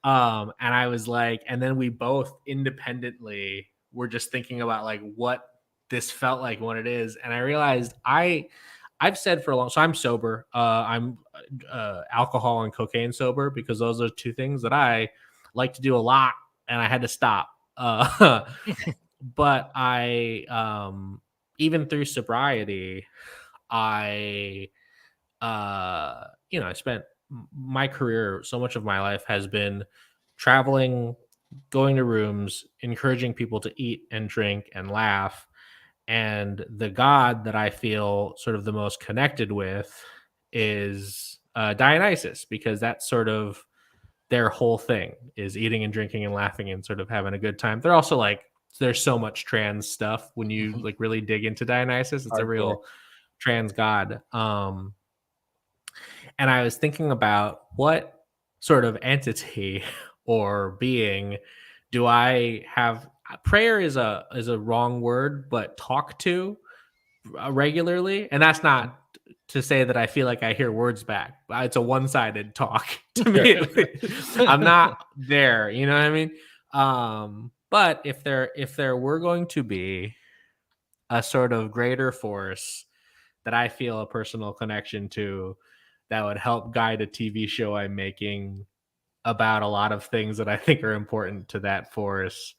And I was like, and then we both independently were just thinking about like what this felt like, what it is. And I realized I've said for a long, so I'm sober. I'm alcohol and cocaine sober, because those are two things that I like to do a lot, and I had to stop. But I, even through sobriety, I spent my career, so much of my life has been traveling, going to rooms, encouraging people to eat and drink and laugh. And the God that I feel sort of the most connected with is Dionysus, because that's sort of their whole thing, is eating and drinking and laughing and sort of having a good time. They're also like, there's so much trans stuff when you like really dig into Dionysus. It's a real trans god. And I was thinking about what sort of entity or being do I have. Prayer is a wrong word, but talk to regularly. And that's not to say that I feel like I hear words back. It's a one-sided talk to me. I'm not there, you know what I mean? But if there were going to be a sort of greater force that I feel a personal connection to, that would help guide a TV show I'm making about a lot of things that I think are important to that force,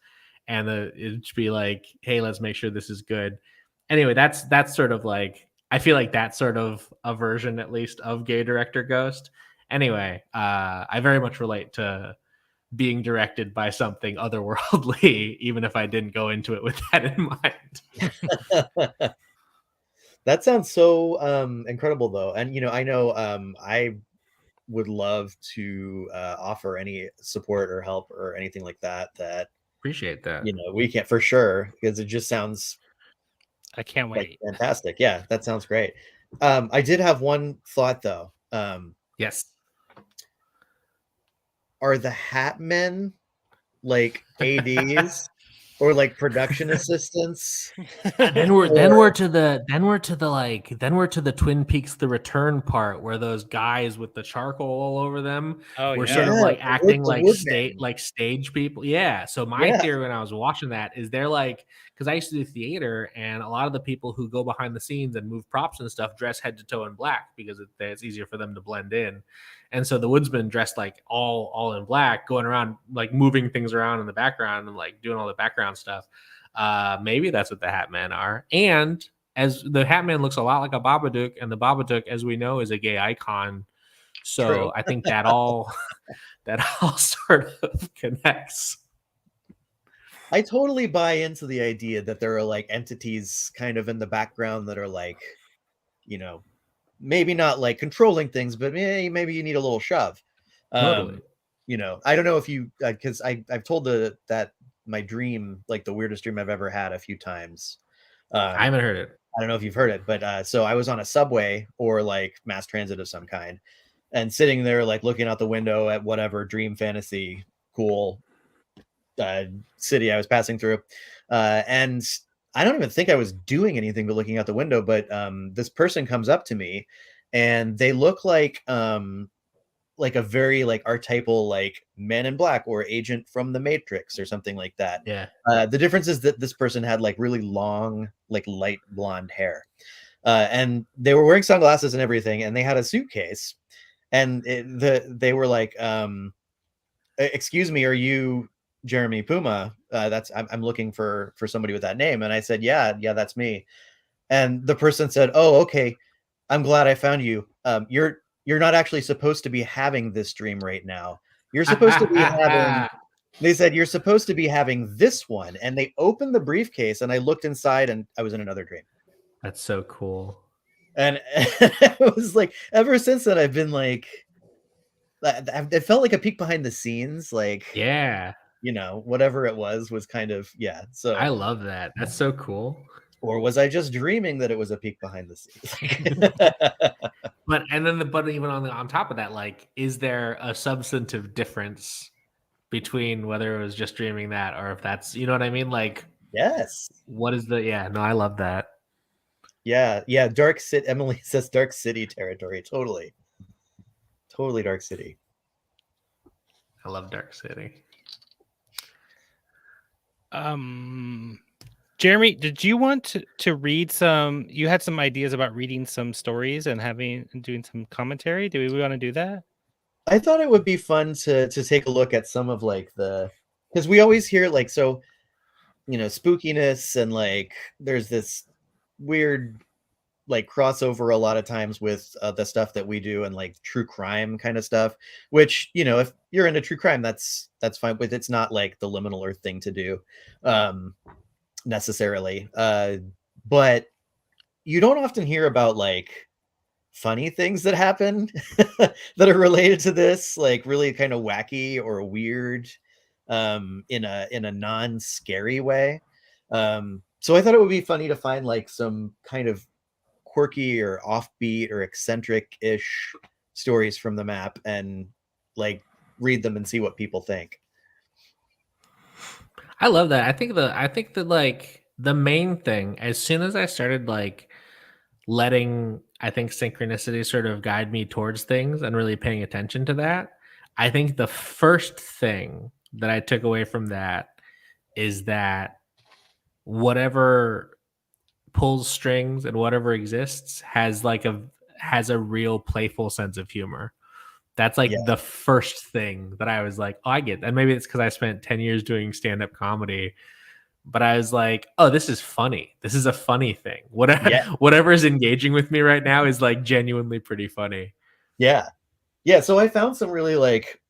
and it'd be like, hey, let's make sure this is good. Anyway, that's sort of like, I feel like that's sort of a version, at least, of Gay Director Ghost. Anyway, I very much relate to being directed by something otherworldly, even if I didn't go into it with that in mind. That sounds so incredible, though. And, I know I would love to offer any support or help or anything like that. Appreciate that. We can't, for sure, because it just sounds... I can't wait. Like, fantastic. Yeah, that sounds great. I did have one thought, though. Yes. Are the Hat Men like ADs or like production assistants? Then we're to the Twin Peaks The Return part, where those guys with the charcoal all over them were sort of like acting like stage people. Yeah. So my theory when I was watching that is they're like, because I used to do theater, and a lot of the people who go behind the scenes and move props and stuff dress head to toe in black because it's easier for them to blend in. And so the woodsmen dressed like all in black, going around like moving things around in the background and like doing all the background stuff. Maybe that's what the Hat Men are. And as the Hat Man looks a lot like a Babadook, and the Babadook, as we know, is a gay icon. So true. I think that all sort of connects. I totally buy into the idea that there are like entities kind of in the background that are like, maybe not like controlling things, but maybe you need a little shove. Totally. I don't know if you, because I've told that my dream, like the weirdest dream I've ever had, a few times. I haven't heard it. I don't know if you've heard it, but so I was on a subway or like mass transit of some kind, and sitting there like looking out the window at whatever dream fantasy cool city I was passing through, and I don't even think I was doing anything but looking out the window, but this person comes up to me, and they look like a very like archetypal like Man in Black or agent from the Matrix or something like that. Yeah. The difference is that this person had like really long, like light blonde hair, and they were wearing sunglasses and everything, and they had a suitcase, and they were like, excuse me, are you Jeremy Puma? I'm looking for somebody with that name. And I said, yeah, that's me. And the person said, oh, okay, I'm glad I found you. You're not actually supposed to be having this dream right now. You're supposed to be having, they said, you're supposed to be having this one. And they opened the briefcase and I looked inside and I was in another dream. That's so cool. And it was like, ever since then, I've been like, it felt like a peek behind the scenes. Like, yeah, you know, whatever it was kind of, yeah. So I love that. That's so cool. Or was I just dreaming that it was a peek behind the scenes? But even on top of that, like, is there a substantive difference between whether it was just dreaming that or if that's, you know what I mean? Like, yes. What is the? Yeah, no, I love that. Yeah, Dark City. Emily says Dark City territory. Totally Dark City. I love Dark City. Jeremy, did you want to read some? You had some ideas about reading some stories and doing some commentary. Do we want to do that? I thought it would be fun to take a look at some of like because we always hear like, so, you know, spookiness and like there's this weird like crossover a lot of times with the stuff that we do and like true crime kind of stuff, which, you know, if you're into true crime, that's fine, but it's not like the liminal earth thing to do necessarily. But you don't often hear about like funny things that happen that are related to this, like really kind of wacky or weird in a non-scary way. So I thought it would be funny to find like some kind of quirky or offbeat or eccentric-ish stories from the map and like read them and see what people think. I love that. I think that like the main thing, as soon as I started like letting, I think, synchronicity sort of guide me towards things and really paying attention to that, I think the first thing that I took away from that is that whatever pulls strings and whatever exists has a real playful sense of humor. That's like the first thing that I was like, oh, I get that. And maybe it's because I spent 10 years doing stand-up comedy, but I was like, oh, this is funny. This is a funny thing. Whatever is engaging with me right now is like genuinely pretty funny. Yeah. So I found some really like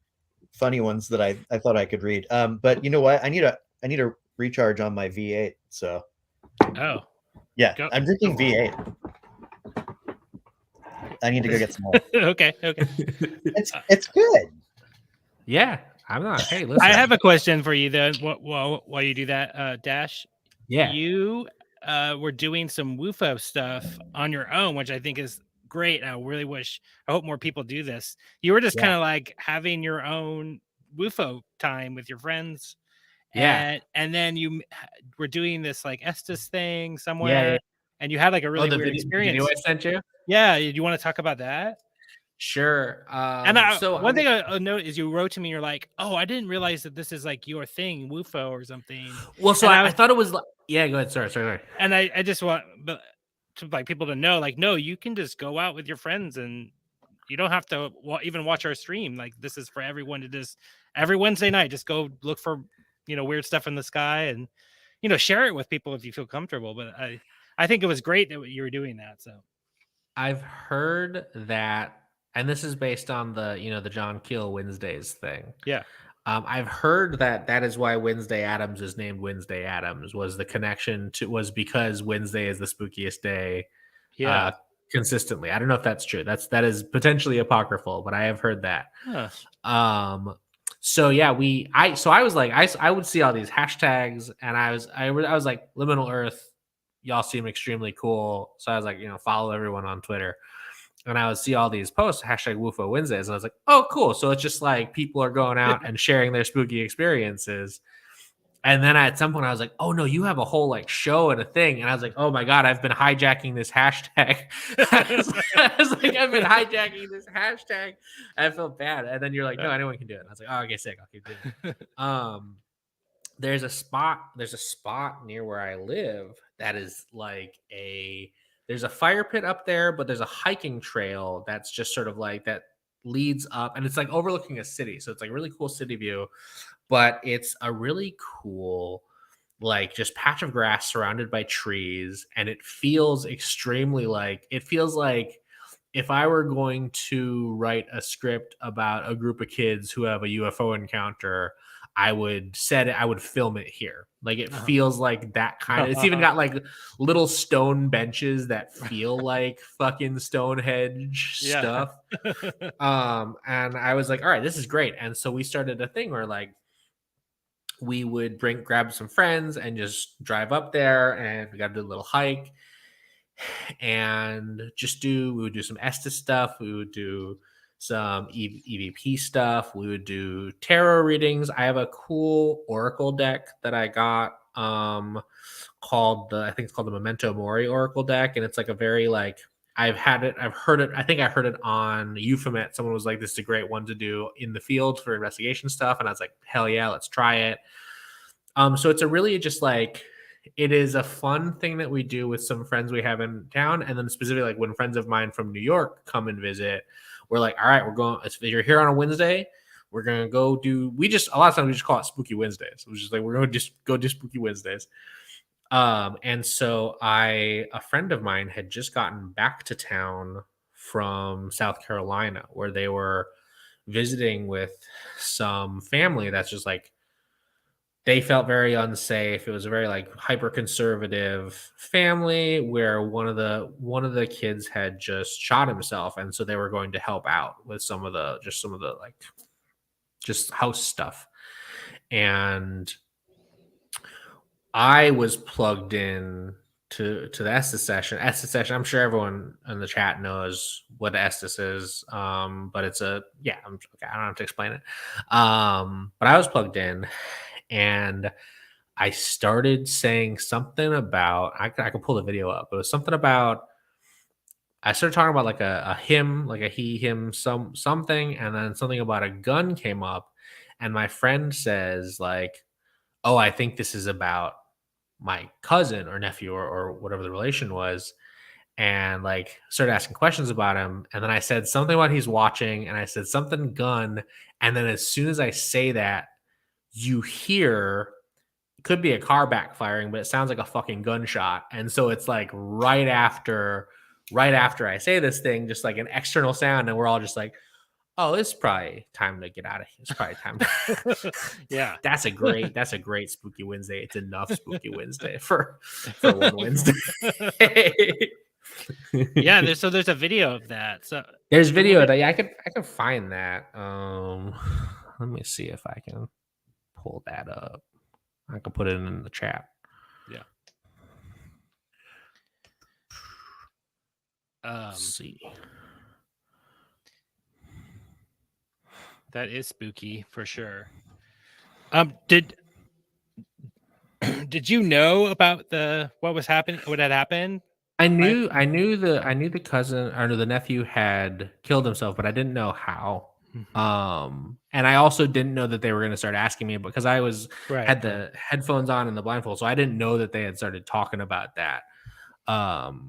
funny ones that I thought I could read. But you know what? I need a recharge on my V8. So. Oh. Yeah, I'm drinking V8. I need to go get some more. Okay. It's good. Yeah, I'm not. Hey, listen. I have a question for you then. While you do that, Dash. Yeah. You were doing some WUFO stuff on your own, which I think is great. I hope more people do this. You were just kind of like having your own WUFO time with your friends. Yeah. And then you were doing this like Estes thing somewhere, and you had like a really weird experience. Video I sent you? Yeah. Do you want to talk about that? Sure. One thing I'll note is you wrote to me, you're like, oh, I didn't realize that this is like your thing, WUFO or something. Well, so I thought it was like, yeah, go ahead. Sorry. And I just want like people to know, like, no, you can just go out with your friends and you don't have to even watch our stream. Like, this is for everyone to just every Wednesday night, just go look for, you know, weird stuff in the sky and, you know, share it with people if you feel comfortable. But I think it was great that you were doing that. So I've heard that, and this is based on the, you know, the John Keel Wednesdays thing. Yeah. I've heard that is why Wednesday Addams is named Wednesday Addams, was the connection was because Wednesday is the spookiest day. Yeah. Consistently. I don't know if that's true. That is potentially apocryphal, but I have heard that. Huh. So yeah, I was like, I would see all these hashtags and I was like, Liminal Earth, y'all seem extremely cool. So I was like, you know, follow everyone on Twitter. And I would see all these posts, hashtag WUFO Wednesdays. And I was like, oh, cool. So it's just like people are going out and sharing their spooky experiences. And then at some point I was like, oh no, you have a whole like show and a thing. And I was like, oh my God, I've been hijacking this hashtag. I was like, I've been hijacking this hashtag. I felt bad. And then you're like, no, anyone can do it. And I was like, oh, okay, sick. I'll keep doing it. There's a spot near where I live that is like there's a fire pit up there, but there's a hiking trail that's just sort of like that leads up, and it's like overlooking a city. So it's like a really cool city view, but it's a really cool like just patch of grass surrounded by trees, and it feels extremely like if I were going to write a script about a group of kids who have a UFO encounter, I would film it here. Like it feels like that kind of, it's even got like little stone benches that feel like fucking Stonehenge stuff. And I was like, all right, this is great. And so we started a thing where like we would grab some friends and just drive up there, and we got to do a little hike and we would do some Estes stuff. We would do some EVP stuff. We would do tarot readings. I have a cool Oracle deck that I got called I think it's called the Memento Mori Oracle deck. And it's like a very like, I've heard it. I think I heard it on Euphomet. Someone was like, this is a great one to do in the field for investigation stuff. And I was like, hell yeah, let's try it. So it's a really just like, it is a fun thing that we do with some friends we have in town. And then specifically like when friends of mine from New York come and visit, we're like, all right, if you're here on a Wednesday, we're going to go do, a lot of times we just call it Spooky Wednesdays. It was just like, we're going to just go do Spooky Wednesdays. And so a friend of mine had just gotten back to town from South Carolina, where they were visiting with some family that's just like, they felt very unsafe. It was a very like hyper conservative family where one of the kids had just shot himself, and so they were going to help out with some of the like just house stuff. And I was plugged in to the Estes session. I'm sure everyone in the chat knows what Estes is, but it's I don't have to explain it. But I was plugged in. And I started saying something about, I could pull the video up, but it was something about, I started talking about like a him, like a he, him, something, and then something about a gun came up, and my friend says like, oh, I think this is about my cousin or nephew or whatever the relation was, and like started asking questions about him. And then I said something about he's watching, and I said something gun, and then as soon as I say that, you hear, it could be a car backfiring, but it sounds like a fucking gunshot. And so it's like right after I say this thing, just like an external sound, and we're all just like, oh, it's probably time to get out of here. It's probably time to yeah. That's a great Spooky Wednesday. It's enough Spooky Wednesday for one Wednesday. Yeah, there's a video of that. So there's video that I could find that. Let me see if I can pull that up. I can put it in the chat. Yeah. Let's see. That is spooky for sure. Did you know about what was happening? What had happened? I knew the cousin or the nephew had killed himself, but I didn't know how. And I also didn't know that they were going to start asking me, because I had the headphones on and the blindfold, so I didn't know that they had started talking about that. Let's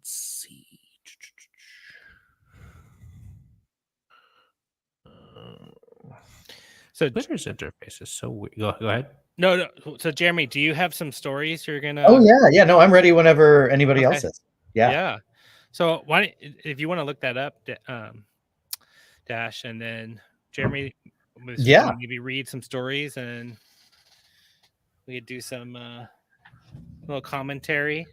see. So Twitter's interface is so weird. Go ahead. No. So Jeremy, do you have some stories you're gonna? Oh yeah. No, I'm ready whenever anybody else is. Yeah. So if you want to look that up, Dash, and then Jeremy, maybe read some stories, and we could do some little commentary.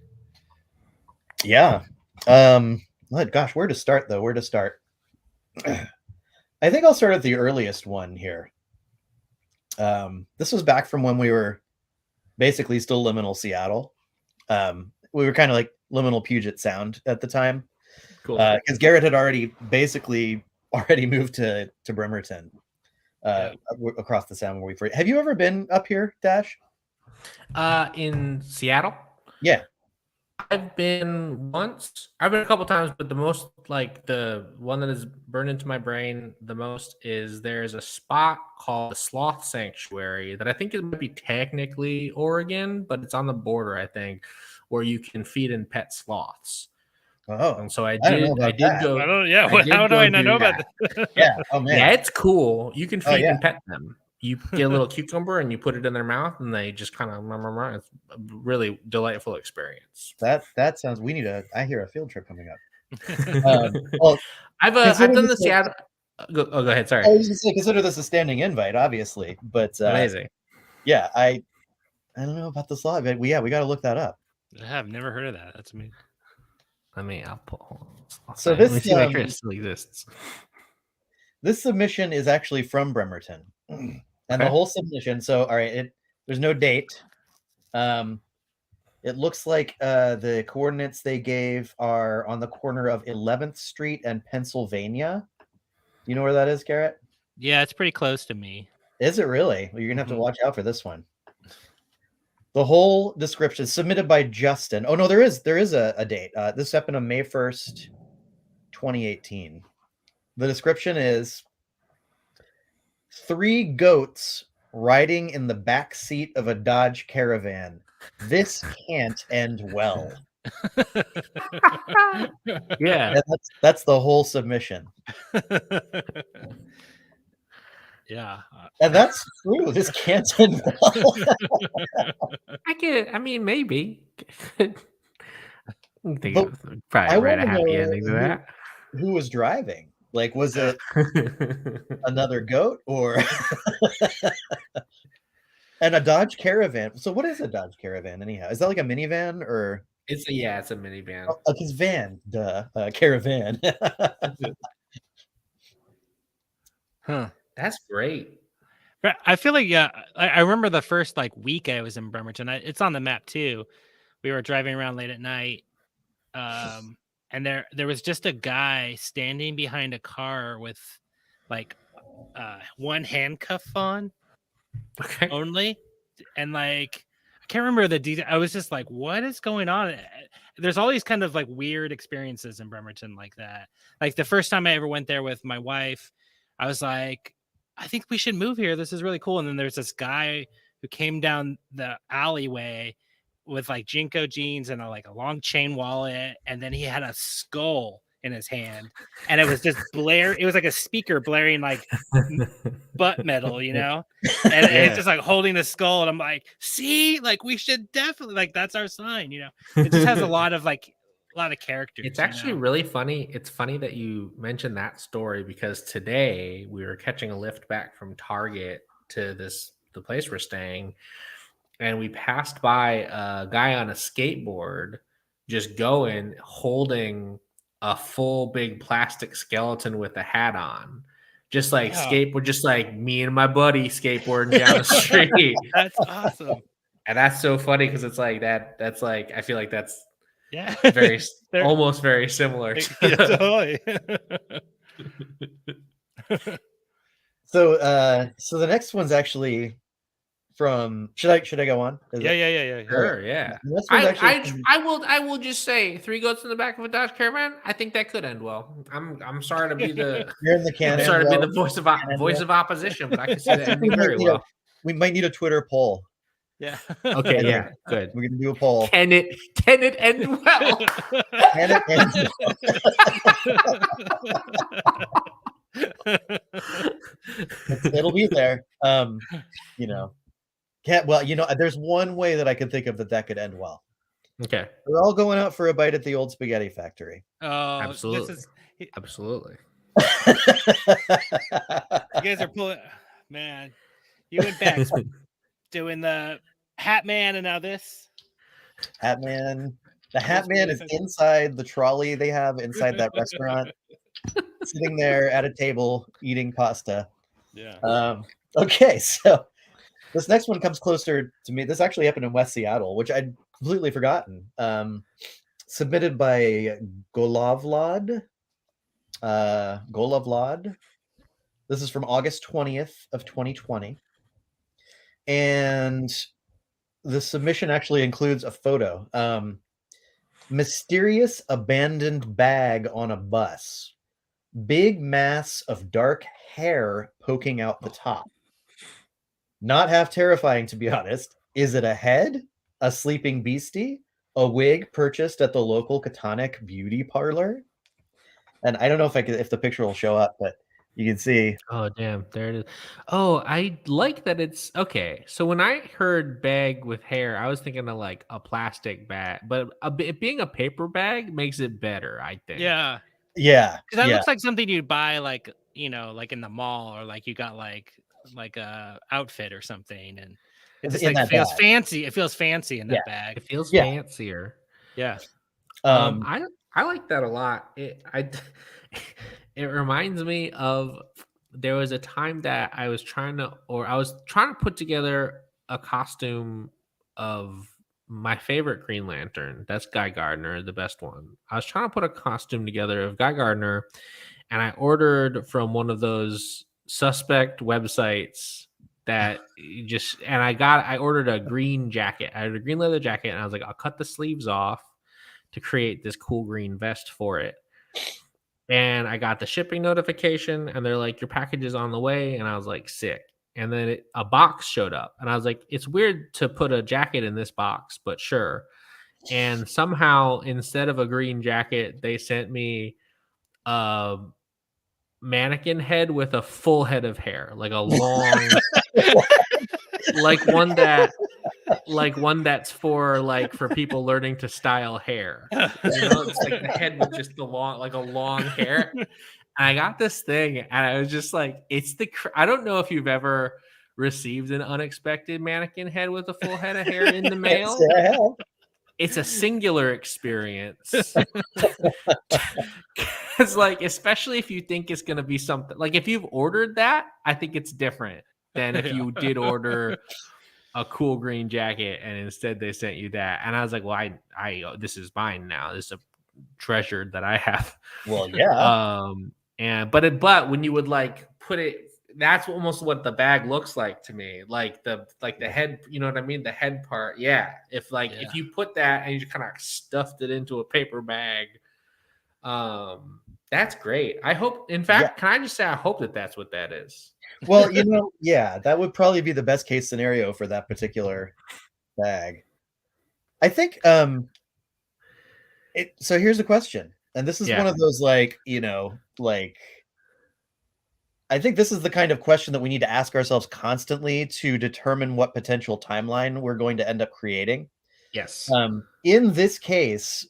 Yeah. Gosh, where to start though? I think I'll start at the earliest one here. This was back from when we were basically still liminal Seattle. We were kind of like liminal Puget Sound at the time. Cool. Because Garrett had already moved to Bremerton, across the sound where we. Have you ever been up here, Dash? In Seattle? Yeah. I've been once. I've been a couple times, but the most, like the one that is burned into my brain the most is there's a spot called the Sloth Sanctuary that I think it might be technically Oregon, but it's on the border, I think, where you can feed and pet sloths. Oh, And so I don't know did. I about did that. go. I don't. Yeah. I did How do go I not know do about that. that? Yeah. Oh man. Yeah, it's cool. You can Oh, feed yeah. and pet them. You get a little cucumber and you put it in their mouth, and they just kind of. It's a really delightful experience. That sounds. I hear a field trip coming up. Well, I've consider done the this Seattle. Go ahead. Sorry. I was just say, consider this a standing invite, obviously, but Amazing. Yeah, I don't know about this law, but we got to look that up. I've never heard of that. That's me. I'll put. So let me see if it still exists. This submission is actually from Bremerton, and the whole submission. So, all right, there's no date. It looks like the coordinates they gave are on the corner of 11th Street and Pennsylvania. You know where that is, Garrett? Yeah, it's pretty close to me. Is it really? Well, you're gonna have to watch out for this one. The whole description is submitted by Justin. Oh no, there is a date. This happened on May 1st, 2018. The description is 3 goats riding in the back seat of a Dodge Caravan. This can't end well. Yeah. And that's the whole submission. Yeah. And that's true. This can't end well. I mean, maybe. Probably I write a wanna happy know ending to that. Who was driving? Like, was it another goat or and a Dodge Caravan? So what is a Dodge Caravan anyhow? Is that like a minivan or it's a minivan. Oh, it's van, caravan. Huh. That's great. But I feel like I remember the first week I was in Bremerton. It's on the map too. We were driving around late at night, and there was just a guy standing behind a car with one handcuff on, only, and I can't remember the detail. I was just like, what is going on? There's all these kind of weird experiences in Bremerton like that. Like the first time I ever went there with my wife, I was like, I think we should move here. This is really cool. And then there's this guy who came down the alleyway with Jinko jeans and a long chain wallet. And then he had a skull in his hand. And it was just it was like a speaker blaring butt metal, And it's just holding the skull. And I'm like, see, we should definitely that's our sign, It just has a lot of characters. It's actually really funny. It's funny that you mentioned that story because today we were catching a lift back from Target to the place we're staying, and we passed by a guy on a skateboard just holding a full big plastic skeleton with a hat on. Just skateboard, just me and my buddy skateboarding down the street. That's awesome. And that's so funny because it's that. That's I feel like that's very almost very similar. Totally. So the next one's actually from. Should I go on? Yeah. Sure, yeah. I will just say 3 goats in the back of a Dodge Caravan. I think that could end well. I'm sorry to be the You're in the can. I'm sorry to be the voice of opposition, but I can see that ending very well. We might need a Twitter poll. Yeah. Okay. Yeah. Good. We're gonna do a poll. Can it end well? Can it end well? It'll be there. There's one way that I could think of that could end well. Okay. We're all going out for a bite at the old spaghetti factory. Oh, absolutely. Absolutely. You guys are pulling, man. You and Bex doing the Hat Man, and now this. Hat Man. The Hat Man is inside the trolley they have inside that restaurant, sitting there at a table eating pasta. Yeah. Okay, so this next one comes closer to me. This actually happened in West Seattle, which I'd completely forgotten. Submitted by Golavlad. This is from August 20th of 2020. And the submission actually includes a photo. Mysterious abandoned bag on a bus. Big mass of dark hair poking out the top. Not half terrifying, to be honest. Is it a head, a sleeping beastie, a wig purchased at the local Catonic beauty parlor. And I don't know if the picture will show up, but you can see. Oh, damn. There it is. Oh, I like that it's okay. So when I heard bag with hair, I was thinking of like a plastic bag, but it being a paper bag makes it better, I think. Yeah. Yeah. Because that yeah. looks like something you'd buy, like, you know, like in the mall, or like you got like a outfit or something, and it just In like that feels bag. fancy. It feels fancy in that bag. It feels Yeah. fancier. Yeah. I like that a lot. It reminds me of, there was a time that I was trying to put together a costume of my favorite Green Lantern. That's Guy Gardner, the best one. I was trying to put a costume together of Guy Gardner, and I ordered from one of those suspect websites that I ordered a green jacket. I had a green leather jacket, and I was like, I'll cut the sleeves off to create this cool green vest for it. And I got the shipping notification, and they're like, your package is on the way. And I was like, sick. And then a box showed up, and I was like, it's weird to put a jacket in this box, but sure. And somehow, instead of a green jacket, they sent me a mannequin head with a full head of hair, like a long, like one that's for people learning to style hair. You know, it's like the head with just a long hair. And I got this thing, and I was just like, I don't know if you've ever received an unexpected mannequin head with a full head of hair in the mail. It's a singular experience. Because, like, especially if you think it's going to be something, like if you've ordered that, I think it's different than if you did order a cool green jacket and instead they sent you that. And I was like, well, I this is mine now. This is a treasure that I have. Well, yeah. But when you would like put it, that's almost what the bag looks like to me. Like the head, you know what I mean? The head part. Yeah. If you put that and you kind of stuffed it into a paper bag, that's great. I hope, in fact, Can I just say, I hope that's what that is. Well, yeah, that would probably be the best case scenario for that particular bag. I think, so here's the question. And this is one of those, I think this is the kind of question that we need to ask ourselves constantly to determine what potential timeline we're going to end up creating. Yes. In this case,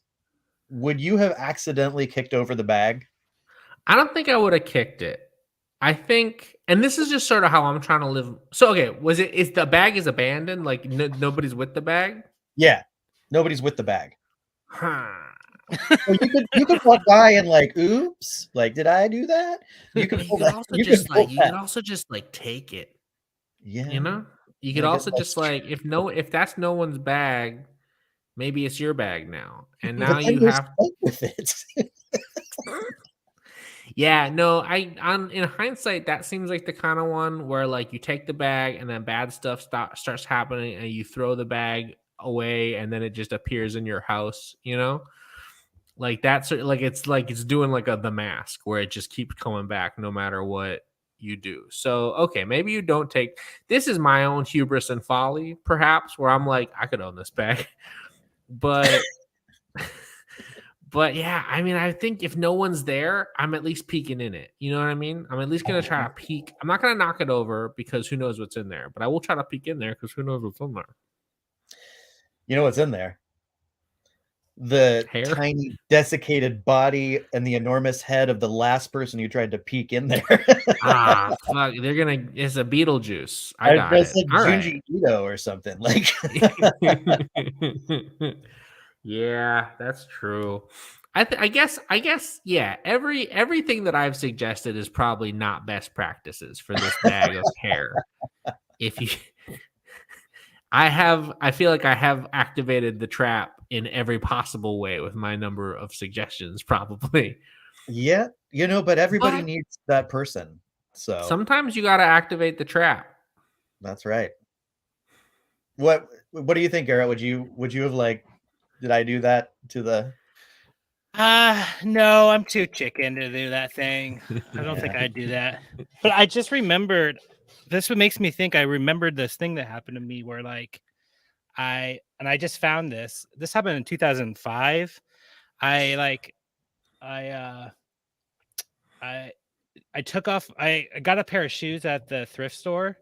would you have accidentally kicked over the bag? I don't think I would have kicked it. I think, and this is just sort of how I'm trying to live. So, okay, is the bag is abandoned? Like nobody's with the bag? Yeah, nobody's with the bag. So you could walk by and like, oops, like, did I do that? You could also just take it. Yeah, you know, you could also just like, if that's no one's bag, maybe it's your bag now, and now you have with it. Yeah, no, in hindsight, that seems like the kind of one where like you take the bag and then bad stuff starts happening and you throw the bag away and then it just appears in your house, you know? Like that's like it's doing like The Mask where it just keeps coming back no matter what you do. So, okay, maybe you don't take, this is my own hubris and folly, perhaps, where I'm like, I could own this bag. But But yeah, I mean, I think if no one's there, I'm at least peeking in it. You know what I mean? I'm at least going to try to peek. I'm not going to knock it over because who knows what's in there, but I will try to peek in there because who knows what's in there. You know what's in there? The hair? Tiny desiccated body and the enormous head of the last person who tried to peek in there. Fuck. It's a Beetlejuice. I got it. Like Junji Ito or something. Like yeah, that's true. I guess, yeah. Everything that I've suggested is probably not best practices for this bag of hair. I feel like I have activated the trap in every possible way with my number of suggestions, probably. Yeah, but everybody needs that person. So sometimes you got to activate the trap. That's right. What do you think, Garrett? Would you have did I do that to the? No, I'm too chicken to do that thing. I don't think I'd do that. But I just remembered, this what makes me think I remembered this thing that happened to me where I just found this. This happened in 2005. I took off. I got a pair of shoes at the thrift store,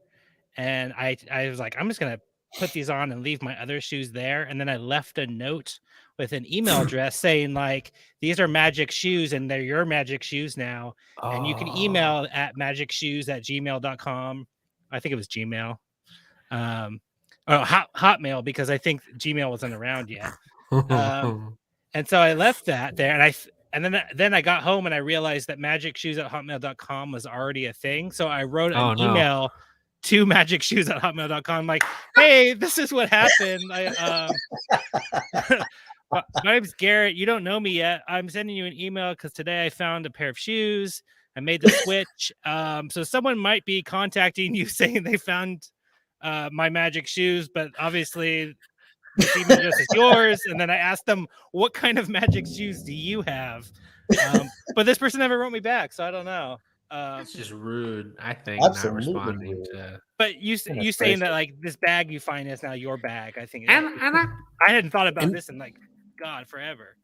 and I was like, I'm just gonna put these on and leave my other shoes there. And then I left a note with an email address saying like, these are magic shoes and they're your magic shoes now. And you can email at magicshoes@gmail.com. I think it was Gmail. Hotmail, because I think Gmail wasn't around yet. And so I left that there, and then I got home and I realized that magicshoes@hotmail.com was already a thing. So I wrote an email to magicshoes@hotmail.com like, hey, this is what happened. My name's Garrett. You don't know me yet. I'm sending you an email because today I found a pair of shoes. I made the switch. So someone might be contacting you saying they found my magic shoes, but obviously this email address is yours. And then I asked them, what kind of magic shoes do you have? But this person never wrote me back, so I don't know. It's just rude, I think, Absolutely not responding rude. to. But you saying that like this bag you find is now your bag, I think. And I hadn't thought about this in like God forever.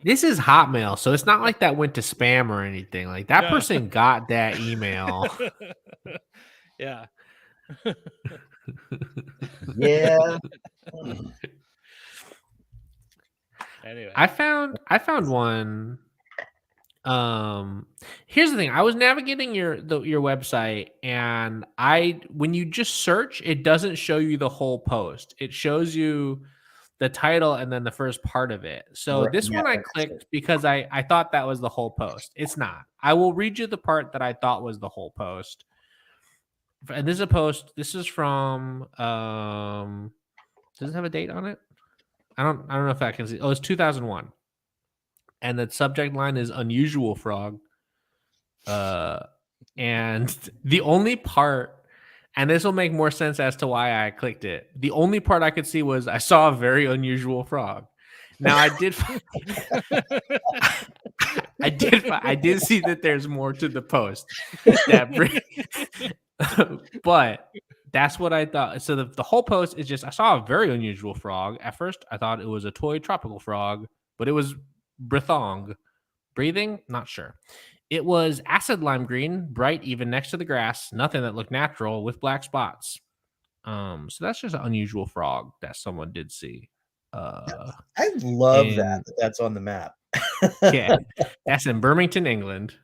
This is Hotmail, so it's not like that went to spam or anything. Like that person got that email. Yeah. Yeah. Anyway, I found one. Here's the thing. I was navigating your website, and when you just search, it doesn't show you the whole post. It shows you the title and then the first part of it. So this one I clicked because I thought that was the whole post. It's not. I will read you the part that I thought was the whole post. And this is a post. This is from does it have a date on it? I don't know if I can see. Oh, it's 2001. And the subject line is unusual frog. And the only part, and this will make more sense as to why I clicked it. The only part I could see was I saw a very unusual frog. Now I did I did see that there's more to the post. But that's what I thought. So the whole post is just I saw a very unusual frog. At first, I thought it was a toy tropical frog, but it was breathing, not sure. It was acid lime green, bright even next to the grass, nothing that looked natural with black spots. So that's just an unusual frog that someone did see. I love that's on the map. Yeah, that's in Birmingham, England.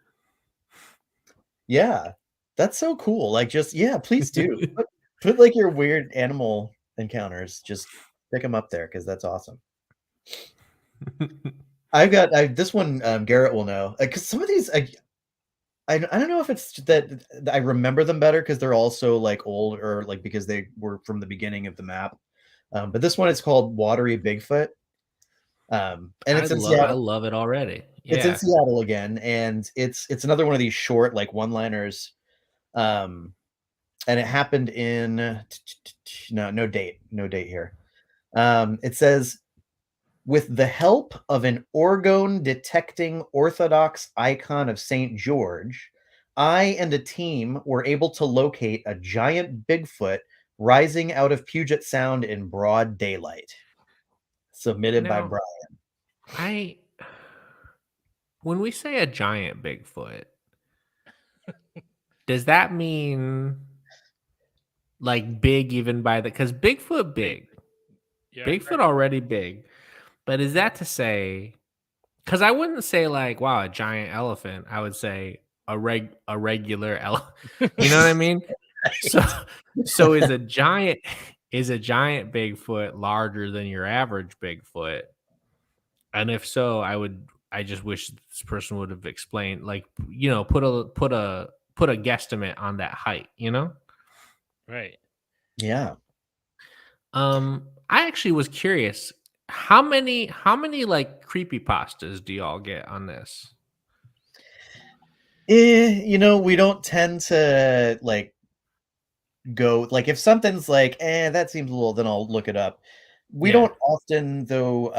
Yeah, that's so cool. Like, just please do put like your weird animal encounters. Just pick them up there because that's awesome. I've got this one. Garrett will know because some of these I don't know if it's that I remember them better because they're also like old or like because they were from the beginning of the map. But this one is called Watery Bigfoot. And it's in Seattle. I love it already. Yeah. It's in Seattle again, and it's another one of these short like one-liners. And it happened in no date here. It says, with the help of an orgone detecting Orthodox icon of St. George, I and a team were able to locate a giant Bigfoot rising out of Puget Sound in broad daylight. Submitted by Brian. When we say a giant Bigfoot, does that mean like big even by because Bigfoot big? Yeah, Bigfoot right. Already big. But is that to say, because I wouldn't say like, wow, a giant elephant. I would say a regular elephant. You know what I mean? So is a giant Bigfoot larger than your average Bigfoot? And if so, I just wish this person would have explained, like, you know, put a guesstimate on that height, you know? Right. Yeah. I actually was curious. How many like creepypastas do y'all get on this? You know, we don't tend to like go like if something's like, that seems a little, then I'll look it up. We don't often though,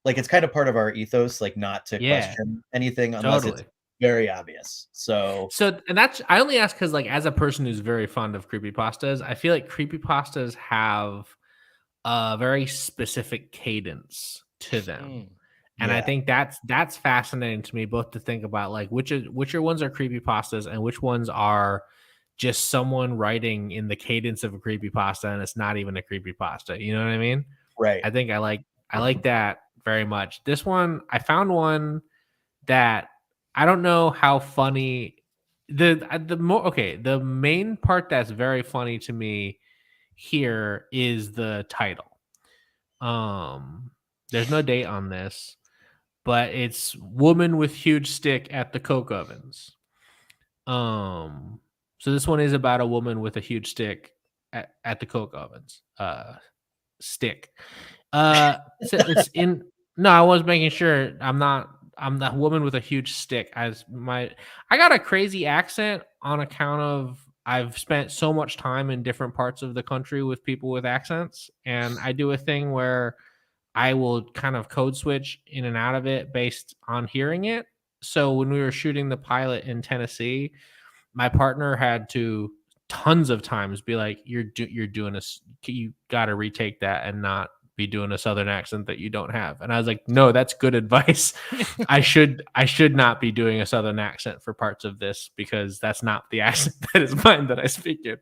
like it's kind of part of our ethos, like not to question anything unless it's very obvious. So and that's I only ask because like as a person who's very fond of creepypastas, I feel like creepypastas have a very specific cadence to them. And I Yeah. think that's fascinating to me, both to think about like which ones are creepypastas and which ones are just someone writing in the cadence of a creepypasta and it's not even a creepypasta. You know what I mean? Right. I think I like that very much. This one, I found one that I don't know how funny the main part that's very funny to me here is the title. There's no date on this, but it's woman with huge stick at the coke ovens. So this one is about a woman with a huge stick at the coke ovens. Stick. So it's in. No, I was making sure I'm that woman with a huge stick. I got a crazy accent on account of I've spent so much time in different parts of the country with people with accents, and I do a thing where I will kind of code switch in and out of it based on hearing it. So when we were shooting the pilot in Tennessee, my partner had to tons of times be like, you're doing this, you got to retake that and not be doing a Southern accent that you don't have. And I was like, no, that's good advice. I should not be doing a Southern accent for parts of this because that's not the accent that is mine that I speak in.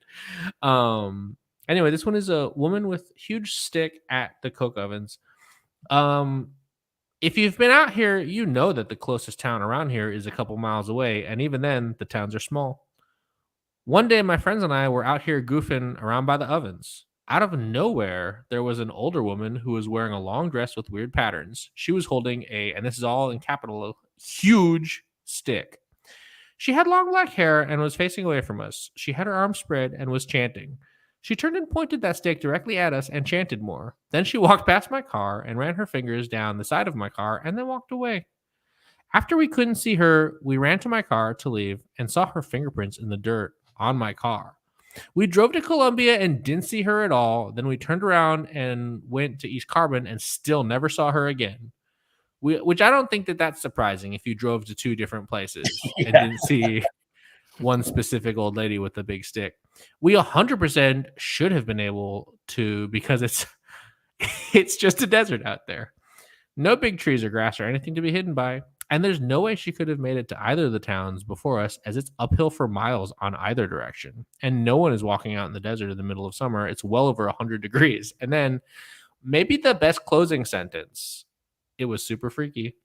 Anyway, this one is a woman with huge stick at the coke ovens. If you've been out here, you know that the closest town around here is a couple miles away. And even then the towns are small. One day, my friends and I were out here goofing around by the ovens. Out of nowhere, there was an older woman who was wearing a long dress with weird patterns. She was holding and this is all in capital, huge stick. She had long black hair and was facing away from us. She had her arms spread and was chanting. She turned and pointed that stick directly at us and chanted more. Then she walked past my car and ran her fingers down the side of my car and then walked away. After we couldn't see her, we ran to my car to leave and saw her fingerprints in the dirt on my car. We drove to Columbia and didn't see her at all. Then we turned around and went to East Carbon and still never saw her again. Which I don't think that's surprising if you drove to two different places and didn't see one specific old lady with a big stick. We 100% should have been able to because it's just a desert out there. No big trees or grass or anything to be hidden by. And there's no way she could have made it to either of the towns before us, as it's uphill for miles on either direction. And no one is walking out in the desert in the middle of summer. It's well over 100 degrees. And then maybe the best closing sentence, it was super freaky.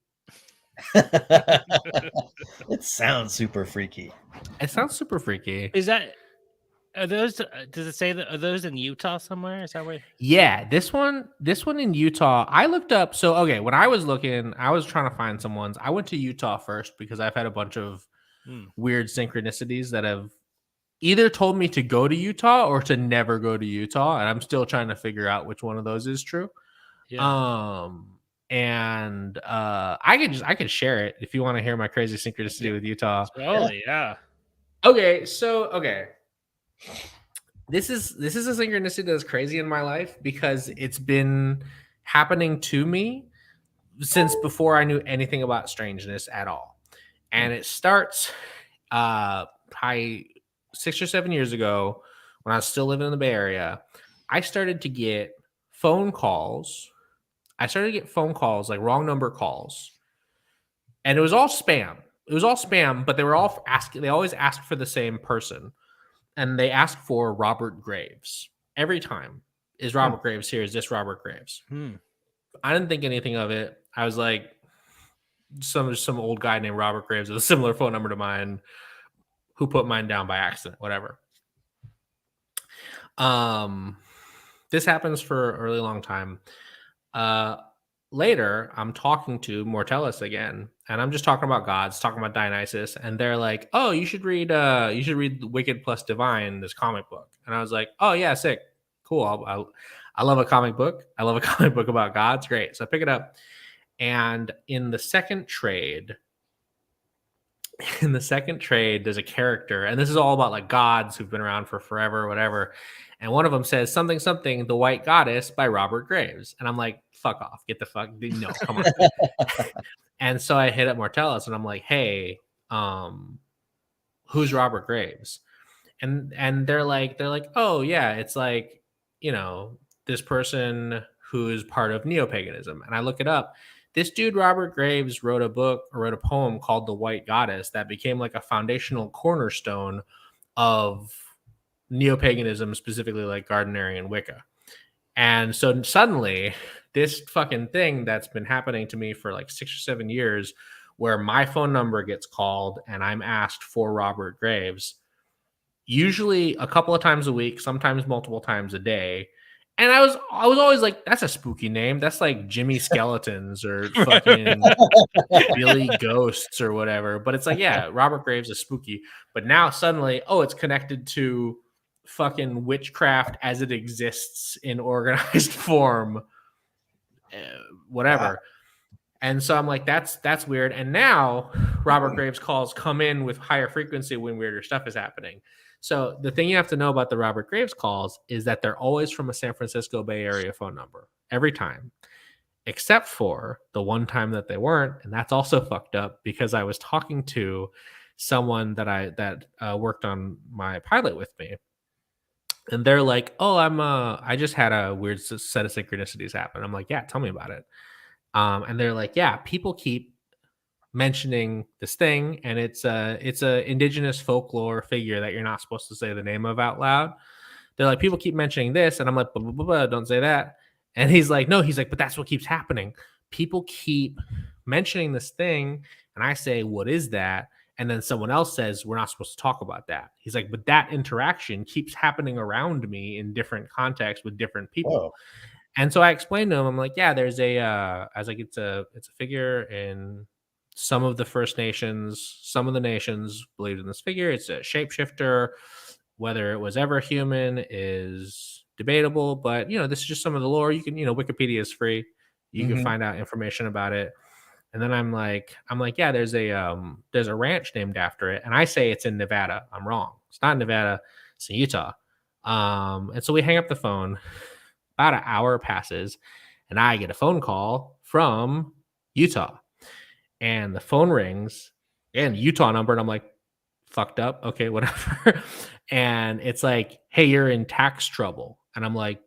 It sounds super freaky. It sounds super freaky. Are those? Does it say that? Are those in Utah somewhere? Is that where? Yeah, this one in Utah. I looked up. So okay, when I was looking, I was trying to find some ones. I went to Utah first because I've had a bunch of weird synchronicities that have either told me to go to Utah or to never go to Utah, and I'm still trying to figure out which one of those is true. Yeah. And I could share it if you want to hear my crazy synchronicity with Utah. Totally, yeah. Okay, so this is a synchronicity that's crazy in my life because it's been happening to me since before I knew anything about strangeness at all. And it starts probably 6 or 7 years ago when I was still living in the Bay Area. I started to get phone calls. Like wrong number calls. And it was all spam. But they were all asking, they always asked for the same person. And they asked for Robert Graves every time. Is Robert Graves here? Is this Robert Graves? I didn't think anything of it. I was like, some old guy named Robert Graves with a similar phone number to mine who put mine down by accident, whatever. This happens for a really long time. Later, I'm talking to Mortellus again, and I'm just talking about gods, talking about Dionysus, and they're like, "Oh, you should read Wicked plus Divine, this comic book." And I was like, "Oh yeah, sick, cool. I love a comic book. I love a comic book about gods. Great." So I pick it up, and in the second trade, there's a character, and this is all about like gods who've been around for forever, or whatever. And one of them says something, the White Goddess by Robert Graves. And I'm like, fuck off. Get the fuck. No, come on. And so I hit up Mortellus and I'm like, hey, who's Robert Graves? And they're like, oh yeah, it's like, this person who's part of neo-paganism. And I look it up. This dude, Robert Graves, wrote a poem called The White Goddess that became like a foundational cornerstone of neo-paganism, specifically like Gardnerian Wicca. And so suddenly this fucking thing that's been happening to me for like 6 or 7 years, where my phone number gets called and I'm asked for Robert Graves, usually a couple of times a week, sometimes multiple times a day. And I was always like, that's a spooky name. That's like Jimmy Skeletons or fucking Billy Ghosts or whatever. But it's like, yeah, Robert Graves is spooky. But now suddenly, oh, it's connected to fucking witchcraft as it exists in organized form, whatever. Wow. And so I'm like, that's weird. And now Robert Graves calls come in with higher frequency when weirder stuff is happening. So the thing you have to know about the Robert Graves calls is that they're always from a San Francisco Bay Area phone number every time, except for the one time that they weren't. And that's also fucked up because I was talking to someone that worked on my pilot with me. And they're like, oh, I just had a weird set of synchronicities happen. I'm like, yeah, tell me about it. And they're like, yeah, people keep mentioning this thing, and it's a indigenous folklore figure that you're not supposed to say the name of out loud. They're like, people keep mentioning this, and I'm like, blah, blah, blah, blah, don't say that. And he's like, no, he's like, but that's what keeps happening. People keep mentioning this thing, and I say, what is that? And then someone else says, we're not supposed to talk about that. He's like, but that interaction keeps happening around me in different contexts with different people. Whoa. And so I explained to him, I'm like, yeah, there's I was like, it's a figure in some of the First Nations. Some of the nations believed in this figure. It's a shapeshifter. Whether it was ever human is debatable, but this is just some of the lore. You can, Wikipedia is free. You can find out information about it. And then I'm like, yeah, there's a ranch named after it. And I say it's in Nevada. I'm wrong. It's not in Nevada. It's in Utah. And so we hang up the phone. About an hour passes, and I get a phone call from Utah. And the phone rings, and Utah number, and I'm like, fucked up. Okay, whatever. And it's like, hey, you're in tax trouble. And I'm like,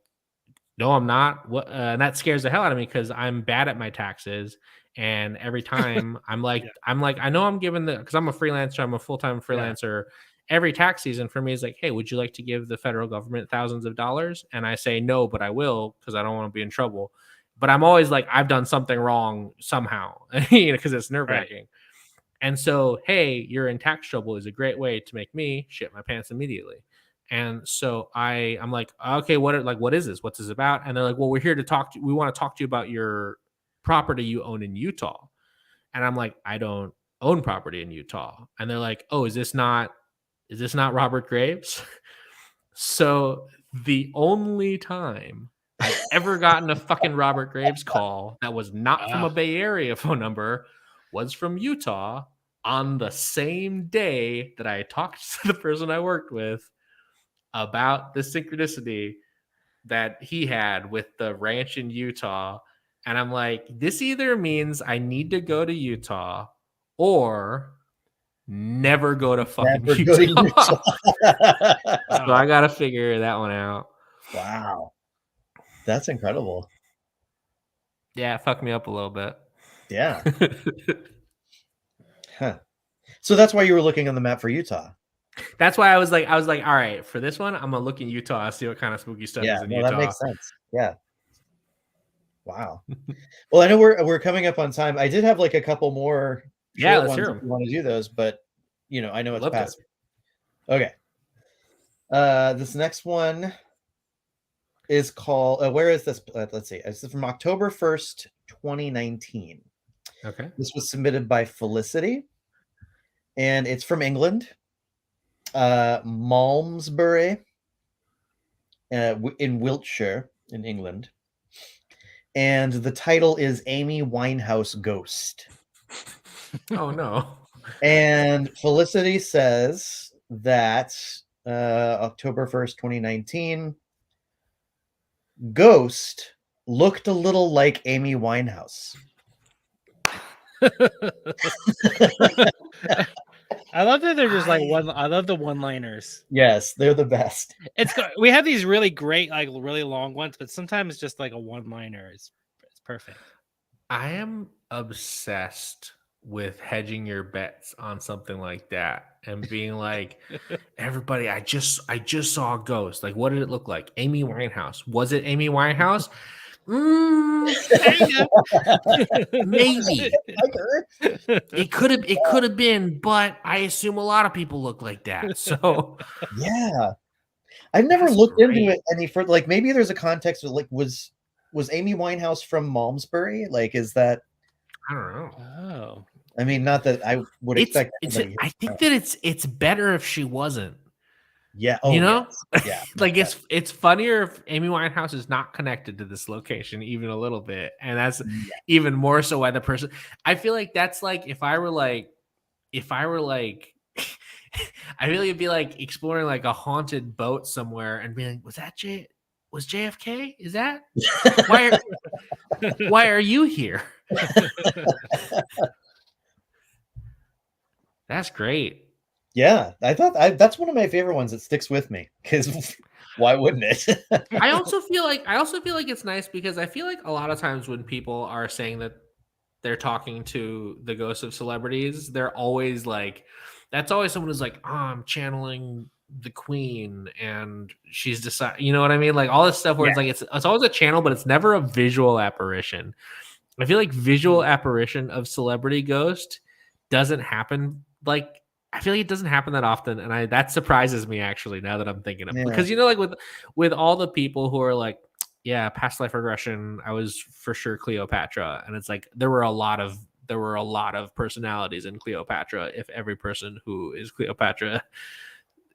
no, I'm not. What? And that scares the hell out of me because I'm bad at my taxes. And every time I'm like, I know I'm giving because I'm a freelancer, I'm a full-time freelancer. Yeah. Every tax season for me is like, hey, would you like to give the federal government thousands of dollars? And I say no, but I will because I don't want to be in trouble. But I'm always like, I've done something wrong somehow, because it's nerve-wracking. Right. And so, hey, you're in tax trouble is a great way to make me shit my pants immediately. And so I'm like, okay, what is this? What's this about? And they're like, well, we're here to talk to you. We want to talk to you about your property you own in Utah. And I'm like, I don't own property in Utah. And they're like, oh, is this not Robert Graves? So the only time I've ever gotten a fucking Robert Graves call that was not from a Bay Area phone number was from Utah on the same day that I talked to the person I worked with about the synchronicity that he had with the ranch in Utah. And I'm like, this either means I need to go to Utah or never go to fucking Utah. So I gotta figure that one out. Wow, that's incredible. Yeah, it fucked me up a little bit. Yeah. Huh. So that's why you were looking on the map for Utah. That's why I was like, all right, for this one, I'm gonna look in Utah, see what kind of spooky stuff is in Utah. That makes sense. Yeah. Wow. Well, I know we're coming up on time. I did have like a couple more. Yeah, let's hear them. If you want to do those, but I know it's past. Okay. This next one is called. Where is this? Let's see. This is from October 1st, 2019. Okay. This was submitted by Felicity, and it's from England, Malmesbury, in Wiltshire, in England. And the title is Amy Winehouse Ghost. Oh, no. And Felicity says that October 1st, 2019, Ghost looked a little like Amy Winehouse. I love that they're just like one. I love the one-liners. Yes, they're the best. We have these really great, like really long ones, but sometimes just like a one-liner is perfect. I am obsessed with hedging your bets on something like that and being like, everybody, I just saw a ghost. Like, what did it look like? Amy Winehouse. Was it Amy Winehouse? Maybe. It could have been, but I assume a lot of people look like that. So yeah. I've never looked into it any further. Like, maybe there's a context of like, was Amy Winehouse from Malmesbury? Like, is that? I don't know. Oh, I mean, not that I would expect. I think that it's better if she wasn't. Yeah. You know? Yes. Yeah. Like it's funnier if Amy Winehouse is not connected to this location even a little bit. And that's even more so why the person, I feel like that's like if I were like I feel like it'd be like exploring like a haunted boat somewhere and being like, was JFK? Is that why are you here? That's great. Yeah, I thought that's one of my favorite ones. That sticks with me because why wouldn't it? I also feel like it's nice because I feel like a lot of times when people are saying that they're talking to the ghosts of celebrities, they're always like, that's always someone who's like, oh, I'm channeling the queen and she's decided, you know what I mean? Like all this stuff where it's like it's always a channel, but it's never a visual apparition. I feel like visual apparition of celebrity ghost doesn't happen. Like I feel like it doesn't happen that often, and that surprises me actually. Now that I'm thinking of it. Because you know, like with all the people who are like, yeah, past life regression, I was for sure Cleopatra, and it's like there were a lot of personalities in Cleopatra. If every person who is Cleopatra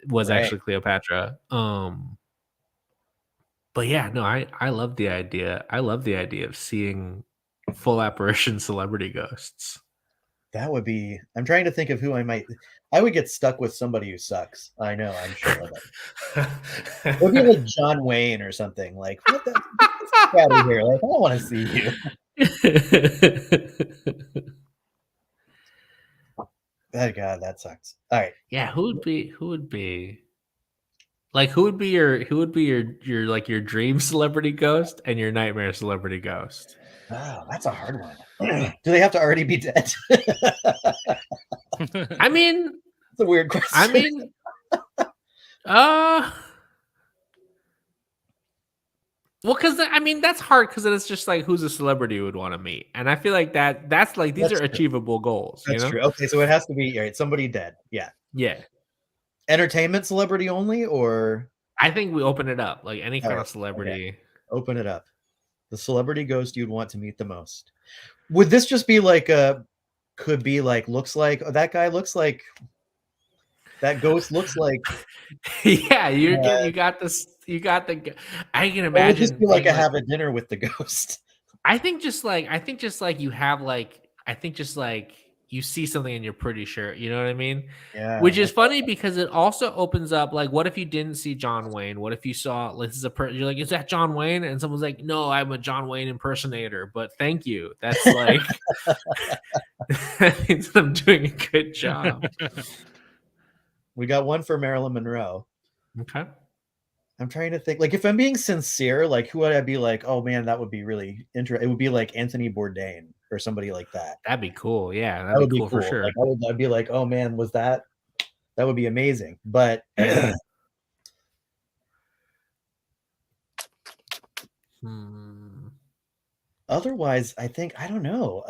was actually Cleopatra, but yeah, no, I love the idea. I love the idea of seeing full apparition celebrity ghosts. That would be. I'm trying to think of who I would get stuck with somebody who sucks. I know, I'm sure of it. It would be like John Wayne or something. Like, what the get out of here? Like, I don't want to see you. Oh God, that sucks. All right. Yeah, who would be your like your dream celebrity ghost and your nightmare celebrity ghost? Oh, that's a hard one. Do they have to already be dead? I mean, it's a weird question. I mean, well, because I mean that's hard because it's just like who's a celebrity you would want to meet, and I feel like that's like these are achievable goals. That's true. Okay, so it has to be somebody dead. Yeah. Yeah. Entertainment celebrity only, or I think we open it up like any kind of celebrity. Okay. Open it up. The celebrity ghost you'd want to meet the most. Would this just be like could be like looks like that guy looks like that ghost looks like yeah, you got the I can imagine. It would just be like have a dinner with the ghost. I think just like you have like you see something and you're pretty sure, you know what I mean? Yeah. Which is funny because it also opens up like, what if you didn't see John Wayne? What if you saw this is you're like, is that John Wayne? And someone's like, no, I'm a John Wayne impersonator, but thank you. That's like that means I'm doing a good job. We got one for Marilyn Monroe. Okay. I'm trying to think. Like, if I'm being sincere, like, who would I be like, oh man, that would be really interesting. It would be like Anthony Bourdain or somebody like that. That'd be cool. Yeah, that would be cool for sure. Like, I'd be like, oh man, was that would be amazing. But otherwise, I think I don't know.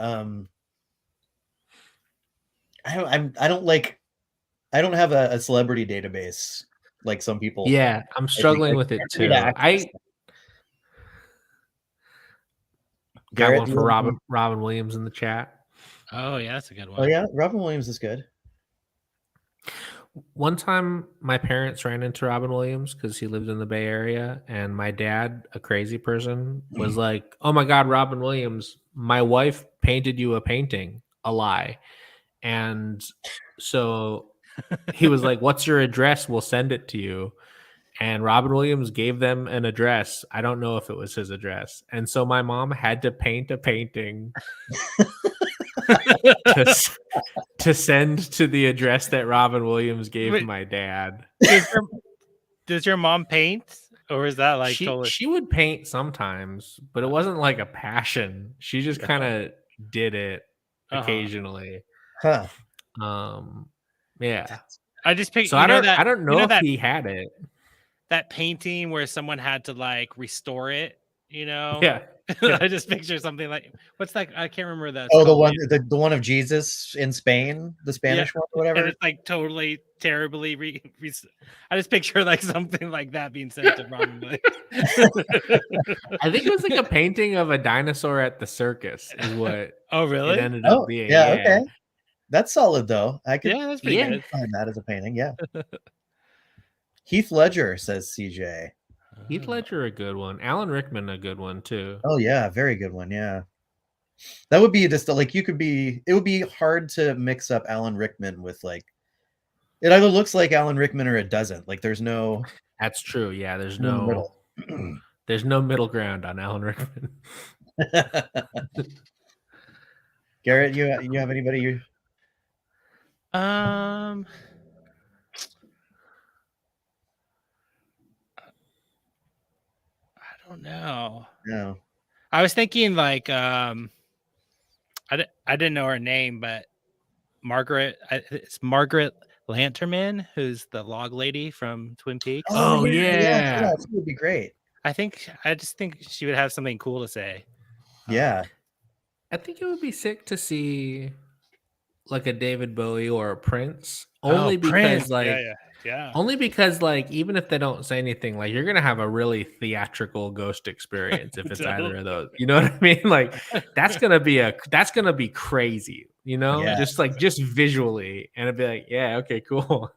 I don't have a celebrity database like some people. Yeah, I'm struggling with it too. I got Garrett, one for Robin Williams in the chat. Oh yeah, that's a good one. Oh yeah, Robin Williams is good. One time my parents ran into Robin Williams because he lived in the Bay Area, and my dad, a crazy person, was like, oh my God, Robin Williams, my wife painted you a painting, a lie. And so he was like, what's your address? We'll send it to you. And Robin Williams gave them an address. I don't know if it was his address. And so my mom had to paint a painting to send to the address that Robin Williams gave Wait. my dad. Does your mom paint, or is that like totally? She would paint sometimes, but it wasn't like a passion. She just kind of did it occasionally. Huh. Yeah. I just picked. So I don't know if he had it. That painting where someone had to like restore it, Yeah. I just picture something like, what's that? I can't remember that. Oh, the one of Jesus in Spain, the Spanish one or whatever. And it's like totally terribly. I just picture like something like that being sent to Robin Williams. I think it was like a painting of a dinosaur at the circus. Is what? Oh, really? It ended up being. Yeah. Okay. That's solid though. I could. Yeah, that's pretty good. Find that as a painting. Yeah. Heath Ledger, says CJ. Heath Ledger, a good one. Alan Rickman, a good one too. Oh yeah, very good one. Yeah, that would be just like it would be hard to mix up Alan Rickman with like, it either looks like Alan Rickman or it doesn't. Like there's no. That's true. Yeah, there's no there's no middle ground on Alan Rickman. Garrett, you have anybody you? I don't know. No. I was thinking like I didn't know her name, but it's Margaret Lanterman, who's the log lady from Twin Peaks. Oh yeah. She would be great. I just think she would have something cool to say. Yeah. I think it would be sick to see like a David Bowie or a Prince. Only because Prince. like yeah. Only because like even if they don't say anything, like you're gonna have a really theatrical ghost experience if it's either of those. You know what I mean? Like that's gonna be crazy, Yeah. just visually. And it'd be like, yeah, okay, cool.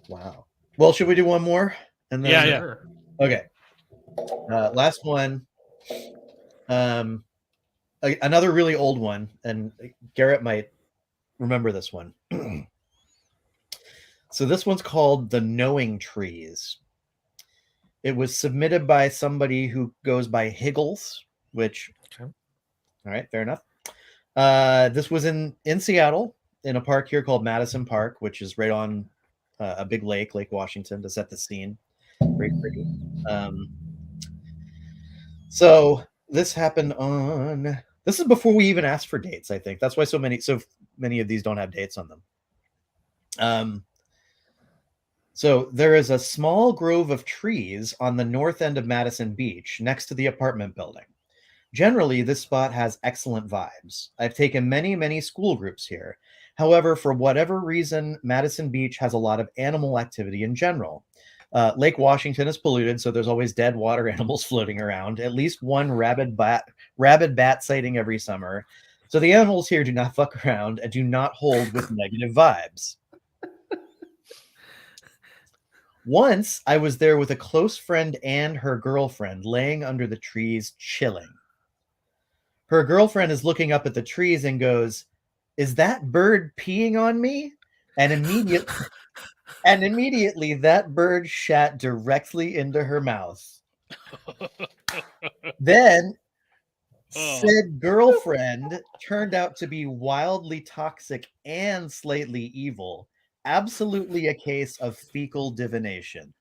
Wow. Well, should we do one more? And then yeah. Okay. Last one. Another really old one, and Garrett might remember this one. So this one's called The Knowing Trees. It was submitted by somebody who goes by Higgles, which, all right, fair enough. This was in Seattle, in a park here called Madison Park, which is right on a big lake, Lake Washington, to set the scene. Very pretty. So this happened on... This is before we even asked for dates, I think. That's why so many of these don't have dates on them. So there is a small grove of trees on the north end of Madison Beach next to the apartment building. Generally, this spot has excellent vibes. I've taken many, many school groups here. However, for whatever reason, Madison Beach has a lot of animal activity in general. Lake Washington is polluted, so there's always dead water animals floating around. At least one rabid bat sighting every summer. So the animals here do not fuck around and do not hold with negative vibes. Once I was there with a close friend and her girlfriend laying under the trees chilling. Her girlfriend is looking up at the trees and goes, "Is that bird peeing on me?" And immediately that bird shat directly into her mouth. Then said girlfriend turned out to be wildly toxic and slightly evil. Absolutely a case of fecal divination.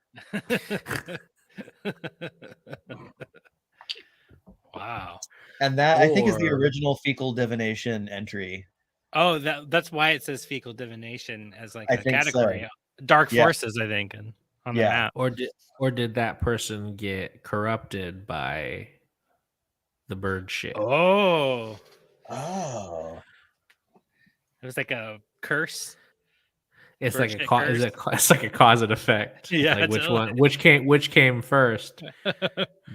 Wow. And that I think is the original fecal divination entry. Oh, that's why it says fecal divination as like I a think category. so. Dark Yeah. forces, I think, on the map. Or did that person get corrupted by the bird shit? Oh. It was like a curse. It's Bird like shit it's like a cause and effect. Yeah, like totally. which came first?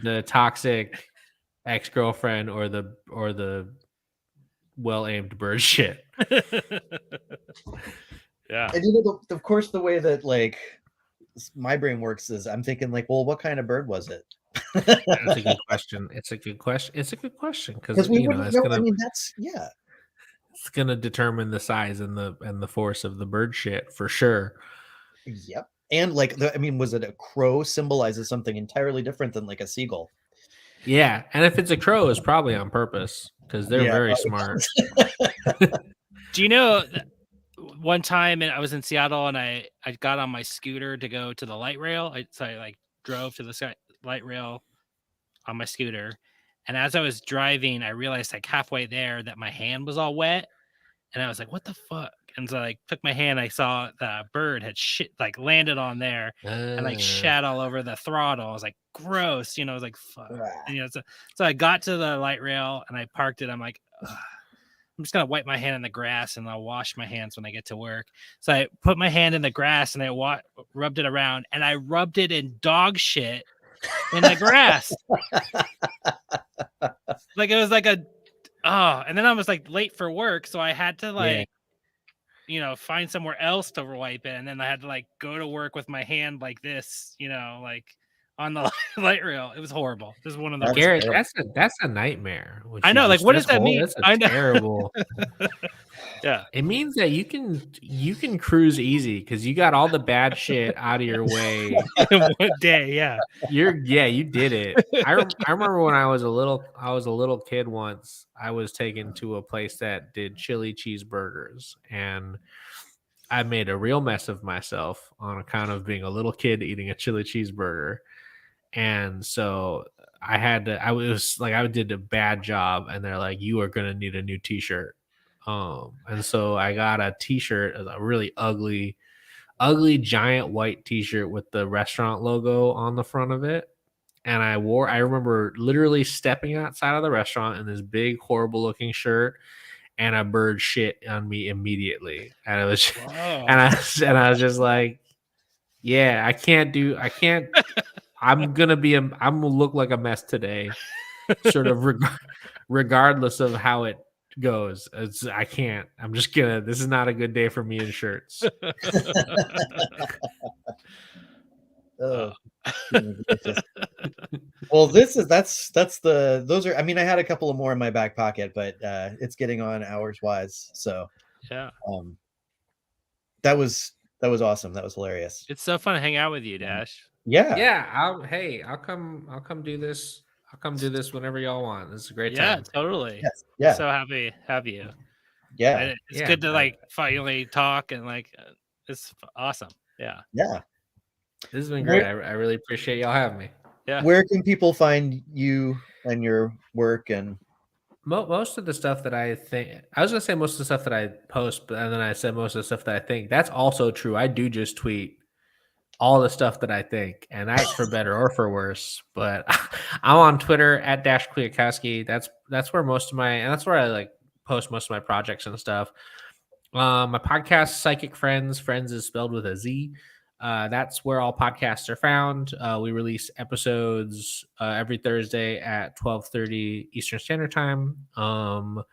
The toxic ex-girlfriend or the well-aimed bird shit. Yeah. And of course, the way that like my brain works is I'm thinking like, well, what kind of bird was it? That's a good question. It's a good question because we wouldn't know. I mean, it's gonna determine the size and the force of the bird shit for sure. Yep. And like was it a crow symbolizes something entirely different than like a seagull? Yeah, and if it's a crow, it's probably on purpose because they're very smart. Do you know one time I was in Seattle and I got on my scooter to go to the light rail. So I like drove to the light rail on my scooter. And as I was driving, I realized like halfway there that my hand was all wet. And I was like, what the fuck? And so I like took my hand, I saw the bird had like landed on there and like shat all over the throttle. I was like, gross, I was like, fuck. And, so I got to the light rail and I parked it. I'm like, ugh. I'm just gonna wipe my hand in the grass and I'll wash my hands when I get to work. So I put my hand in the grass and I rubbed it around and I rubbed it in dog shit in the grass. Like it was like and then I was like late for work, so I had to like find somewhere else to wipe it, and then I had to like go to work with my hand like this, like on the light rail. It was horrible. This is one of the Garrett, that's a nightmare. I know. Like, what does that mean? That's terrible. Yeah, it means that you can cruise easy because you got all the bad shit out of your way. One day, yeah. You did it. I remember when I was a little kid once. I was taken to a place that did chili cheeseburgers, and I made a real mess of myself on account of being a little kid eating a chili cheeseburger. And so I did a bad job, and they're like, you are going to need a new t-shirt. And so I got a t-shirt, a really ugly giant white t-shirt with the restaurant logo on the front of it. And I remember literally stepping outside of the restaurant in this big, horrible looking shirt, and a bird shit on me immediately. And it was, and I was just like, yeah, I can't. I'm gonna look like a mess today, sort of regardless of how it goes. I can't. I'm just gonna. This is not a good day for me in shirts. Well, those are. I mean, I had a couple of more in my back pocket, but it's getting on hours wise. So yeah, that was awesome. That was hilarious. It's so fun to hang out with you, Dash. Yeah. I'll come do this. I'll come do this whenever y'all want. This is a great time. Yeah, totally. Yes. Yeah. I'm so happy to have you. Yeah. It's good to like finally talk and like it's awesome. Yeah. Yeah. This has been great. I really appreciate y'all having me. Yeah. Where can people find you and your work? And most of the stuff that I think, I was gonna say most of the stuff that I post, but and then I said most of the stuff that I think. That's also true. I do just tweet all the stuff that I think, and that's for better or for worse. But I'm on Twitter at @Kwiatkowski. That's where that's where I like post most of my projects and stuff. My podcast, Psychic Friends. Friends is spelled with a Z. That's where all podcasts are found. We release episodes every Thursday at 12:30 Eastern Standard Time. The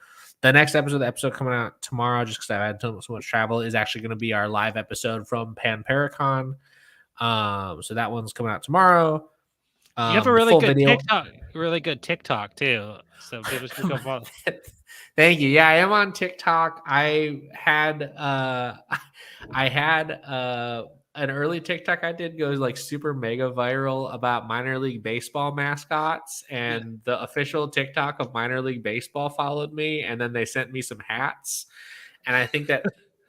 next episode coming out tomorrow, just because I've had so much travel, is actually going to be our live episode from Pan Paracon. So that one's coming out tomorrow. You have a really good TikTok too. So people should go follow. Thank you. Yeah, I am on TikTok. I had an early TikTok I did goes like super mega viral about minor league baseball mascots, and the official TikTok of minor league baseball followed me, and then they sent me some hats, and I think that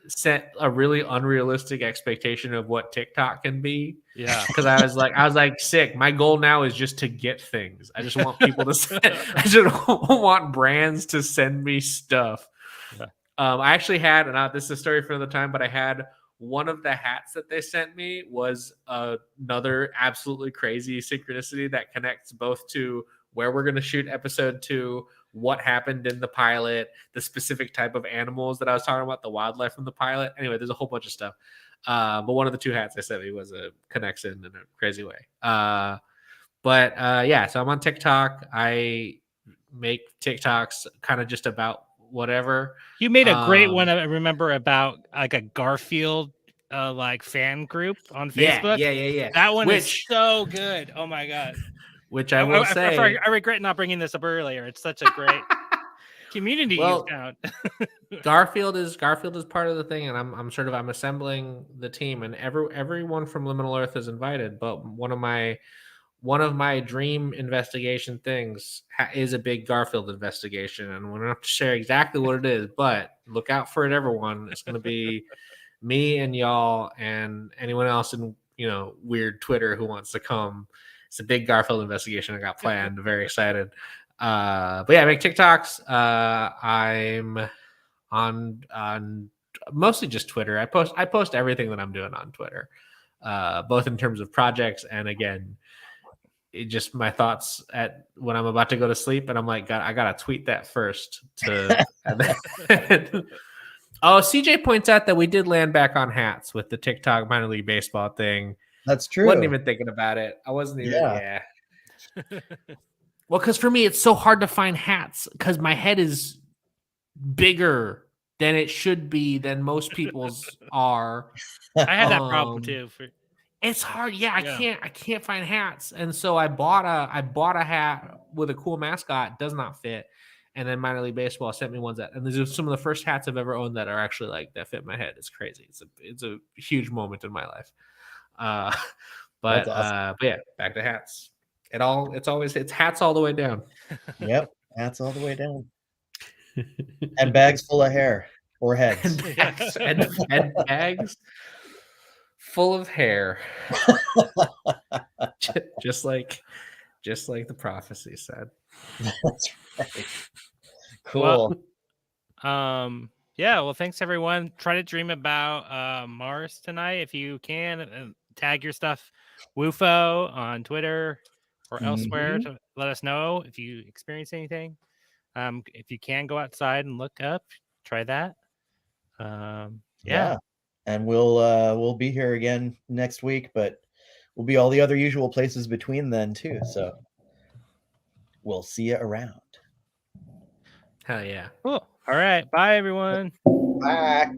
set a really unrealistic expectation of what TikTok can be. Yeah, because I was like sick. My goal now is just to get things. I just want people I just want brands to send me stuff. Yeah. I actually had, and this is a story for another time, but I had one of the hats that they sent me was another absolutely crazy synchronicity that connects both to where we're going to shoot episode 2, what happened in the pilot, the specific type of animals that I was talking about, the wildlife from the pilot. Anyway, there's a whole bunch of stuff. But one of the 2 hats they sent me was a connection in a crazy way. Yeah, so I'm on TikTok. I make TikToks kind of just about whatever. You made a great one, I remember, about like a Garfield like fan group on Facebook. Yeah. That one is so good. Oh my god. Which I will say, I regret not bringing this up earlier. It's such a great community you found. Garfield is part of the thing, and I'm assembling the team, and everyone from Liminal Earth is invited. But one of my one of my dream investigation things is a big Garfield investigation, and we're not to share exactly what it is, but look out for it, everyone. It's going to be me and y'all and anyone else in weird Twitter who wants to come. It's a big Garfield investigation I got planned. Very excited. But yeah, I make TikToks. I'm on mostly just Twitter. I post everything that I'm doing on Twitter, both in terms of projects and again, just my thoughts at when I'm about to go to sleep, and I'm like, God, I gotta tweet that first. Oh, CJ points out that we did land back on hats with the TikTok minor league baseball thing. That's true. Wasn't even thinking about it. I wasn't even. Yeah. Well, because for me, it's so hard to find hats because my head is bigger than it should be than most people's are. I had that problem too. It's hard. Yeah, I can't find hats. And so I bought a hat with a cool mascot. Does not fit. And then minor league baseball sent me ones and these are some of the first hats I've ever owned that are actually like that fit my head. It's crazy. It's a huge moment in my life. But awesome. But yeah, back to hats. It's hats all the way down. Yep, hats all the way down. And bags full of hair or heads. and bags full of hair. just like the prophecy said. That's right. Cool. Well, thanks everyone. Try to dream about Mars tonight if you can, and tag your stuff WUFO on Twitter or elsewhere to let us know if you experience anything. If you can go outside and look up, try that. Yeah. And we'll be here again next week, but we'll be all the other usual places between then too. So we'll see you around. Hell yeah. Cool. All right. Bye everyone. Bye.